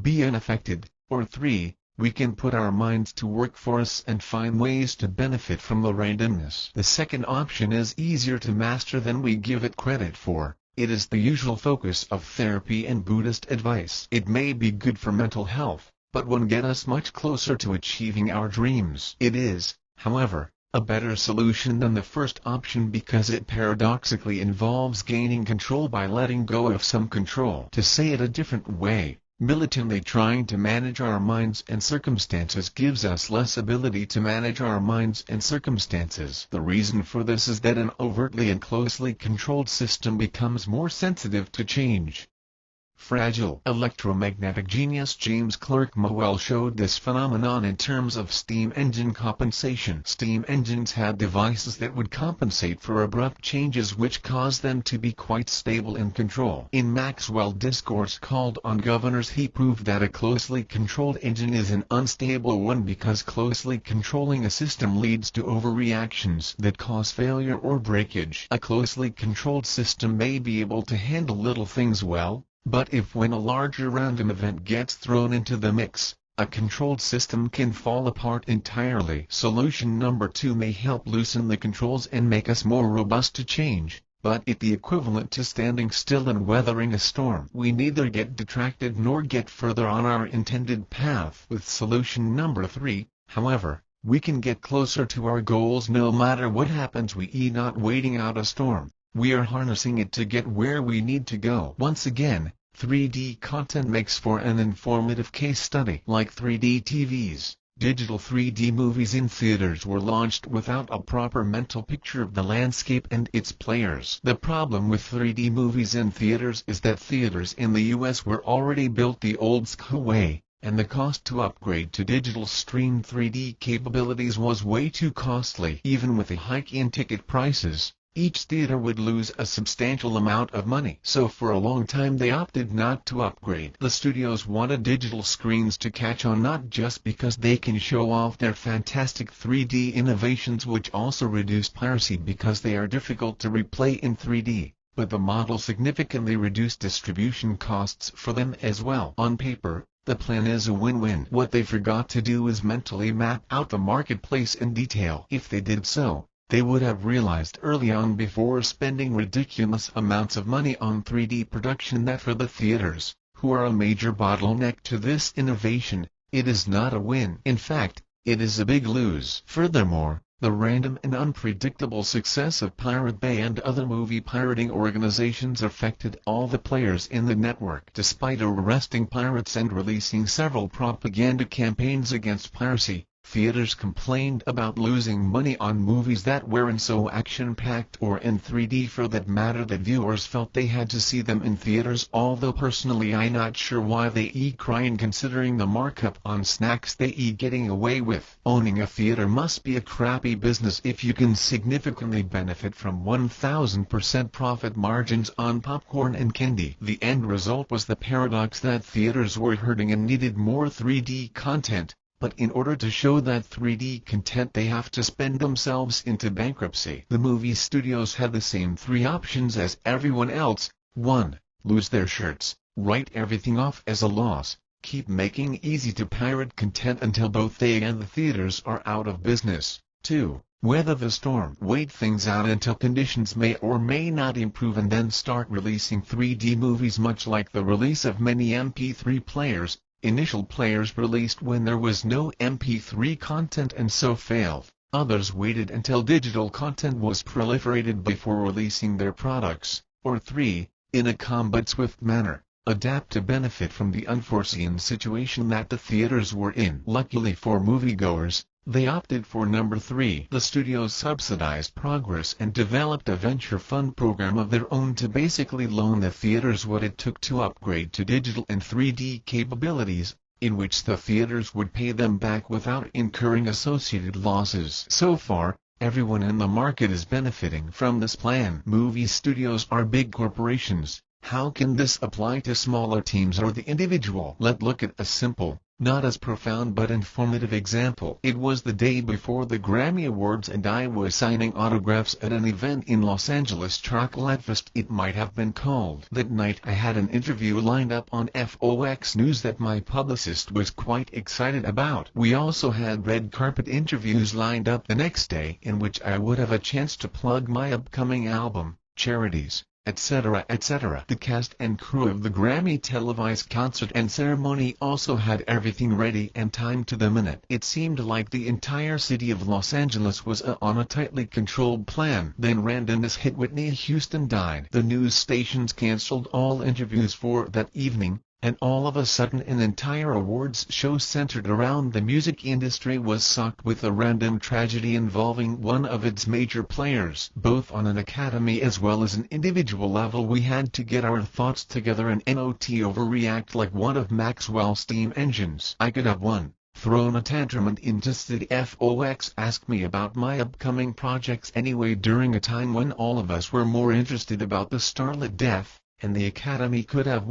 Be unaffected. Or 3. We can put our minds to work for us and find ways to benefit from the randomness. The second option is easier to master than we give it credit for. It is the usual focus of therapy and Buddhist advice. It may be good for mental health, but won't get us much closer to achieving our dreams. It is, however, a better solution than the first option because it paradoxically involves gaining control by letting go of some control. To say it a different way, militantly trying to manage our minds and circumstances gives us less ability to manage our minds and circumstances. The reason for this is that an overtly and closely controlled system becomes more sensitive to change. Fragile electromagnetic genius James Clerk Maxwell showed this phenomenon in terms of steam engine compensation. Steam engines had devices that would compensate for abrupt changes which caused them to be quite stable in control. In Maxwell's discourse called On Governors, he proved that a closely controlled engine is an unstable one because closely controlling a system leads to overreactions that cause failure or breakage. A closely controlled system may be able to handle little things well, but if when a larger random event gets thrown into the mix, a controlled system can fall apart entirely. Solution number 2 may help loosen the controls and make us more robust to change, but it's the equivalent to standing still and weathering a storm. We neither get detracted nor get further on our intended path. With solution number 3, however, we can get closer to our goals no matter what happens. We are not waiting out a storm, we are harnessing it to get where we need to go. Once again, 3D content makes for an informative case study. Like 3D TVs, digital 3D movies in theaters were launched without a proper mental picture of the landscape and its players. The problem with 3D movies in theaters is that theaters in the US were already built the old school way, and the cost to upgrade to digital stream 3D capabilities was way too costly. Even with a hike in ticket prices, each theater would lose a substantial amount of money. So for a long time they opted not to upgrade. The studios wanted digital screens to catch on, not just because they can show off their fantastic 3D innovations which also reduce piracy because they are difficult to replay in 3D, but the model significantly reduced distribution costs for them as well. On paper, the plan is a win-win. What they forgot to do is mentally map out the marketplace in detail. If they did so, they would have realized early on before spending ridiculous amounts of money on 3D production that for the theaters, who are a major bottleneck to this innovation, it is not a win. In fact, it is a big lose. Furthermore, the random and unpredictable success of Pirate Bay and other movie pirating organizations affected all the players in the network. Despite arresting pirates and releasing several propaganda campaigns against piracy, theaters complained about losing money on movies that weren't so action-packed or in 3D for that matter that viewers felt they had to see them in theaters. Although personally I'm not sure why they crying considering the markup on snacks they getting away with. Owning a theater must be a crappy business if you can significantly benefit from 1000% profit margins on popcorn and candy. The end result was the paradox that theaters were hurting and needed more 3D content. But in order to show that 3D content they have to spend themselves into bankruptcy. The movie studios had the same 3 options as everyone else. 1. Lose their shirts, write everything off as a loss, keep making easy to pirate content until both they and the theaters are out of business. 2. Weather the storm. Wait things out until conditions may or may not improve and then start releasing 3D movies, much like the release of many MP3 players. Initial players released when there was no MP3 content and so failed. Others waited until digital content was proliferated before releasing their products. Or 3, in a calm but swift manner, adapt to benefit from the unforeseen situation that the theaters were in. Luckily for moviegoers, they opted for number 3. The studios subsidized progress and developed a venture fund program of their own to basically loan the theaters what it took to upgrade to digital and 3D capabilities, in which the theaters would pay them back without incurring associated losses. So far, everyone in the market is benefiting from this plan. Movie studios are big corporations. How can this apply to smaller teams or the individual? Let's look at a simple, not as profound but informative example. It was the day before the Grammy Awards and I was signing autographs at an event in Los Angeles, Chocolate Fest it might have been called. That night I had an interview lined up on FOX News that my publicist was quite excited about. We also had red carpet interviews lined up the next day in which I would have a chance to plug my upcoming album, charities, etc. etc. The cast and crew of the Grammy televised concert and ceremony also had everything ready and timed to the minute. It seemed like the entire city of Los Angeles was on a tightly controlled plan. Then randomness hit. Whitney Houston died. The news stations canceled all interviews for that evening, and all of a sudden an entire awards show centered around the music industry was socked with a random tragedy involving one of its major players. Both on an academy as well as an individual level, we had to get our thoughts together and not overreact like one of Maxwell's steam engines. I could have thrown a tantrum and insisted FOX ask me about my upcoming projects anyway during a time when all of us were more interested about the starlet death, and the Academy could have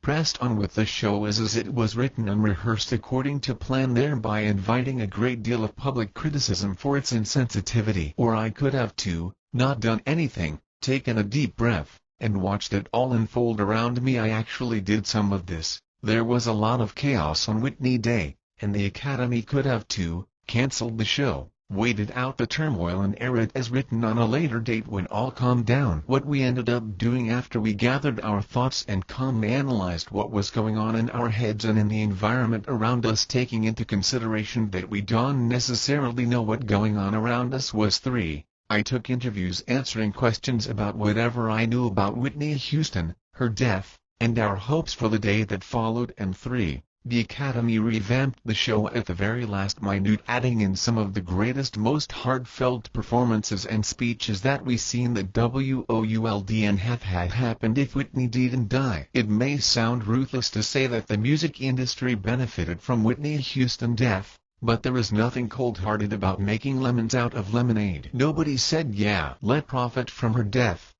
pressed on with the show as it was written and rehearsed according to plan, thereby inviting a great deal of public criticism for its insensitivity. Or I could have not done anything, taken a deep breath, and watched it all unfold around me. I actually did some of this. There was a lot of chaos on Whitney Day, and the Academy could have cancelled the show, waited out the turmoil and air it as written on a later date when all calmed down. What we ended up doing after we gathered our thoughts and calmly analyzed what was going on in our heads and in the environment around us, taking into consideration that we don't necessarily know what's going on around us, was 3. I took interviews answering questions about whatever I knew about Whitney Houston, her death, and our hopes for the day that followed, and 4. The Academy revamped the show at the very last minute, adding in some of the greatest, most heartfelt performances and speeches that we've seen that WOULD and have had happened if Whitney didn't die. It may sound ruthless to say that the music industry benefited from Whitney Houston's death, but there is nothing cold-hearted about making lemons out of lemonade. Nobody said yeah, let profit from her death.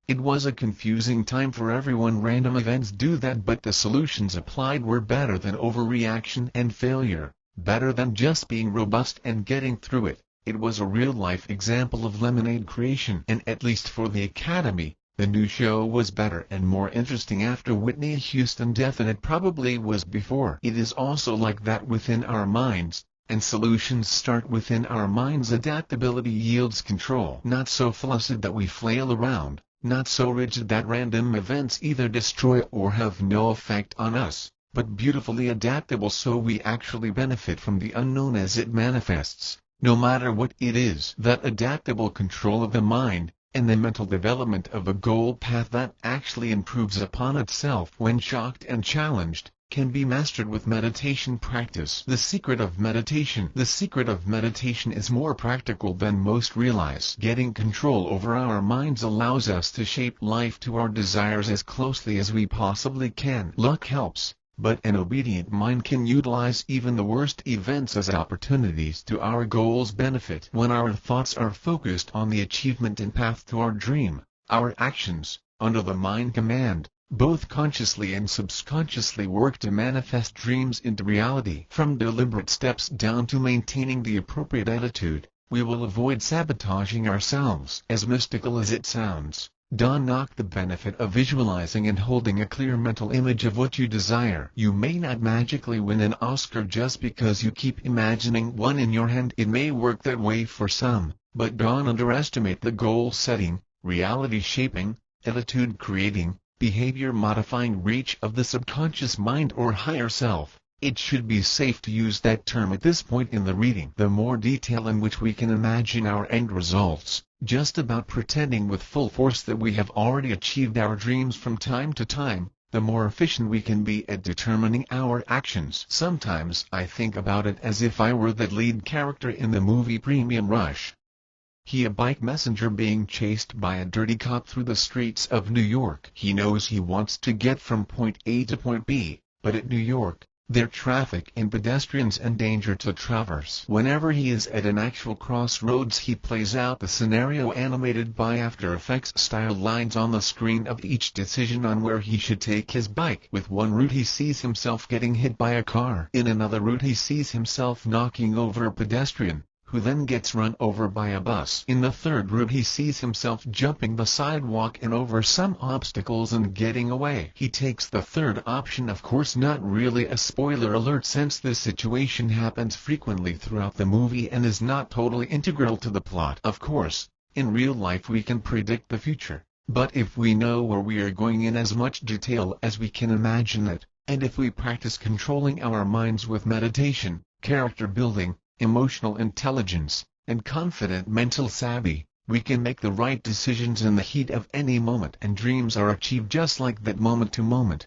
It was a confusing time for everyone. Random events do that, but the solutions applied were better than overreaction and failure, better than just being robust and getting through it. It was a real-life example of lemonade creation, and at least for the Academy, the new show was better and more interesting after Whitney Houston's death than it probably was before. It is also like that within our minds, and solutions start within our minds. Adaptability yields control. Not so flaccid that we flail around, not so rigid that random events either destroy or have no effect on us, but beautifully adaptable so we actually benefit from the unknown as it manifests, no matter what it is. That adaptable control of the mind, and the mental development of a goal path that actually improves upon itself when shocked and challenged, can be mastered with meditation practice. The secret of meditation. The secret of meditation is more practical than most realize. Getting control over our minds allows us to shape life to our desires as closely as we possibly can. Luck helps, but an obedient mind can utilize even the worst events as opportunities to our goals' benefit. When our thoughts are focused on the achievement and path to our dream, our actions, under the mind command, both consciously and subconsciously work to manifest dreams into reality. From deliberate steps down to maintaining the appropriate attitude, we will avoid sabotaging ourselves. As mystical as it sounds, don't knock the benefit of visualizing and holding a clear mental image of what you desire. You may not magically win an Oscar just because you keep imagining one in your hand. It may work that way for some, but don't underestimate the goal setting, reality shaping, attitude creating, behavior modifying reach of the subconscious mind or higher self. It should be safe to use that term at this point in the reading. The more detail in which we can imagine our end results, just about pretending with full force that we have already achieved our dreams from time to time, the more efficient we can be at determining our actions. Sometimes I think about it as if I were the lead character in the movie Premium Rush. A bike messenger being chased by a dirty cop through the streets of New York. He knows he wants to get from point A to point B, but at New York, there are traffic and pedestrians and danger to traverse. Whenever he is at an actual crossroads, he plays out the scenario animated by After Effects style lines on the screen of each decision on where he should take his bike. With one route he sees himself getting hit by a car. In another route he sees himself knocking over a pedestrian, who then gets run over by a bus. In the third route he sees himself jumping the sidewalk and over some obstacles and getting away. He takes the third option, of course not really a spoiler alert since this situation happens frequently throughout the movie and is not totally integral to the plot. Of course, in real life we can predict the future, but if we know where we are going in as much detail as we can imagine it, and if we practice controlling our minds with meditation, character building, emotional intelligence, and confident mental savvy, we can make the right decisions in the heat of any moment, and dreams are achieved just like that, moment to moment.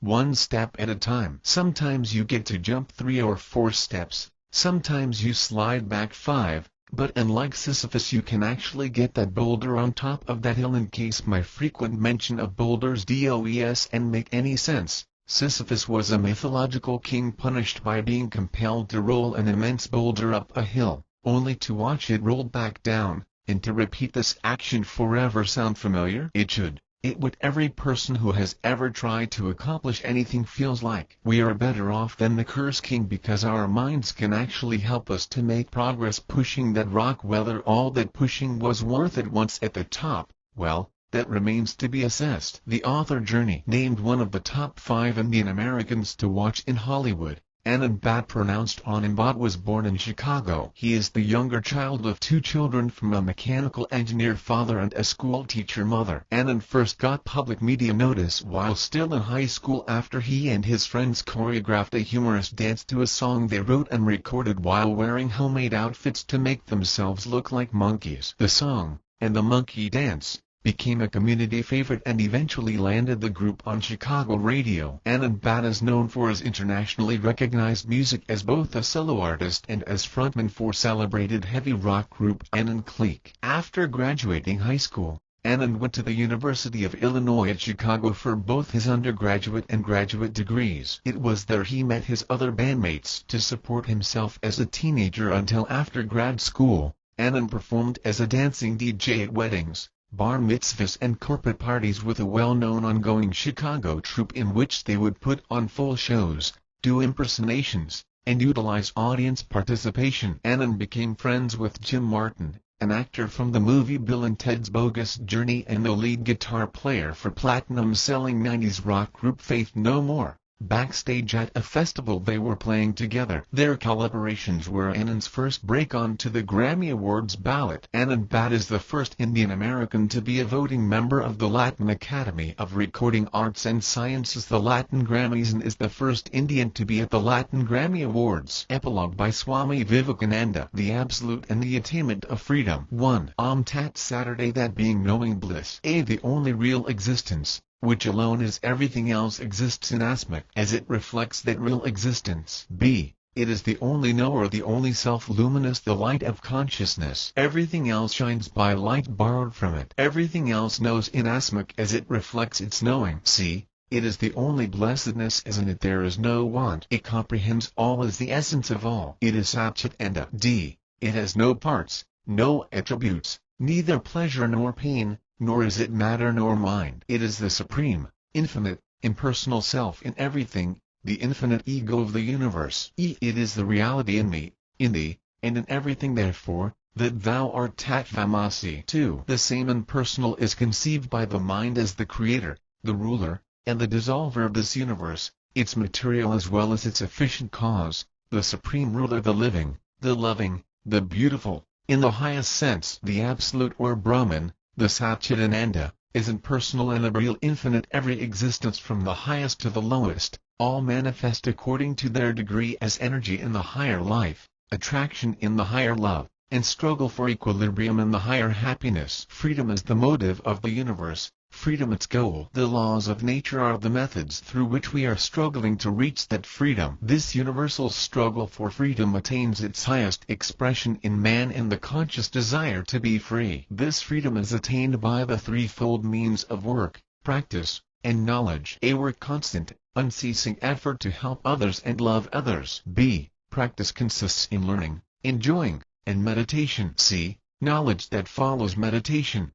one step at a time. Sometimes you get to jump 3 or 4 steps, sometimes you slide back 5, but unlike Sisyphus you can actually get that boulder on top of that hill. In case my frequent mention of boulders doesn't make any sense, Sisyphus was a mythological king punished by being compelled to roll an immense boulder up a hill, only to watch it roll back down, and to repeat this action forever. Sound familiar? It should. It would. Every person who has ever tried to accomplish anything feels like we are better off than the Curse King because our minds can actually help us to make progress pushing that rock. Whether all that pushing was worth it once at the top, well, that remains to be assessed. The author Journey named one of the top 5 Indian Americans to watch in Hollywood. Anand Bhatt, pronounced Anand Bhatt, was born in Chicago. He is the younger child of 2 children from a mechanical engineer father and a school teacher mother. Anand first got public media notice while still in high school after he and his friends choreographed a humorous dance to a song they wrote and recorded while wearing homemade outfits to make themselves look like monkeys. The song, and the monkey dance, became a community favorite and eventually landed the group on Chicago radio. Anand Bhatt is known for his internationally recognized music as both a solo artist and as frontman for celebrated heavy rock group Anand Clique. After graduating high school, Anand went to the University of Illinois at Chicago for both his undergraduate and graduate degrees. It was there he met his other bandmates. To support himself as a teenager until after grad school, Anand performed as a dancing DJ at weddings, bar mitzvahs and corporate parties with a well-known ongoing Chicago troupe in which they would put on full shows, do impersonations, and utilize audience participation. Anand became friends with Jim Martin, an actor from the movie Bill and Ted's Bogus Journey and the lead guitar player for platinum-selling 90s rock group Faith No More. Backstage at a festival they were playing together. Their collaborations were Anand's first break onto the Grammy Awards ballot. Anand Bhatt is the first Indian American to be a voting member of the Latin Academy of Recording Arts and Sciences, the Latin Grammys, and is the first Indian to be at the Latin Grammy Awards. Epilogue by Swami Vivekananda. The Absolute and the Attainment of Freedom. 1. Tat Saturday, that being knowing bliss. A. The only real existence, which alone is everything else, exists in aspect as it reflects that real existence. B. It is the only knower, the only self, luminous, the light of consciousness. Everything else shines by light borrowed from it. Everything else knows in aspect as it reflects its knowing. C. It is the only blessedness, as in it there is no want. It comprehends all as the essence of all. It is Satchitanda. D. It has no parts, no attributes, neither pleasure nor pain, nor is it matter nor mind. It is the supreme, infinite, impersonal self in everything, the infinite ego of the universe. It is the reality in me, in thee, and in everything, therefore, that thou art Tatvamasi. 2. The same impersonal is conceived by the mind as the creator, the ruler, and the dissolver of this universe, its material as well as its efficient cause, the supreme ruler, the living, the loving, the beautiful, in the highest sense. The Absolute or Brahman, the Satchidananda, is impersonal and a real, infinite. Every existence from the highest to the lowest, all manifest according to their degree as energy in the higher life, attraction in the higher love, and struggle for equilibrium in the higher happiness. Freedom is the motive of the universe, freedom its goal. The laws of nature are the methods through which we are struggling to reach that freedom. This universal struggle for freedom attains its highest expression in man in the conscious desire to be free. This freedom is attained by the threefold means of work, practice, and knowledge. A. Work, constant, unceasing effort to help others and love others. B. Practice consists in learning, enjoying, and meditation. C. Knowledge that follows meditation,